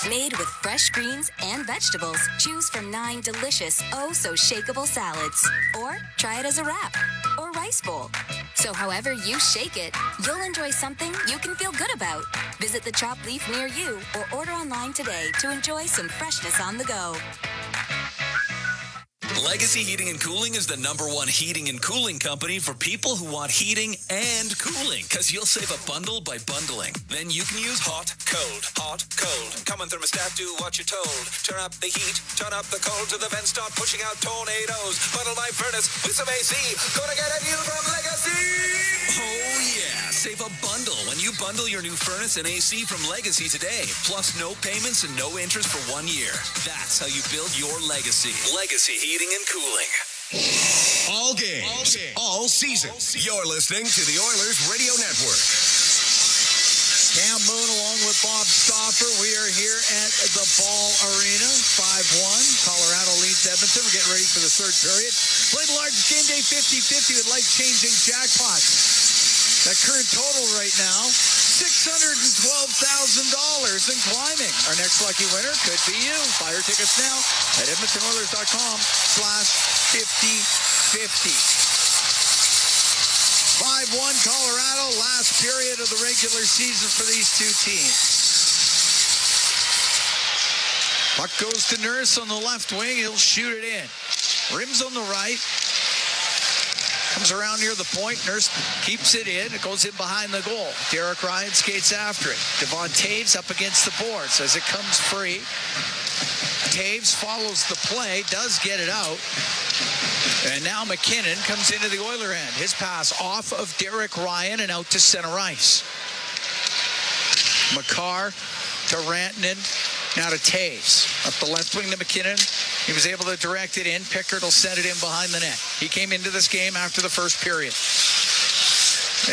Made with fresh greens and vegetables, choose from 9 delicious, oh-so-shakeable salads. Or try it as a wrap or rice bowl. So however you shake it, you'll enjoy something you can feel good about. Visit the Chop Leaf near you or order online today to enjoy some freshness on the go. Legacy Heating and Cooling is the #1 heating and cooling company for people who want heating and cooling, because you'll save a bundle by bundling. Then you can use hot, cold, Come on, thermostat, do what you're told. Turn up the heat, turn up the cold, to the vents start pushing out tornadoes. Bundle my furnace with some AC. Gonna get a deal from Legacy. Oh yeah, save a bundle when you bundle your new furnace and AC from Legacy today. Plus no payments and no interest for 1 year. That's how you build your legacy. Legacy Heating and Cooling. All games, all season. You're listening to the Oilers Radio Network. Cam Moon along with Bob Stauffer. We are here at the Ball Arena, 5-1. Colorado leads Edmonton. We're getting ready for the third period. Play the largest game day 50-50 with life-changing jackpots. That current total right now, $612,000 and climbing. Our next lucky winner could be you. Buy your tickets now at EdmontonOilers.com/50-50. 5-1 Colorado, last period of the regular season for these two teams. Puck goes to Nurse on the left wing. He'll shoot it in. Rims on the right. Comes around near the point. Nurse keeps it in. It goes in behind the goal. Derek Ryan skates after it. Devon Taves up against the boards as it comes free. Taves follows the play, does get it out. And now McKinnon comes into the Oiler end. His pass off of Derek Ryan and out to center ice. McCarr to Rantanen, now to Taves. Up the left wing to McKinnon. He was able to direct it in. Pickard will send it in behind the net. He came into this game after the first period.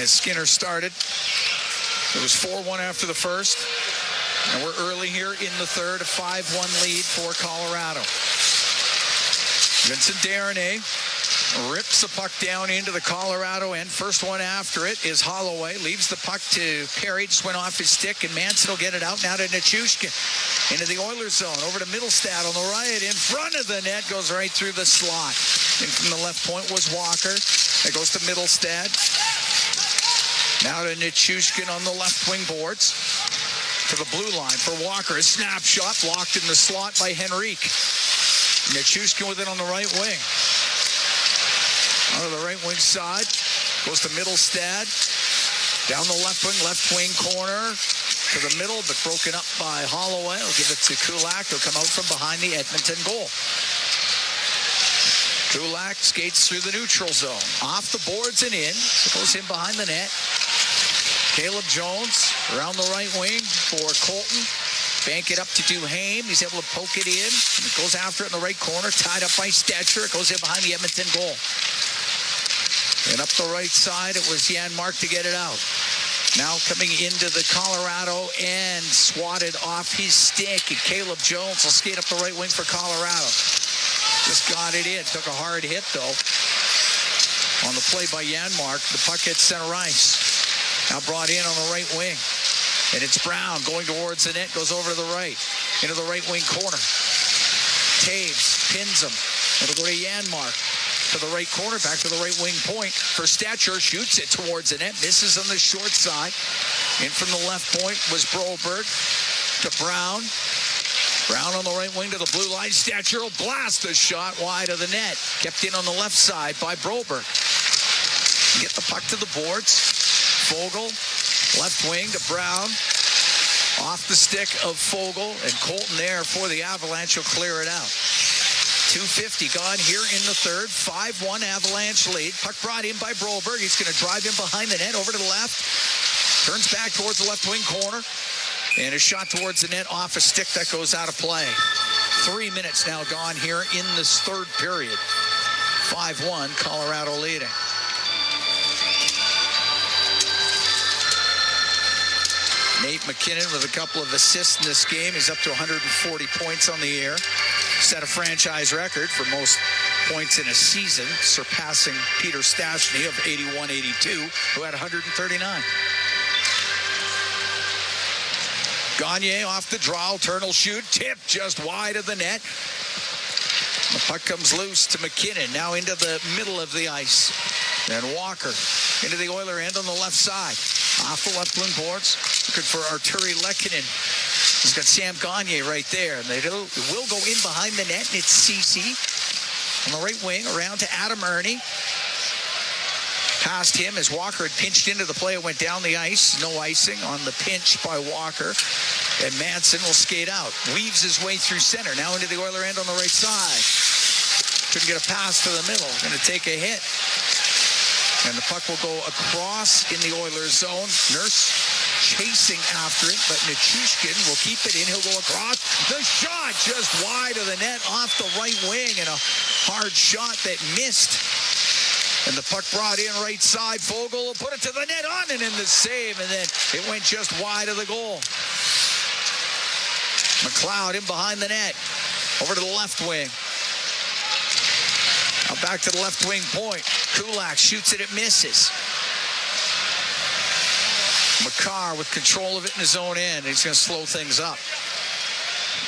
As Skinner started, it was 4-1 after the first. And we're early here in the third, a 5-1 lead for Colorado. Vincent Desharnais rips the puck down into the Colorado end. First one after it is Holloway. Leaves the puck to Perry. Just went off his stick, and Manson will get it out now to Nichushkin. Into the Oilers zone. Over to Middlestad on the right. In front of the net. Goes right through the slot. And from the left point was Walker. It goes to Middlestad. Now to Nichushkin on the left wing boards. To the blue line for Walker. A snapshot blocked in the slot by Henrique. Nichushkin with it on the right wing. Out of the right wing side. Goes to Middlestad. Down the left wing corner to the middle, but broken up by Holloway. He'll give it to Kulak. He'll come out from behind the Edmonton goal. Kulak skates through the neutral zone. Off the boards and in. Goes in behind the net. Caleb Jones around the right wing for Colton. Bank it up to Duhaime. He's able to poke it in. And it goes after it in the right corner. Tied up by Stetcher. It goes in behind the Edmonton goal. And up the right side, it was Janmark to get it out. Now coming into the Colorado end, swatted off his stick. And Caleb Jones will skate up the right wing for Colorado. Just got it in. Took a hard hit, though. On the play by Janmark, the puck hits center ice. Now brought in on the right wing. And it's Brown going towards the net, goes over to the right. Into the right wing corner. Taves pins him. It'll go to Janmark. To the right corner, back to the right wing point for Stetcher. Shoots it towards the net. Misses on the short side. In from the left point was Broberg. To Brown. Brown on the right wing to the blue line. Stetcher will blast a shot wide of the net. Kept in on the left side by Broberg. Get the puck to the boards. Fogle, left wing to Brown. Off the stick of Fogle. And Colton there for the Avalanche will clear it out. 2:50 gone here in the third. 5-1 Avalanche lead. Puck brought in by Broberg. He's going to drive in behind the net over to the left. Turns back towards the left wing corner. And a shot towards the net off a stick that goes out of play. 3 minutes now gone here in this third period. 5-1, Colorado leading. Nate McKinnon with a couple of assists in this game. He's up to 140 points on the year. Set a franchise record for most points in a season, surpassing Peter Stastny of 81-82, who had 139. Gagne off the draw, Turnell shoot, tip just wide of the net. The puck comes loose to McKinnon, now into the middle of the ice. And Walker into the Oiler end on the left side. Off the left wing boards, looking for Arturi Lehkonen. He's got Sam Gagne right there. And they will go in behind the net, and it's Ceci on the right wing, around to Adam Ernie. Past him as Walker had pinched into the play. It went down the ice. No icing on the pinch by Walker. And Manson will skate out. Weaves his way through center. Now into the Oiler end on the right side. Couldn't get a pass to the middle. Going to take a hit. And the puck will go across in the Oilers zone. Nurse chasing after it, but Nichushkin will keep it in. He'll go across. The shot just wide of the net off the right wing, and a hard shot that missed. And the puck brought in right side. Fogle will put it to the net on and in the save, and then it went just wide of the goal. McLeod in behind the net. Over to the left wing. Now back to the left wing point. Kulak shoots it, it misses. Makar with control of it in his own end. He's going to slow things up.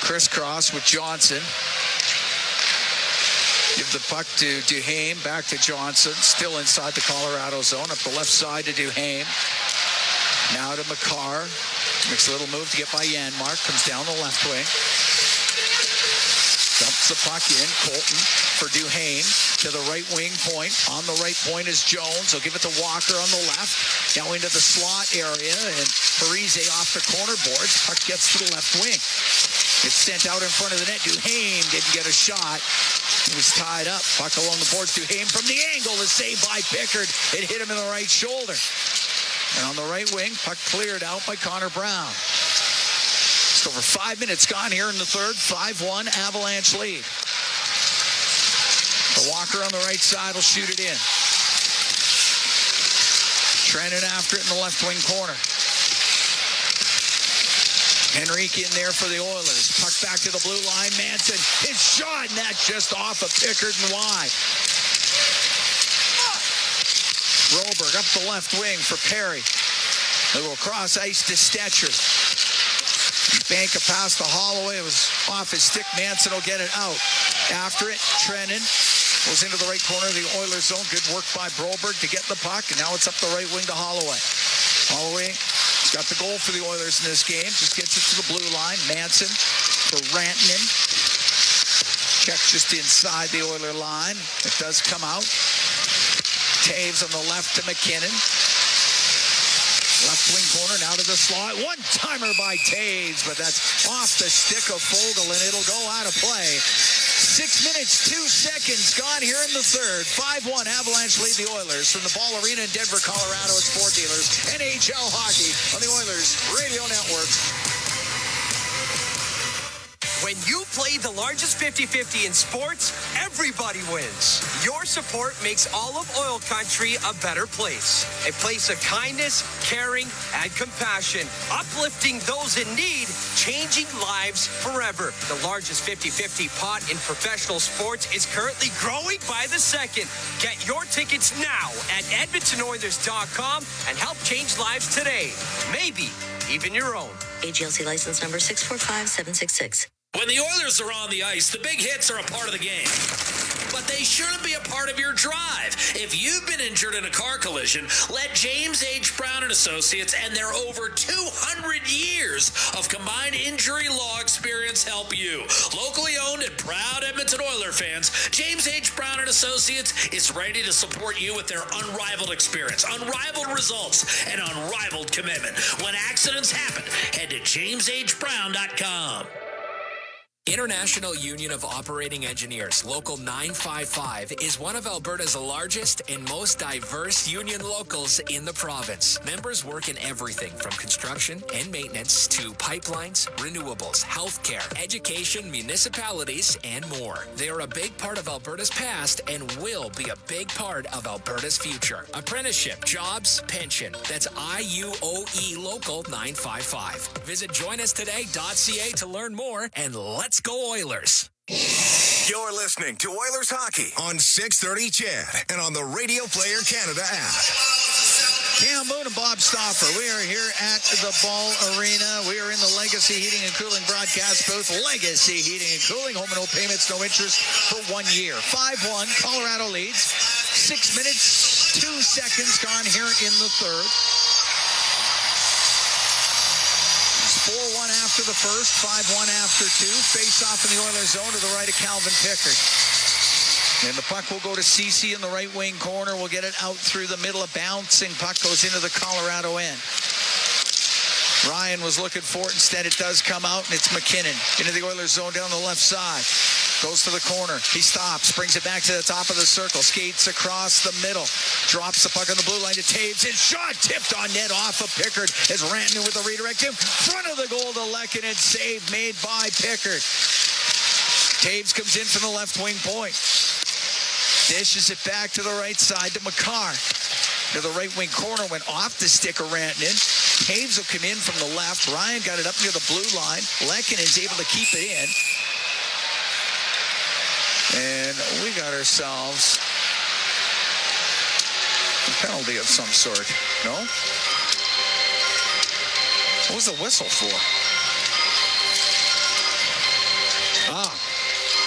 Crisscross with Johnson. Give the puck to Duhaime, back to Johnson. Still inside the Colorado zone. Up the left side to Duhaime. Now to Makar. Makes a little move to get by Janmark. Comes down the left wing. Dumps the puck in. Colton for Duhaime to the right wing point. On the right point is Jones. He'll give it to Walker on the left. Now into the slot area, and Parise off the corner boards. Puck gets to the left wing. It's sent out in front of the net. Duhaime didn't get a shot. He was tied up. Puck along the boards. Duhaime from the angle is saved by Pickard. It hit him in the right shoulder. And on the right wing, puck cleared out by Connor Brown. Just over 5 minutes gone here in the third. 5-1 Avalanche lead. The Walker on the right side will shoot it in. Trennan after it in the left wing corner. Henrique in there for the Oilers. Puck back to the blue line. Manson, his shot, and that's just off of Pickard and wide. Broberg up the left wing for Perry. They will cross ice to Stetcher. Bank a pass to Holloway. It was off his stick. Manson will get it out. After it, Trennan goes into the right corner of the Oilers zone. Good work by Broberg to get the puck. And now it's up the right wing to Holloway. Holloway has got the goal for the Oilers in this game. Just gets it to the blue line. Manson for Rantanen. Check just inside the Oiler line. It does come out. Taves on the left to McKinnon. Left wing corner, now to the slot. One-timer by Taves, but that's off the stick of Fogle, and it'll go out of play. 6 minutes, 2 seconds gone here in the third. 5-1, Avalanche lead the Oilers. From the Ball Arena in Denver, Colorado, it's Ford Dealers. NHL hockey on the Oilers Radio Network. When you play the largest 50-50 in sports, everybody wins. Your support makes all of oil country a better place. A place of kindness, caring, and compassion. Uplifting those in need, changing lives forever. The largest 50-50 pot in professional sports is currently growing by the second. Get your tickets now at EdmontonOilers.com and help change lives today. Maybe even your own. AGLC license number 645766. When the Oilers are on the ice, the big hits are a part of the game. But they shouldn't be a part of your drive. If you've been injured in a car collision, let James H. Brown & Associates and their over 200 years of combined injury law experience help you. Locally owned and proud Edmonton Oiler fans, James H. Brown & Associates is ready to support you with their unrivaled experience, unrivaled results, and unrivaled commitment. When accidents happen, head to jameshbrown.com. International Union of Operating Engineers, Local 955, is one of Alberta's largest and most diverse union locals in the province. Members work in everything from construction and maintenance to pipelines, renewables, healthcare, education, municipalities, and more. They are a big part of Alberta's past and will be a big part of Alberta's future. Apprenticeship, jobs, pension. That's IUOE Local 955. Visit joinustoday.ca to learn more, and let's go Oilers. You're listening to Oilers Hockey on 630 CHED and on the Radio Player Canada app. Cam Moon and Bob Stauffer. We are here at the Ball Arena. We are in the Legacy Heating and Cooling broadcast booth. Legacy Heating and Cooling. Home and no payments, no interest for 1 year. 5-1. Colorado leads. 6 minutes, 2 seconds gone here in the third. 4-1 after the first, 5-1 after two. Face off in the Oilers zone to the right of Calvin Pickard. And the puck will go to Ceci in the right wing corner. We'll get it out through the middle. A bouncing puck goes into the Colorado end. Ryan was looking for it. Instead, it does come out, and it's McKinnon into the Oilers zone down the left side. Goes to the corner. He stops, brings it back to the top of the circle, skates across the middle, drops the puck on the blue line to Taves. His shot tipped on net off of Pickard as Rantanen with the redirect in front of the goal to Lehkonen. Save made by Pickard. Taves comes in from the left wing point. Dishes it back to the right side to Makar. To the right wing corner, went off the stick of Rantanen. Taves will come in from the left. Ryan got it up near the blue line. Lehkonen's able to keep it in. And we got ourselves a penalty of some sort. No? What was the whistle for?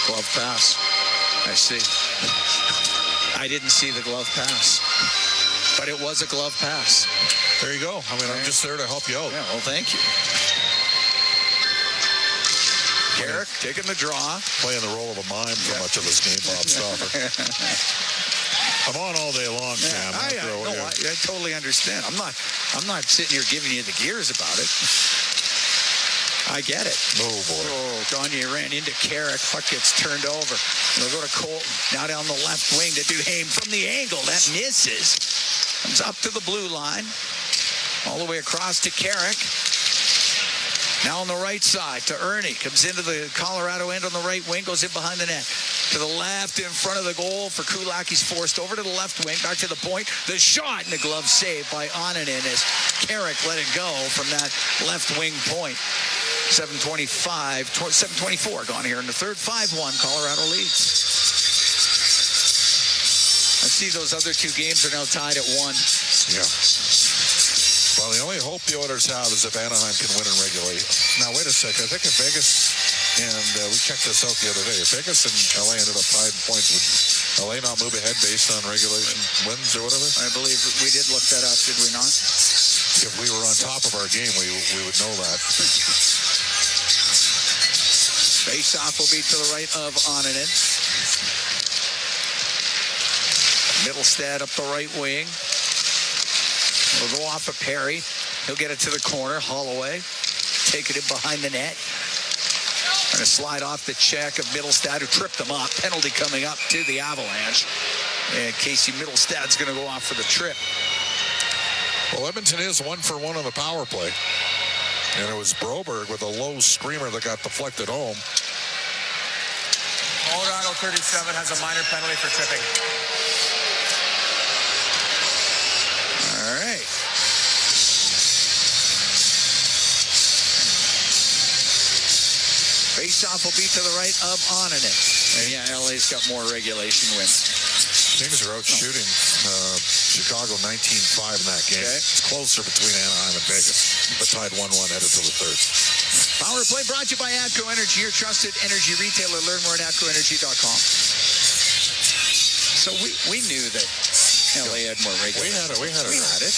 Glove pass. I see. I didn't see the glove pass. But it was a glove pass. There you go. I mean, I'm just there to help you out. Yeah, well, thank you. Carrick taking the draw. Playing the role of a mime for much of this game, Bob Stauffer. I'm on all day long, Sam. I totally understand. I'm not sitting here giving you the gears about it. I get it. Oh, boy. Oh, Gagne ran into Carrick. Puck gets turned over. They'll go to Colton. Now down the left wing to Duhaime from the angle. That misses. Comes up to the blue line. All the way across to Carrick. Now on the right side to Ernie. Comes into the Colorado end on the right wing. Goes in behind the net. To the left in front of the goal for Kulak. He's forced over to the left wing. Back to the point. The shot and the glove save by Onanen as Carrick let it go from that left wing point. 7:24 gone here in the third. 5-1. Colorado leads. I see those other two games are now tied at 1. Yeah. Well, the only hope the Oilers have is if Anaheim can win in regulation. Now, wait a second. I think if Vegas, and we checked this out the other day, if Vegas and LA ended up tied in points, would LA not move ahead based on regulation wins or whatever? I believe we did look that up, did we not? If we were on top of our game, we would know that. Face-off will be to the right of Onanen. Middlestad up the right wing. Will go off of Perry. He'll get it to the corner. Holloway taking it behind the net. Going to slide off the check of Middlestad, who tripped them up. Penalty coming up to the Avalanche. And Casey Middlestad's going to go off for the trip. Well, Edmonton is 1 for 1 on the power play. And it was Broberg with a low screamer that got deflected home. Colorado 37 has a minor penalty for tripping. All right. Face-off will be to the right of Onanen. And yeah, LA's got more regulation wins. Teams are out shooting Chicago 19-5 in that game. Okay. It's closer between Anaheim and Vegas, but tied 1-1 headed to the third. Power Play brought to you by ATCO Energy, your trusted energy retailer. Learn more at ATCOenergy.com. So we knew that LA had more regulation. We had it.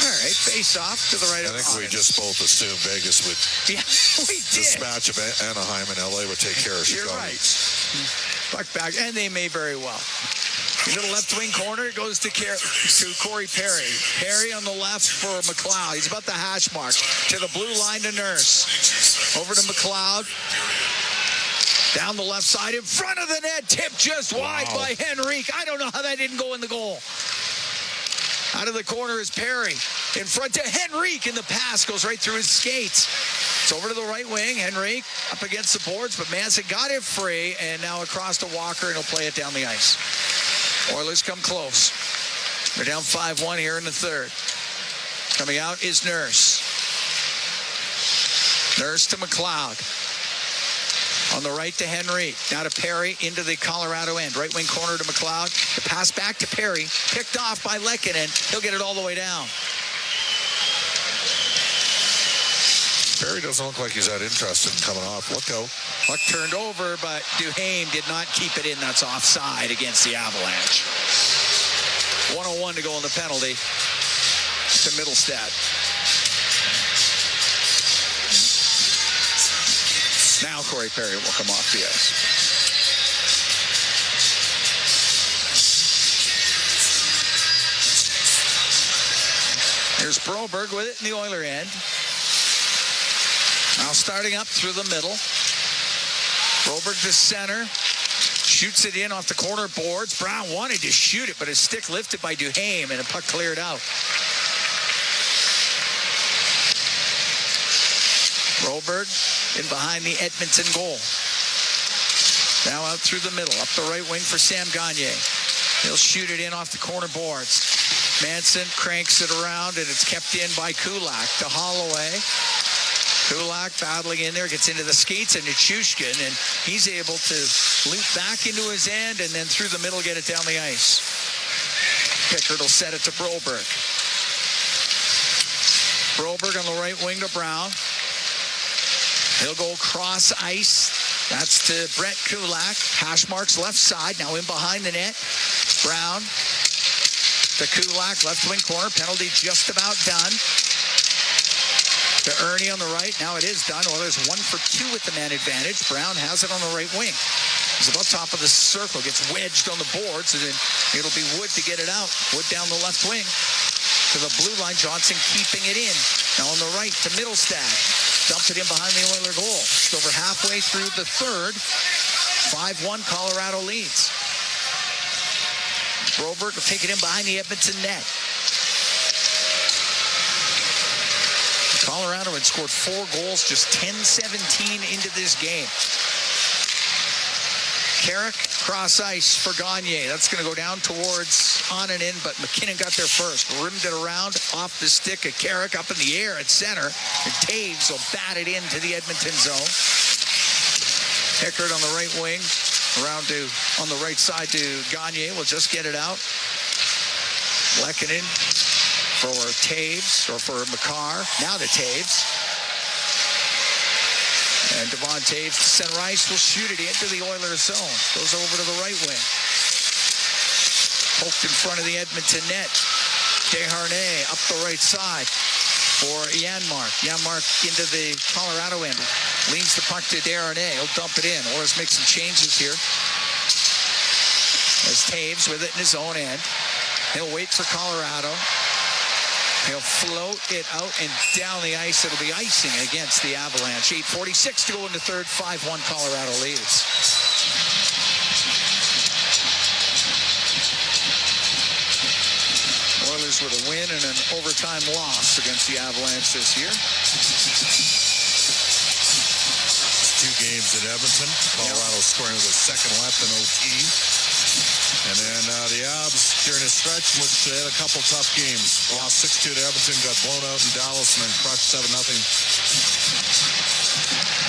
All right, face off to the right of I think we just both assumed Vegas would dispatch of Anaheim and LA would take care of Chicago. You're right. Buck back, and they may very well. Little left wing corner goes to Corey Perry. Perry on the left for McLeod. He's about the hash mark. To the blue line to Nurse. Over to McLeod. Down the left side in front of the net. Tipped just wide by Henrique. I don't know how that didn't go in the goal. Out of the corner is Perry. In front to Henrique, and the pass goes right through his skates. It's over to the right wing. Henrique up against the boards, but Manson got it free, and now across to Walker, and he'll play it down the ice. Oilers come close. They're down 5-1 here in the third. Coming out is Nurse. Nurse to McLeod. On the right to Henry. Now to Perry into the Colorado end. Right wing corner to McLeod. The pass back to Perry. Picked off by Lehkonen. He'll get it all the way down. Perry doesn't look like he's that interested in coming off. Look out. Puck turned over, but Duhaime did not keep it in. That's offside against the Avalanche. 101 to go on the penalty to Middlestad. Now Corey Perry will come off the ice. Here's Broberg with it in the Oiler end. Now starting up through the middle. Broberg to center. Shoots it in off the corner boards. Brown wanted to shoot it, but his stick lifted by Duhaime, and the puck cleared out. Broberg in behind the Edmonton goal. Now out through the middle. Up the right wing for Sam Gagner. He'll shoot it in off the corner boards. Manson cranks it around, and it's kept in by Kulak to Holloway. Kulak battling in there, gets into the skates and Nichushkin, and he's able to loop back into his end and then through the middle get it down the ice. Pickard will set it to Broberg. Broberg on the right wing to Brown. He'll go cross ice. That's to Brett Kulak. Hash marks left side, now in behind the net. Brown to Kulak, left wing corner. Penalty just about done. To Ernie on the right. Now it is done. Oilers 1 for 2 with the man advantage. Brown has it on the right wing. He's about top of the circle. Gets wedged on the boards, and then it'll be Wood to get it out. Wood down the left wing to the blue line. Johnson keeping it in. Now on the right to Middlestad. Dumped it in behind the Oiler goal. Just over halfway through the third. 5-1 Colorado leads. Broberg will take it in behind the Edmonton net. Colorado had scored 4 goals, just 10-17 into this game. Carrick, cross ice for Gagner. That's going to go down towards Onanen, but McKinnon got there first. Rimmed it around off the stick of Carrick up in the air at center. And Taves will bat it into the Edmonton zone. Pickard on the right wing. Around to, on the right side to Gagner. Will just get it out. Lehkonen for Taves, or for McCarr. Now to Taves. And Devon Taves to center ice will shoot it into the Oilers zone. Goes over to the right wing. Poked in front of the Edmonton net. Desharnais up the right side for Janmark. Janmark into the Colorado end. Leans the puck to Desharnais. He'll dump it in. Oilers make some changes here. As Taves with it in his own end. He'll wait for Colorado. He'll float it out and down the ice. It'll be icing against the Avalanche. 8:46 to go in the third. 5-1 Colorado leads. Oilers with a win and an overtime loss against the Avalanche this year. 2 games in Edmonton. Colorado scoring with a second left in OT. And then the Avs, during a stretch, they had a couple tough games. Lost 6-2 to Edmonton, got blown out in Dallas, and then crushed 7-0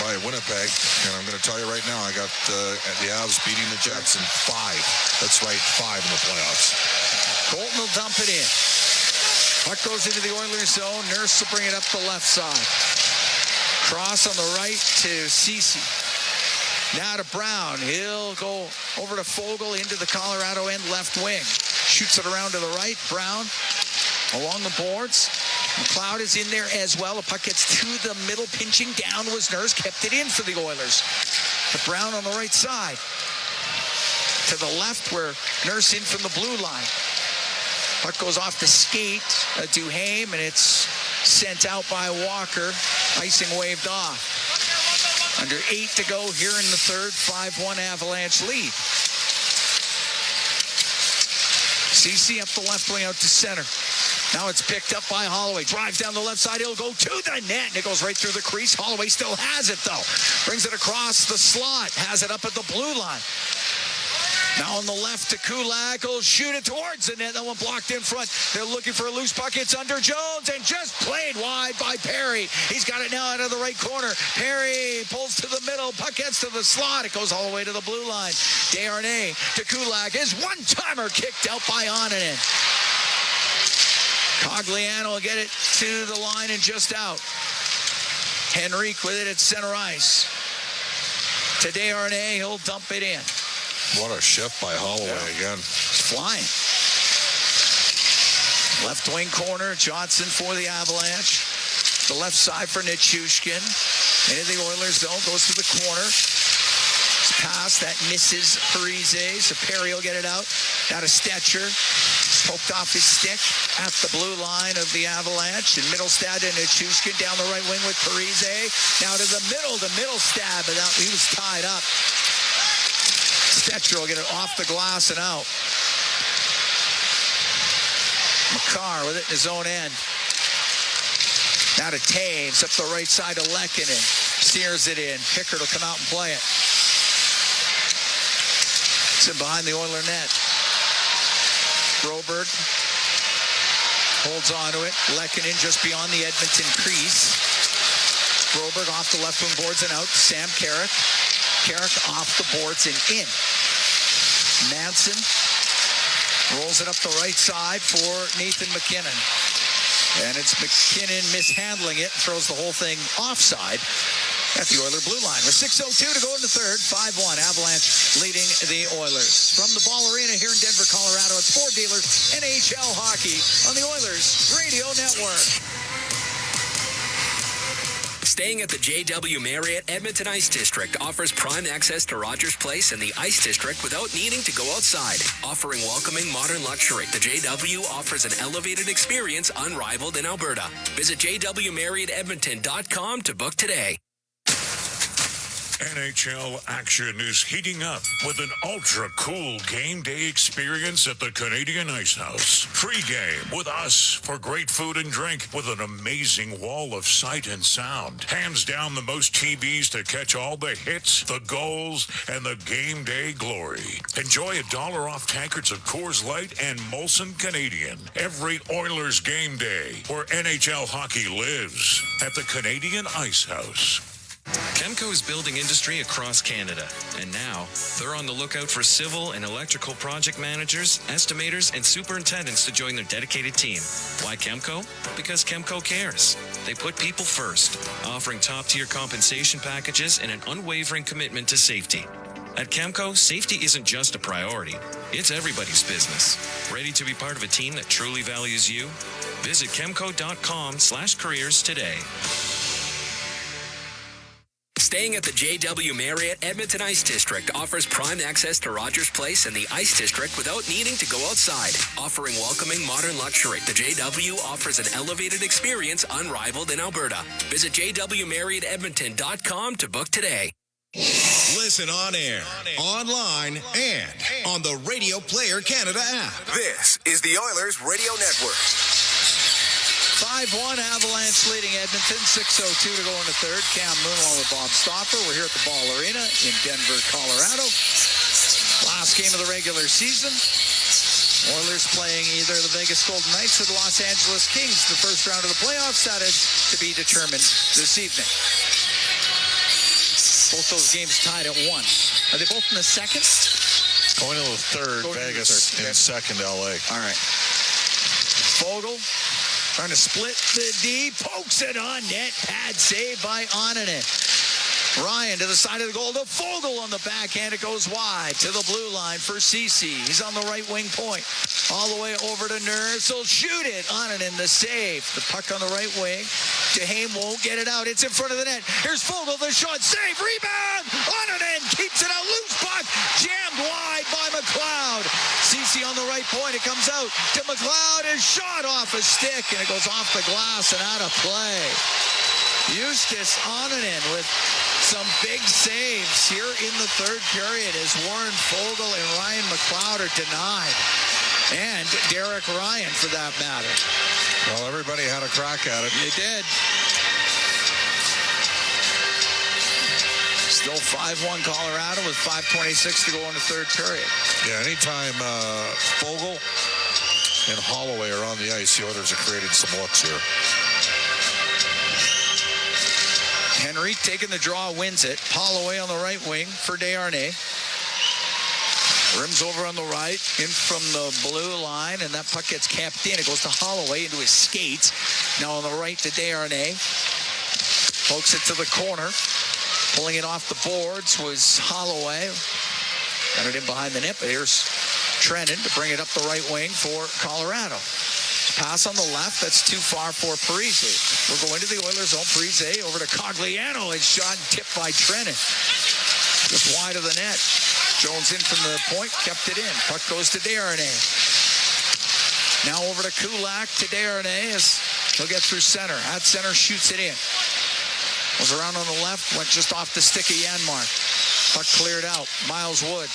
by Winnipeg. And I'm going to tell you right now, I got the Avs beating the Jets in 5. That's right, 5 in the playoffs. Colton will dump it in. Puck goes into the Oilers zone. Nurse will bring it up the left side. Cross on the right to Ceci. Now to Brown. He'll go over to Fogle into the Colorado end left wing. Shoots it around to the right. Brown along the boards. McLeod is in there as well. The puck gets to the middle. Pinching down was Nurse. Kept it in for the Oilers. To Brown on the right side. To the left where Nurse in from the blue line. Puck goes off the skate. Duhaime, and it's sent out by Walker. Icing waved off. Under 8 to go here in the third. 5-1 Avalanche lead. CC up the left wing out to center. Now it's picked up by Holloway. Drives down the left side. He'll go to the net. And it goes right through the crease. Holloway still has it, though. Brings it across the slot. Has it up at the blue line. Now on the left to Kulak. He'll shoot it towards the net. That one blocked in front. They're looking for a loose puck. It's under Jones and just played wide by Perry. He's got it now out of the right corner. Perry pulls to the middle. Puck gets to the slot. It goes all the way to the blue line. Desharnais to Kulak. His one-timer kicked out by Onanen. Cogliano will get it to the line and just out. Henrique with it at center ice. To Desharnais. He'll dump it in. What a shift by Holloway again. He's flying. Left wing corner, Johnson for the Avalanche. The left side for Nichushkin. Into the Oilers zone, goes to the corner. It's pass that misses Parise, so Perry will get it out. Now to Stetcher. Poked off his stick at the blue line of the Avalanche. And Middlestad and Nichushkin down the right wing with Parise. Now to the Middlestad, but he was tied up. Stetcher will get it off the glass and out. Makar with it in his own end. Now to Taves up the right side to Lehkonen. Steers it in. Pickard will come out and play it. It's in behind the Oiler net. Broberg holds on to it. Lehkonen just beyond the Edmonton crease. Broberg off the left wing boards and out. Sam Carrick. Carrick off the boards and in. Manson rolls it up the right side for Nathan McKinnon. And it's McKinnon mishandling it. Throws the whole thing offside at the Oiler blue line. With 6:02 to go in the third. 5-1 Avalanche leading the Oilers. From the Ball Arena here in Denver, Colorado, it's Ford Dealers NHL Hockey on the Oilers Radio Network. Staying at the JW Marriott Edmonton Ice District offers prime access to Rogers Place and the Ice District without needing to go outside. Offering welcoming modern luxury, the JW offers an elevated experience unrivaled in Alberta. Visit jwmarriottedmonton.com to book today. NHL action is heating up with an ultra-cool game day experience at the Canadian Ice House. Pre-game with us for great food and drink with an amazing wall of sight and sound. Hands down the most TVs to catch all the hits, the goals, and the game day glory. Enjoy $1 off tankards of Coors Light and Molson Canadian every Oilers game day where NHL hockey lives at the Canadian Ice House. Chemco is building industry across Canada, and now they're on the lookout for civil and electrical project managers, estimators, and superintendents to join their dedicated team. Why Chemco? Because Chemco cares. They put people first, offering top-tier compensation packages and an unwavering commitment to safety. At Chemco, safety isn't just a priority, it's everybody's business. Ready to be part of a team that truly values you? Visit chemco.com/careers today. Staying at the JW Marriott Edmonton Ice District offers prime access to Rogers Place and the Ice District without needing to go outside. Offering welcoming modern luxury, the JW offers an elevated experience unrivaled in Alberta. Visit jwmarriottedmonton.com to book today. Listen on air, online, and on the Radio Player Canada app. This is the Oilers Radio Network. 5-1 Avalanche leading Edmonton. 6:02 to go in the third. Cam Moon along with Bob Stauffer. We're here at the Ball Arena in Denver, Colorado. Last game of the regular season. Oilers playing either the Vegas Golden Knights or the Los Angeles Kings. The first round of the playoffs, that is to be determined this evening. Both those games tied at 1. Are they both in the second? Going to the third, Vegas in second, LA. All right. Fogle trying to split the D, pokes it on net. Pad save by Onanen. Ryan to the side of the goal to Fogle on the backhand. It goes wide to the blue line for Ceci. He's on the right wing point. All the way over to Nurse. He'll shoot it. Onanen the save. The puck on the right wing. DeHame won't get it out. It's in front of the net. Here's Fogle, the shot. Save. Rebound. Onanen keeps it out. Loose puck. Jammed wide by McLeod. Ceci on the right point. It comes out to McLeod. His shot off a stick. And it goes off the glass and out of play. Eustace Onanen with some big saves here in the third period as Warren Fogle and Ryan McLeod are denied. And Derek Ryan, for that matter. Well, everybody had a crack at it. They did. Still 5-1 Colorado with 5:26 to go in the third period. Yeah, anytime Fogle and Holloway are on the ice, the Oilers have created some looks here. Henry taking the draw, wins it. Holloway on the right wing for Desharnais. Rims over on the right, in from the blue line, and that puck gets capped in. It goes to Holloway into his skates. Now on the right to Desharnais. Pokes it to the corner. Pulling it off the boards was Holloway. Got it in behind the net, but here's Trennan to bring it up the right wing for Colorado. Pass on the left. That's too far for Parise. We'll go into the Oilers' zone. Parise over to Cogliano. It's shot and tipped by Trennan. Just wide of the net. Jones in from the point. Kept it in. Puck goes to Desharnais. Now over to Kulak to Desharnais as he'll get through center. At center, shoots it in. Was around on the left. Went just off the stick of Janmark. Puck cleared out. Miles Wood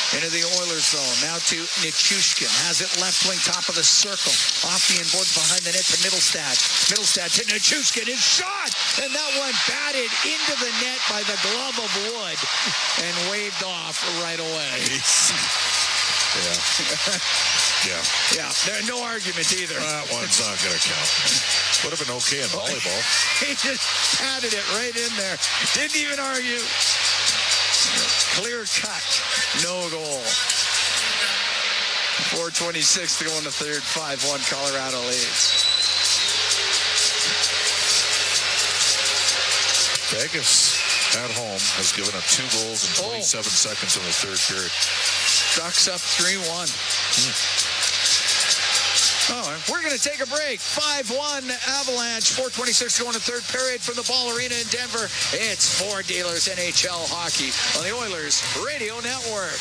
into the Oilers zone. Now to Nichushkin. Has it left wing, top of the circle. Off the inboards behind the net to Middlestad. Middlestad to Nichushkin. His shot! And that one batted into the net by the glove of Wood and waved off right away. Yeah. There's no argument either. That one's not going to count. Would have been okay in volleyball. He just patted it right in there. Didn't even argue. Clear cut. No goal. 4:26 to go in the third. 5-1 Colorado leads. Vegas at home has given up 2 goals in 27 seconds in the third period. Ducks up 3-1. We're going to take a break. 5-1 Avalanche. 4:26 to go in the third period from the Ball Arena in Denver. It's Ford Dealers NHL Hockey on the Oilers Radio Network.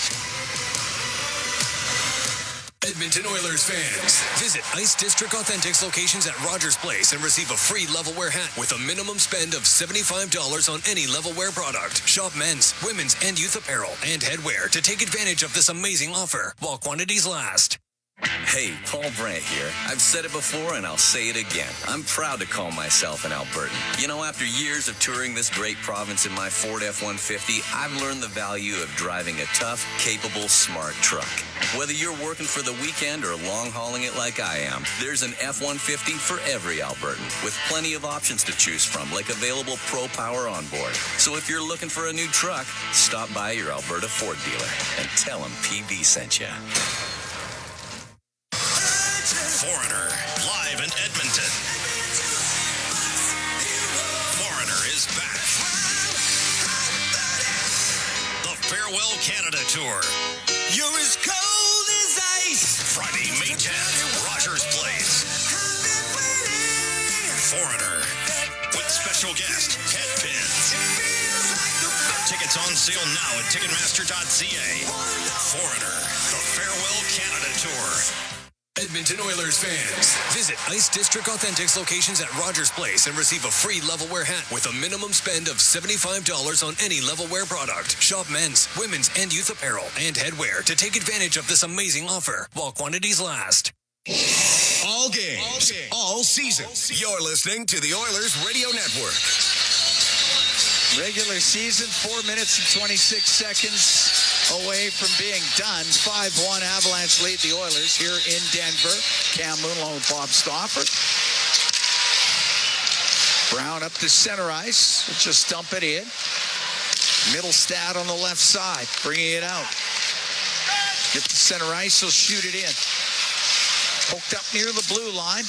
Edmonton Oilers fans, visit Ice District Authentics locations at Rogers Place and receive a free Levelwear hat with a minimum spend of $75 on any Levelwear product. Shop men's, women's, and youth apparel and headwear to take advantage of this amazing offer while quantities last. Hey, Paul Brandt here. I've said it before and I'll say it again. I'm proud to call myself an Albertan. You know, after years of touring this great province in my Ford F-150, I've learned the value of driving a tough, capable, smart truck. Whether you're working for the weekend or long-hauling it like I am, there's an F-150 for every Albertan, with plenty of options to choose from, like available Pro Power on board. So if you're looking for a new truck, stop by your Alberta Ford dealer and tell them PB sent you. Foreigner, live in Edmonton. Foreigner is back. The Farewell Canada Tour. You're as cold as ice. Friday, May 10th, Rogers Place. Foreigner, with special guest Ted Pins. Tickets on sale now at Ticketmaster.ca. Foreigner, the Farewell Canada Tour. Edmonton Oilers fans, visit Ice District Authentics locations at Rogers Place and receive a free Levelwear hat with a minimum spend of $75 on any Levelwear product. Shop men's, women's, and youth apparel and headwear to take advantage of this amazing offer while quantities last. All games, all season. You're listening to the Oilers Radio Network. Regular season, 4 minutes and 26 seconds away from being done. 5-1 Avalanche lead the Oilers here in Denver. Cam Moon along with Bob Stauffer. Brown up to center ice. Just dump it in. Middlestad on the left side, bringing it out. Get to center ice, he'll shoot it in. Poked up near the blue line.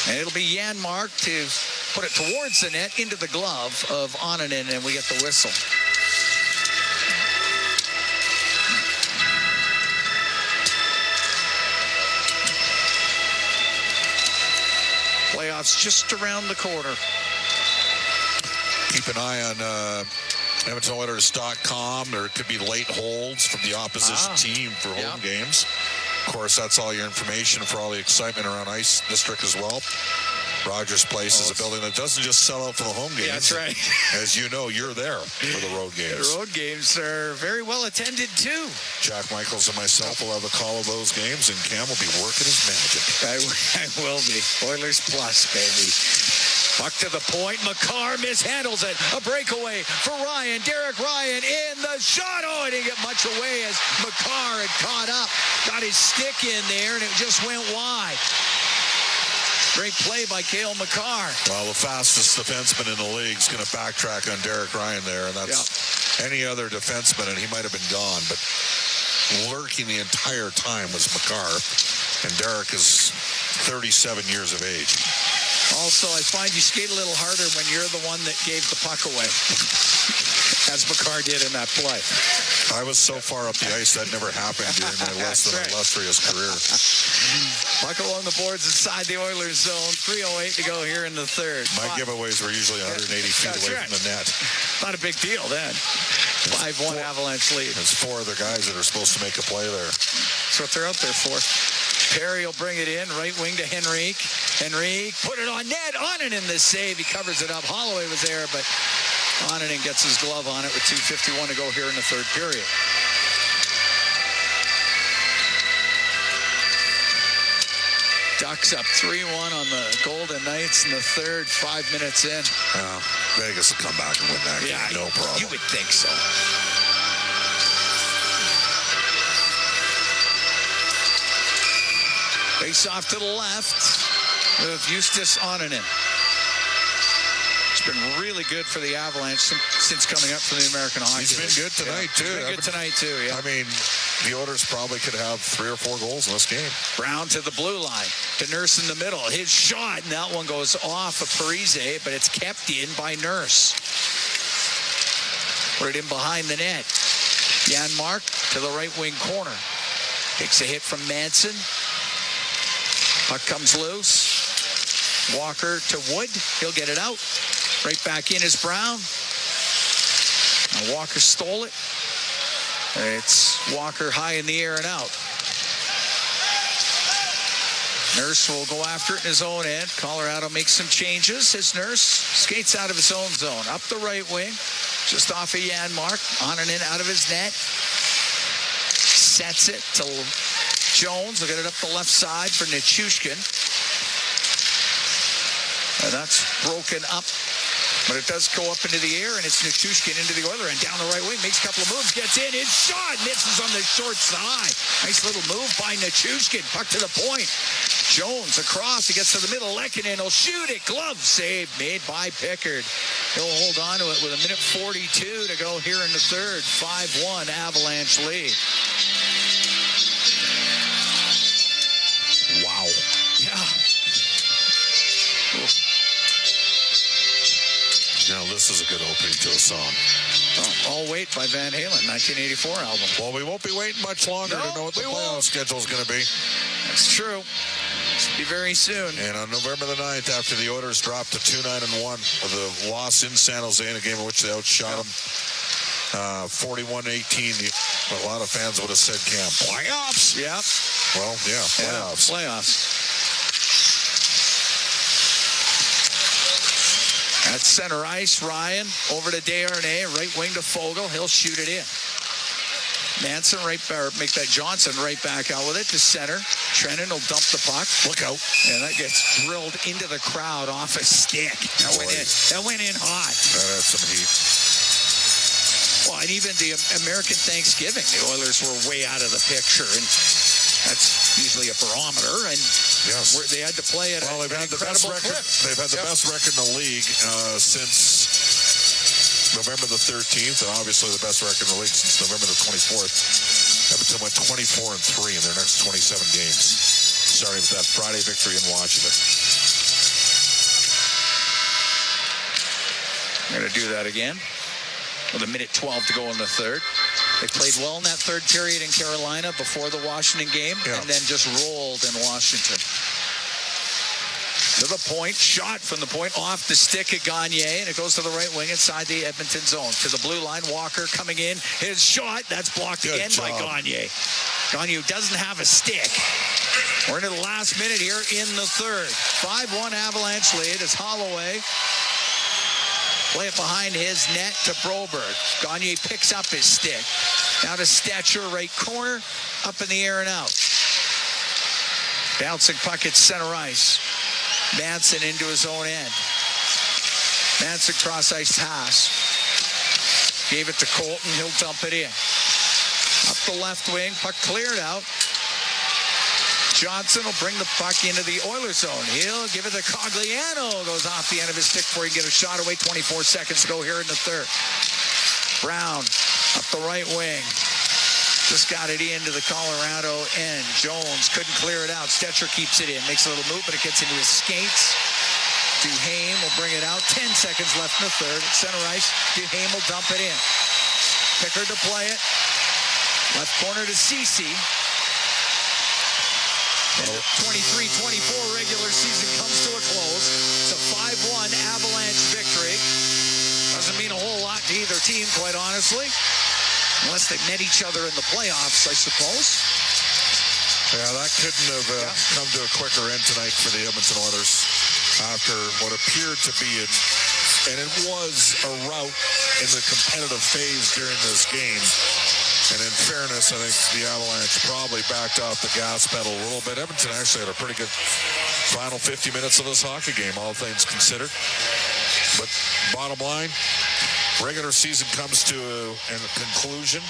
And it'll be Janmark to put it towards the net, into the glove of Onanen, and we get the whistle. Playoffs just around the corner. Keep an eye on EdmontonOilers.com. There could be late holds from the opposition team for home games. Of course, that's all your information for all the excitement around Ice District as well. Rogers Place is a building that doesn't just sell out for the home games. Yeah, that's right. As you know, you're there for the road games. The road games are very well attended, too. Jack Michaels and myself will have the call of those games, and Cam will be working his magic. I will be. Oilers plus, baby. Puck to the point. Makar mishandles it. A breakaway for Ryan. Derek Ryan in the shot. Oh, it didn't get much away as Makar had caught up. Got his stick in there, and it just went wide. Great play by Cale Makar. Well, the fastest defenseman in the league is going to backtrack on Derek Ryan there, and that's any other defenseman, and he might have been gone, but lurking the entire time was Makar, and Derek is 37 years of age. Also, I find you skate a little harder when you're the one that gave the puck away, as Makar did in that play. I was so far up the ice, that never happened during my less than illustrious career. Puck along the boards inside the Oilers zone. 3:08 to go here in the third. My giveaways were usually 180 feet away from the net. Not a big deal then. 5-1 Avalanche lead. There's four other guys that are supposed to make a play there. That's what they're out there for. Perry will bring it in. Right wing to Henrique. Henrique put it on net. Onanen the save. He covers it up. Holloway was there, but Onanen gets his glove on it with 2:51 to go here in the third period. Ducks up 3-1 on the Golden Knights in the third, 5 minutes in. Vegas will come back and win that game, no problem. You would think so. Face off to the left with Justus Onanen. It's been really good for the Avalanche since coming up from the American Hockey League. He's been good tonight, too. He's been good tonight, too, yeah. I mean, the Oilers probably could have 3 or 4 goals in this game. Brown to the blue line. To Nurse in the middle. His shot, and that one goes off of Parise, but it's kept in by Nurse. Put it in behind the net. Janmark to the right wing corner. Takes a hit from Manson. Puck comes loose. Walker to Wood. He'll get it out. Right back in is Brown. And Walker stole it. It's Walker high in the air and out. Nurse will go after it in his own end. Colorado makes some changes. His Nurse skates out of his own zone. Up the right wing. Just off of Janmark. On and in out of his net. Sets it to Jones. Will get it up the left side for Nichushkin. And that's broken up. But it does go up into the air, and it's Nichushkin into the Oiler, and down the right wing, makes a couple of moves, gets in, his shot, misses on the short side. Nice little move by Nichushkin, puck to the point. Jones across, he gets to the middle, Lehkonen will shoot it, glove save made by Pickard. He'll hold on to it with 1:42 to go here in the third. 5-1 Avalanche lead. Wow. Yeah. Now, this is a good opening to a song. I'll Wait by Van Halen, 1984 album. Well, we won't be waiting much longer to know what the playoff schedule is going to be. That's true. Be very soon. And on November the 9th, after the Oilers dropped to 2-9-1 with a loss in San Jose in a game in which they outshot them 41-18, a lot of fans would have said, Cam, playoffs? Yeah. Well, yeah, playoffs. Yeah, playoffs. At center ice, Ryan over to Desharnais, right wing to Fogle. He'll shoot it in. Manson make that Johnson right back out with it to center. Trennan will dump the puck. Look out. And that gets drilled into the crowd off a stick. That went in hot. That had some heat. Well, and even the American Thanksgiving, the Oilers were way out of the picture. And that's usually a barometer. And yes, they had to play at they've had the best record. They've had the best record in the league since November the 13th, and obviously the best record in the league since November the 24th. Edmonton went 24-3 in their next 27 games, starting with that Friday victory in Washington. We're going to do that again with a minute 12 to go in the third. They played well in that third period in Carolina before the Washington game, and then just rolled in Washington. To the point, shot from the point, off the stick of Gagne, and it goes to the right wing inside the Edmonton zone. To the blue line, Walker coming in. His shot, that's blocked again by Gagne. Gagne doesn't have a stick. We're into the last minute here in the third. 5-1 Avalanche lead as Holloway play it behind his net to Broberg. Gagne picks up his stick. Now to Stetcher, right corner, up in the air and out. Bouncing puck at center ice. Manson into his own end. Manson cross-ice pass. Gave it to Colton. He'll dump it in. Up the left wing. Puck cleared out. Johnson will bring the puck into the Oilers zone. He'll give it to Cogliano. Goes off the end of his stick before he can get a shot away. 24 seconds to go here in the third. Brown up the right wing. Just got it into the Colorado end. Jones couldn't clear it out. Stetcher keeps it in. Makes a little move, but it gets into his skates. Duhaime will bring it out. 10 seconds left in the third. At center ice, Duhaime will dump it in. Pickard to play it. Left corner to Ceci. 23-24 regular season comes to a close. It's a 5-1 Avalanche victory. Doesn't mean a whole lot to either team, quite honestly. Unless they met each other in the playoffs, I suppose. Yeah, that couldn't have come to a quicker end tonight for the Edmonton Oilers after what appeared to be and it was a rout in the competitive phase during this game. And in fairness, I think the Avalanche probably backed off the gas pedal a little bit. Edmonton actually had a pretty good final 50 minutes of this hockey game, all things considered. But bottom line, regular season comes to a conclusion,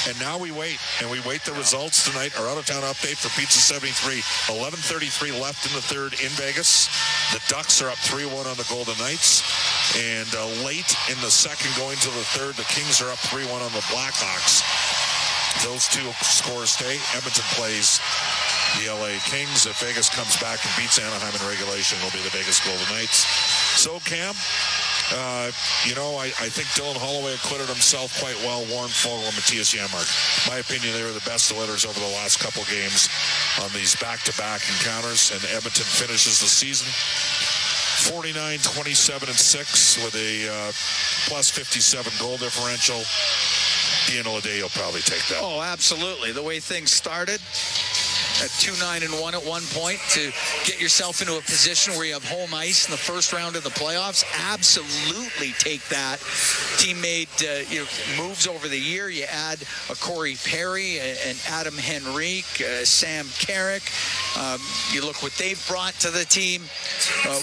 and now we wait. And we wait the results tonight. Our out-of-town update for Pizza 73. 11:33 left in the third in Vegas. The Ducks are up 3-1 on the Golden Knights. And late in the second, going to the third, the Kings are up 3-1 on the Blackhawks. Those two scores stay. Edmonton plays the LA Kings. If Vegas comes back and beats Anaheim in regulation, it'll be the Vegas Golden Knights. So, Cam, I think Dylan Holloway acquitted himself quite well. Warren Fogle and Matthias Janmark. My opinion, they were the best Oilers over the last couple games on these back-to-back encounters, and Edmonton finishes the season 49, 27, and 6 with a plus 57 goal differential. At the end of the day, you'll probably take that. Oh, absolutely. The way things started at 2-9-1 at one point to get yourself into a position where you have home ice in the first round of the playoffs, absolutely take that. Team made moves over the year. You add a Corey Perry and Adam Henrique, Sam Carrick. You look what they've brought to the team,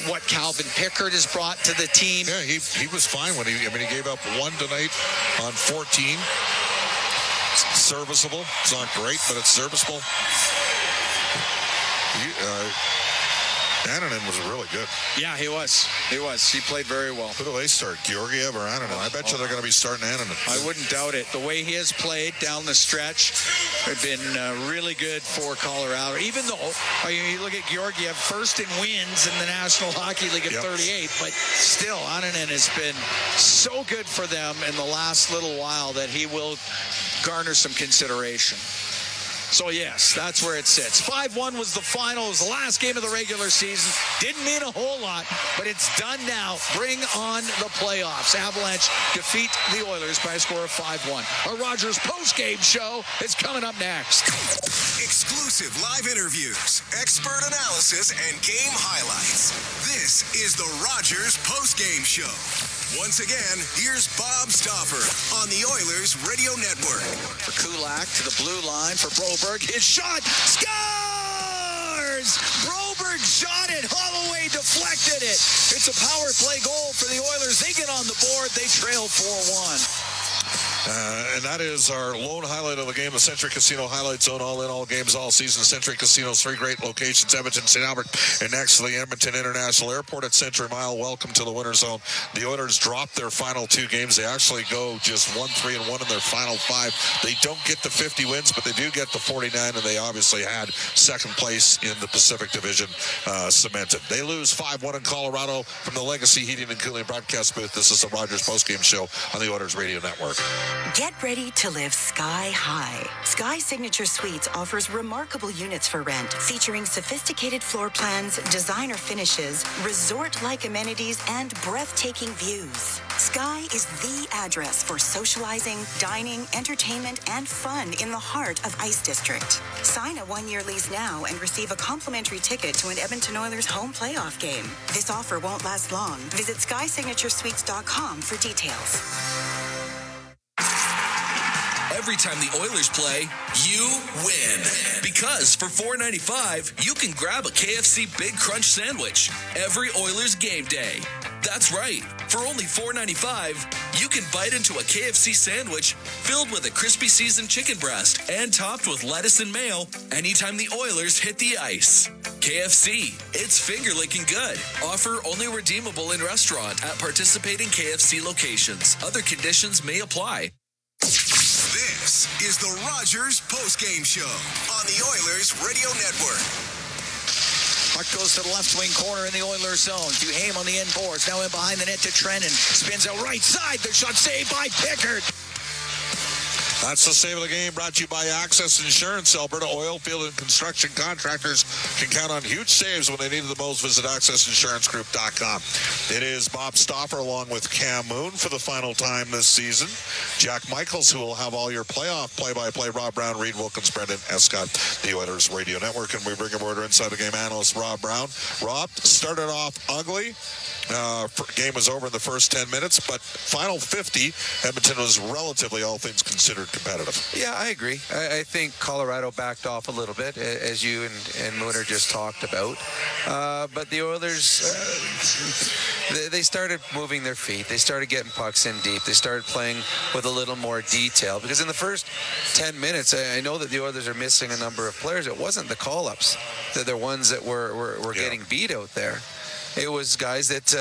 what Calvin Pickard has brought to the team. Yeah, he was fine when he gave up one tonight on 14. Serviceable. It's not great, but it's serviceable. Annunen was really good. Yeah, he was. He played very well. Who do they start, Georgiev or Annunen? I bet you they're going to be starting Annunen. I wouldn't doubt it. The way he has played down the stretch has been really good for Colorado. Even though, you look at Georgiev, first in wins in the National Hockey League at 38, but still, Annunen has been so good for them in the last little while that he will garner some consideration. So, yes, that's where it sits. 5-1 was the final. It was the last game of the regular season. Didn't mean a whole lot, but it's done now. Bring on the playoffs. Avalanche defeat the Oilers by a score of 5-1. Our Rogers postgame show is coming up next. Exclusive live interviews, expert analysis, and game highlights. This is the Rogers postgame show. Once again, here's Bob Stauffer on the Oilers Radio Network. For Kulak to the blue line for Broberg. His shot scores! Broberg shot it. Holloway deflected it. It's a power play goal for the Oilers. They get on the board. They trail 4-1. And that is our lone highlight of the game, the Century Casino Highlight Zone, all in, all games, all season. Century Casino's 3 great locations, Edmonton, St. Albert, and next to the Edmonton International Airport at Century Mile. Welcome to the Winter Zone. The Oilers dropped their final 2 games. They actually go just 1-3-1 in their final 5. They don't get the 50 wins, but they do get the 49, and they obviously had second place in the Pacific Division cemented. They lose 5-1 in Colorado from the Legacy Heating and Cooling broadcast booth. This is the Rogers postgame show on the Oilers Radio Network. Get ready to live sky high. Sky Signature Suites offers remarkable units for rent, featuring sophisticated floor plans, designer finishes, resort-like amenities, and breathtaking views. Sky is the address for socializing, dining, entertainment, and fun in the heart of Ice District. Sign a 1-year lease now and receive a complimentary ticket to an Edmonton Oilers home playoff game. This offer won't last long. Visit SkySignatureSuites.com for details. Every time the Oilers play, you win. Because for $4.95, you can grab a KFC Big Crunch sandwich every Oilers game day. That's right. For only $4.95, you can bite into a KFC sandwich filled with a crispy seasoned chicken breast and topped with lettuce and mayo anytime the Oilers hit the ice. KFC, it's finger-licking good. Offer only redeemable in restaurant at participating KFC locations. Other conditions may apply. This is the Rogers postgame show on the Oilers Radio Network. Puck goes to the left wing corner in the Oilers zone. Duhaime on the end boards. Now in behind the net to Trennan. Spins out right side. The shot saved by Pickard. That's the save of the game, brought to you by Access Insurance. Alberta oil field and construction contractors can count on huge saves when they need it the most. Visit AccessInsuranceGroup.com. It is Bob Stauffer along with Cam Moon for the final time this season. Jack Michaels, who will have all your playoff play-by-play. Rob Brown, Reed Wilkins, Brendan Escott, the Oilers Radio Network. And we bring aboard our Inside the Game analyst, Rob Brown. Rob, started off ugly. Game was over in the first 10 minutes, but final 50, Edmonton was relatively, all things considered, competitive. Yeah, I agree. I think Colorado backed off a little bit, as you and Mooner just talked about. But the Oilers, they started moving their feet. They started getting pucks in deep. They started playing with a little more detail. Because in the first 10 minutes, I know that the Oilers are missing a number of players. It wasn't the call-ups. They're ones that were getting beat out there. It was guys that,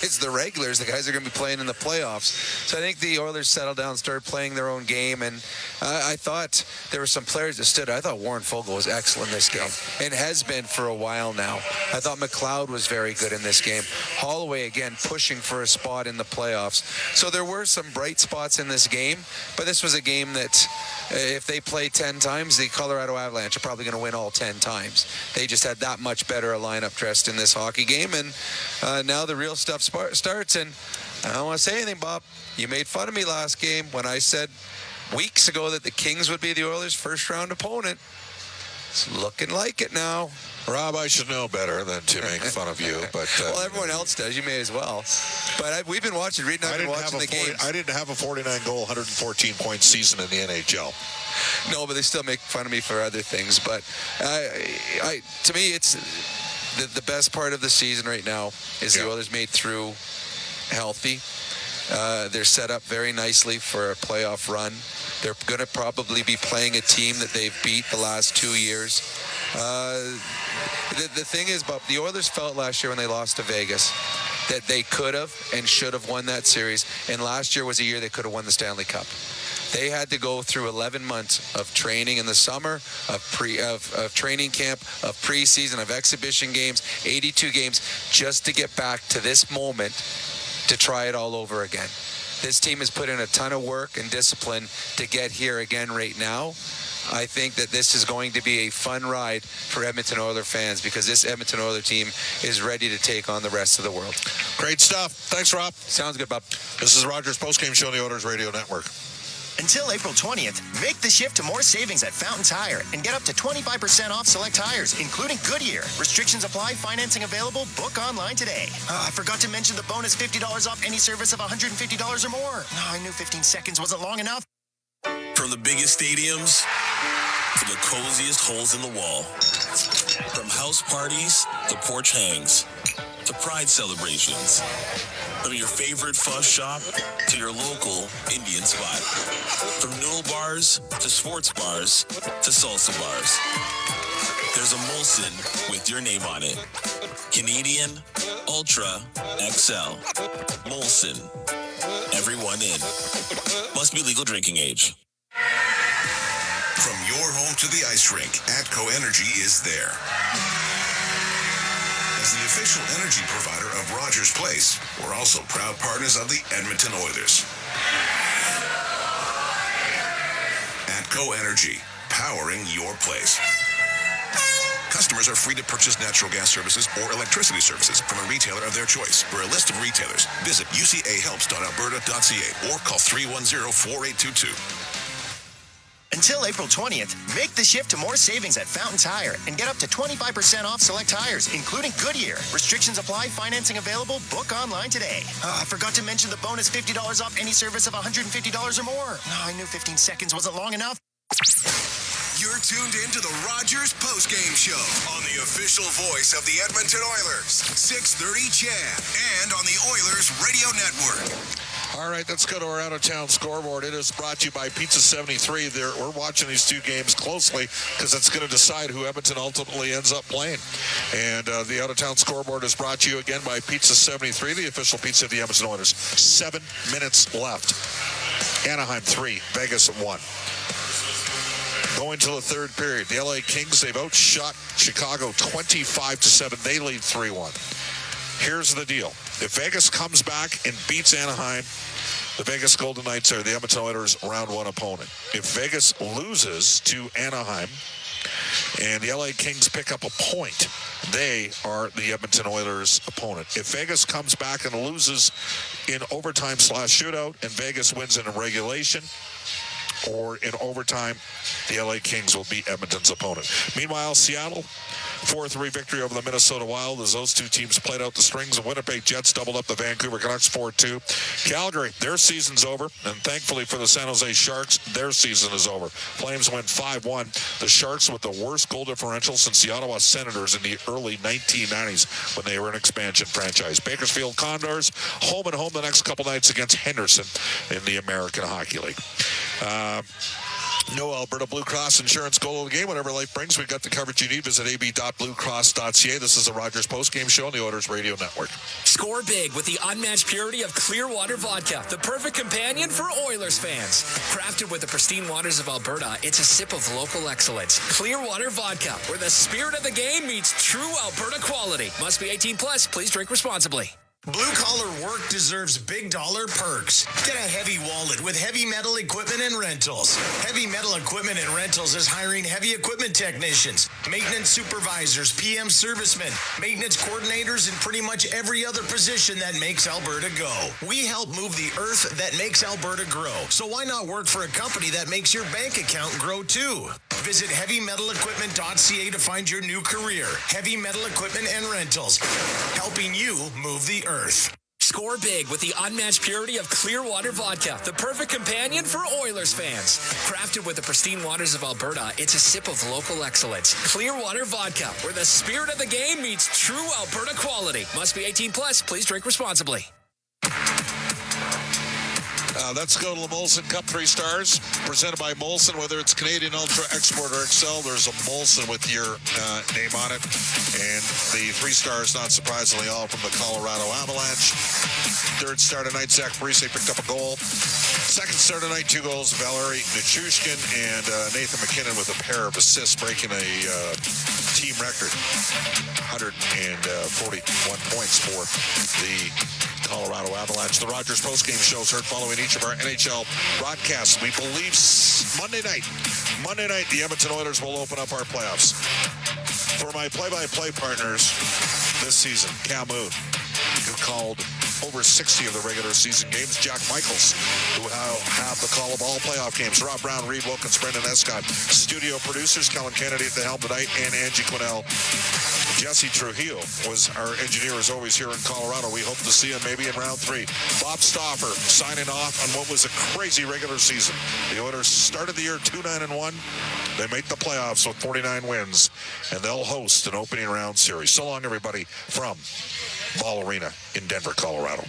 it's the regulars, the guys that are going to be playing in the playoffs. So I think the Oilers settled down, started playing their own game, and I thought there were some players that stood out. I thought Warren Fogle was excellent in this game, and has been for a while now. I thought McLeod was very good in this game. Holloway, again, pushing for a spot in the playoffs. So there were some bright spots in this game, but this was a game that, if they play 10 times, the Colorado Avalanche are probably going to win all 10 times. They just had that much better a lineup dressed in this hockey game, and now the real stuff starts. And I don't want to say anything, Bob. You made fun of me last game when I said weeks ago that the Kings would be the Oilers' first-round opponent. It's looking like it now. Rob, I should know better than to make fun of you, but well, everyone else does. You may as well. But we've been watching. Reed and I've been watching the games. I didn't have a 49-goal, 114-point season in the NHL. No, but they still make fun of me for other things. But to me, it's the best part of the season right now is the Oilers made through healthy. They're set up very nicely for a playoff run. They're going to probably be playing a team that they've beat the last 2 years. The thing is, Bob, the Oilers felt last year when they lost to Vegas that they could have and should have won that series. And last year was a year they could have won the Stanley Cup. They had to go through 11 months of training in the summer, of training camp, of preseason, of exhibition games, 82 games, just to get back to this moment to try it all over again. This team has put in a ton of work and discipline to get here again right now. I think that this is going to be a fun ride for Edmonton Oilers fans because this Edmonton Oilers team is ready to take on the rest of the world. Great stuff. Thanks, Rob. Sounds good, Bob. This is Rogers Postgame Show on the Oilers Radio Network. Until April 20th, make the shift to more savings at Fountain Tire and get up to 25% off select tires, including Goodyear. Restrictions apply. Financing available. Book online today. I forgot to mention the bonus $50 off any service of $150 or more. I knew 15 seconds wasn't long enough. From the biggest stadiums to the coziest holes in the wall. From house parties to porch hangs to pride celebrations. From your favorite fuzz shop to your local Indian spot. From noodle bars to sports bars to salsa bars. There's a Molson with your name on it. Canadian Ultra XL. Molson. Everyone in. Must be legal drinking age. From your home to the ice rink, ATCO Energy is there. As the official energy provider of Rogers Place, we're also proud partners of the Edmonton Oilers. ATCO Energy, powering your place. Customers are free to purchase natural gas services or electricity services from a retailer of their choice. For a list of retailers, visit ucahelps.alberta.ca or call 310-4822. Until April 20th, make the shift to more savings at Fountain Tire and get up to 25% off select tires, including Goodyear. Restrictions apply. Financing available. Book online today. I forgot to mention the bonus $50 off any service of $150 or more. I knew 15 seconds wasn't long enough. You're tuned in to the Rogers Postgame Show on the official voice of the Edmonton Oilers, 630 CHED, and on the Oilers Radio Network. All right, let's go to our out-of-town scoreboard. It is brought to you by Pizza 73. We're watching these two games closely because it's going to decide who Edmonton ultimately ends up playing. And the out-of-town scoreboard is brought to you again by Pizza 73, the official pizza of the Edmonton Oilers. 7 minutes left. Anaheim 3, Vegas 1. Going to the third period, the LA Kings, they've outshot Chicago 25-7. They lead 3-1. Here's the deal. If Vegas comes back and beats Anaheim, the Vegas Golden Knights are the Edmonton Oilers' round one opponent. If Vegas loses to Anaheim and the LA Kings pick up a point, they are the Edmonton Oilers' opponent. If Vegas comes back and loses in overtime/shootout and Vegas wins in regulation or in overtime, the LA Kings will be Edmonton's opponent. Meanwhile, Seattle, 4-3 victory over the Minnesota Wild as those two teams played out the strings. The Winnipeg Jets doubled up the Vancouver Canucks 4-2. Calgary, their season's over. And thankfully for the San Jose Sharks, their season is over. Flames win 5-1. The Sharks with the worst goal differential since the Ottawa Senators in the early 1990s when they were an expansion franchise. Bakersfield Condors, home and home the next couple nights against Henderson in the American Hockey League. No Alberta Blue Cross Insurance goal of the game. Whatever life brings, we've got the coverage you need. Visit ab.bluecross.ca. This is the Rogers Postgame Show on the Oilers Radio Network. Score big with the unmatched purity of Clearwater Vodka, the perfect companion for Oilers fans. Crafted with the pristine waters of Alberta, it's a sip of local excellence. Clearwater Vodka, where the spirit of the game meets true Alberta quality. Must be 18 plus. Please drink responsibly. Blue-collar work deserves big-dollar perks. Get a heavy wallet with Heavy Metal Equipment and Rentals. Heavy Metal Equipment and Rentals is hiring heavy equipment technicians, maintenance supervisors, PM servicemen, maintenance coordinators, and pretty much every other position that makes Alberta go. We help move the earth that makes Alberta grow. So why not work for a company that makes your bank account grow too? Visit HeavyMetalEquipment.ca to find your new career. Heavy Metal Equipment and Rentals, helping you move the earth. Score big with the unmatched purity of Clearwater Vodka, the perfect companion for Oilers fans. Crafted with the pristine waters of Alberta, it's a sip of local excellence. Clearwater Vodka, where the spirit of the game meets true Alberta quality. Must be 18 plus. Please drink responsibly. Let's go to the Molson Cup 3 Stars, presented by Molson. Whether it's Canadian Ultra, Export, or Excel, there's a Molson with your name on it. And the 3 stars, not surprisingly, all from the Colorado Avalanche. Third star tonight, Zach Parise picked up a goal. Second star tonight, 2 goals, Valeri Nichushkin and Nathan McKinnon with a pair of assists, breaking a team record. 141 points for the Colorado Avalanche. The Rogers postgame shows heard following each of our NHL broadcasts. We believe Monday night, the Edmonton Oilers will open up our playoffs. For my play-by-play partners this season, Cam Moon, who called over 60 of the regular season games. Jack Michaels, who have the call of all playoff games. Rob Brown, Reed Wilkins, Brendan Escott. Studio producers, Kellen Kennedy at the helm tonight, and Angie Quinnell. Jesse Trujillo was our engineer, as always, here in Colorado. We hope to see him maybe in round 3. Bob Stauffer signing off on what was a crazy regular season. The Oilers started the year 2-9-1. They make the playoffs with 49 wins, and they'll host an opening round series. So long, everybody, from Ball Arena in Denver, Colorado.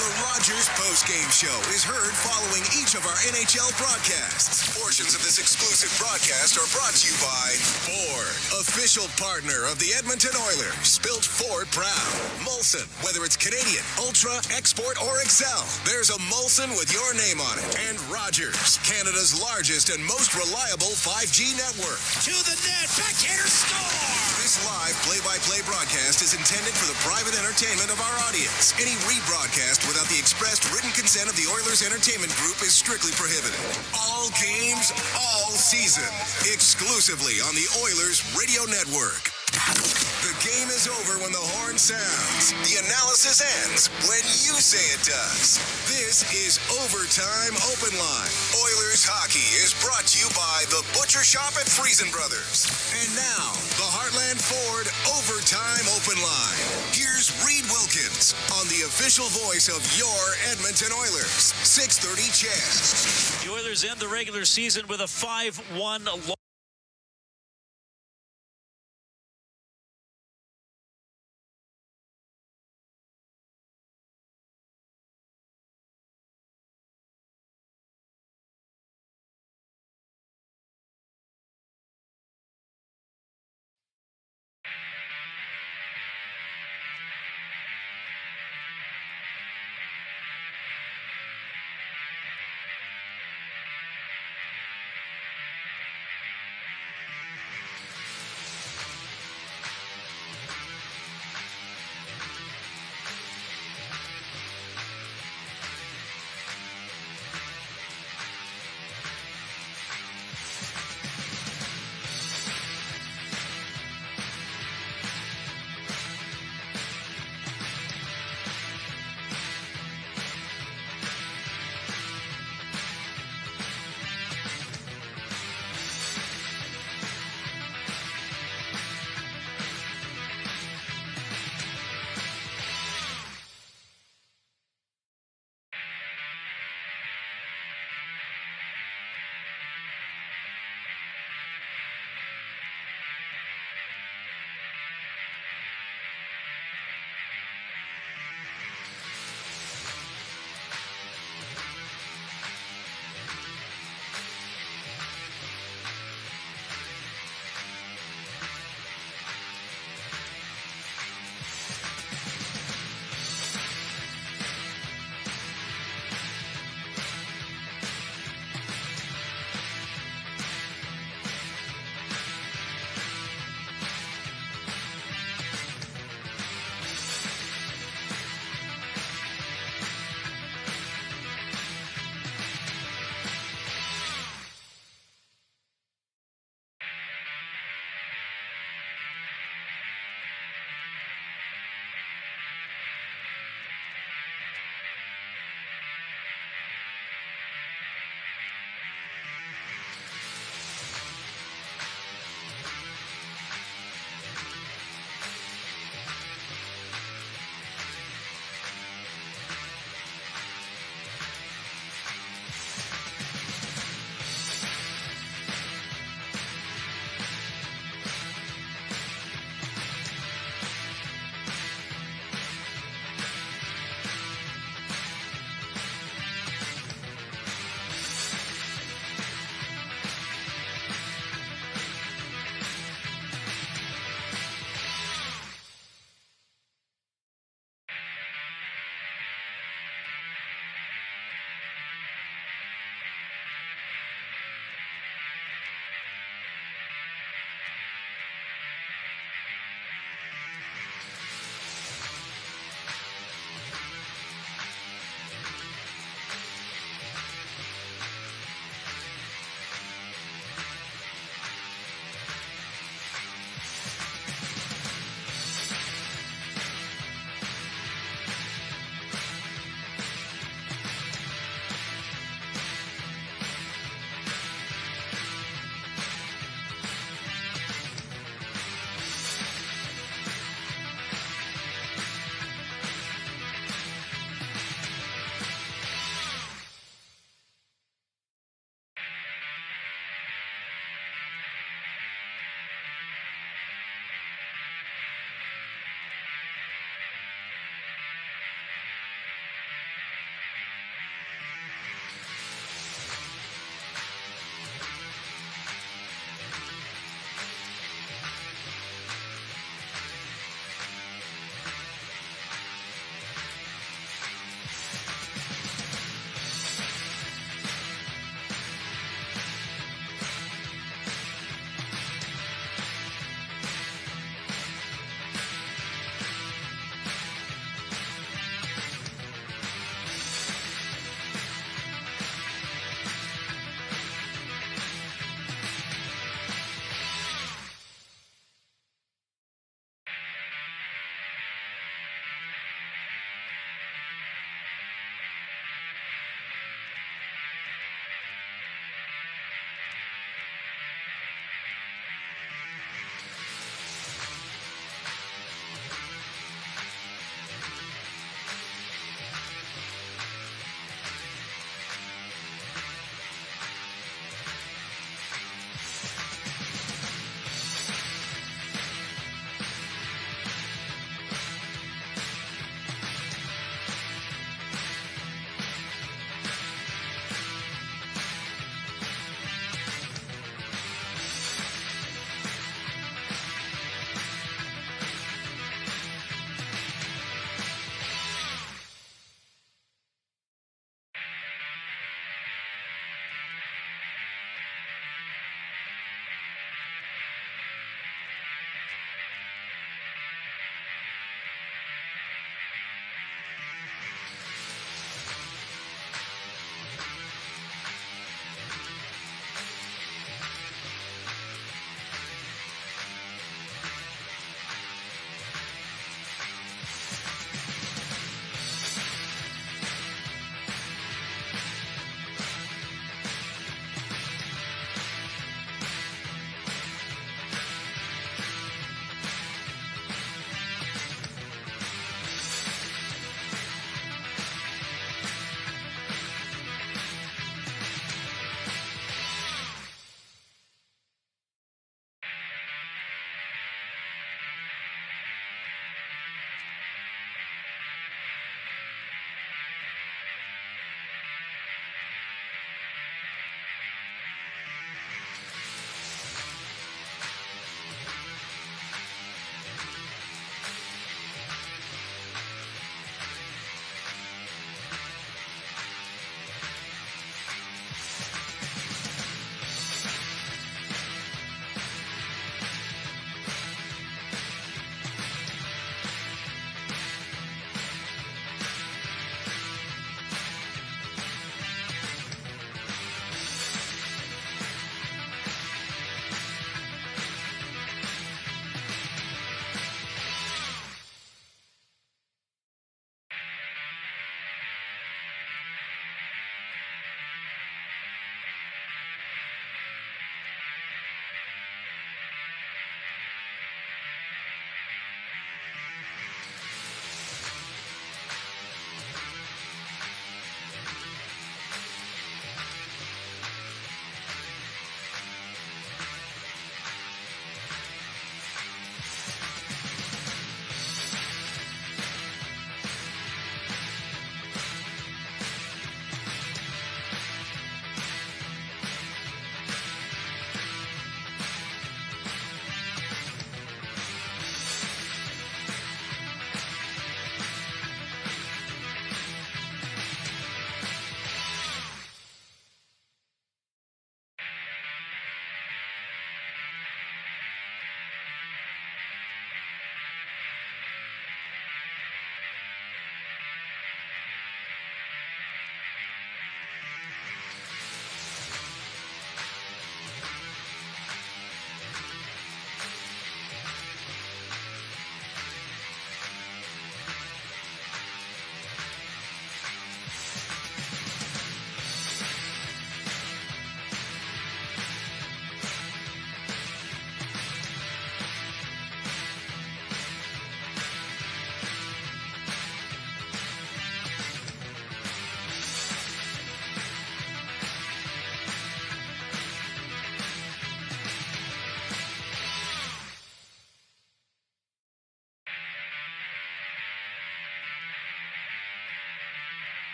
The Rogers postgame show is heard following each of our NHL broadcasts. Portions of this exclusive broadcast are brought to you by Ford, official partner of the Edmonton Oilers. Built Ford proud. Molson, whether it's Canadian, Ultra, Export, or Excel, there's a Molson with your name on it. And Rogers, Canada's largest and most reliable 5G network. To the net, backhander score! This live play-by-play broadcast is intended for the private entertainment of our audience. Any rebroadcast without the expressed written consent of the Oilers Entertainment Group is strictly prohibited. All games, all season. Exclusively on the Oilers Radio Network. The game is over when the horn sounds. The analysis ends when you say it does. This is Overtime Open Line. Oilers hockey is brought to you by the Butcher Shop at Friesen Brothers. And now, the Heartland Ford Overtime Open Line. Here's Reed Wilkins on the official voice of your Edmonton Oilers. 630 CHED. The Oilers end the regular season with a 5-1 loss.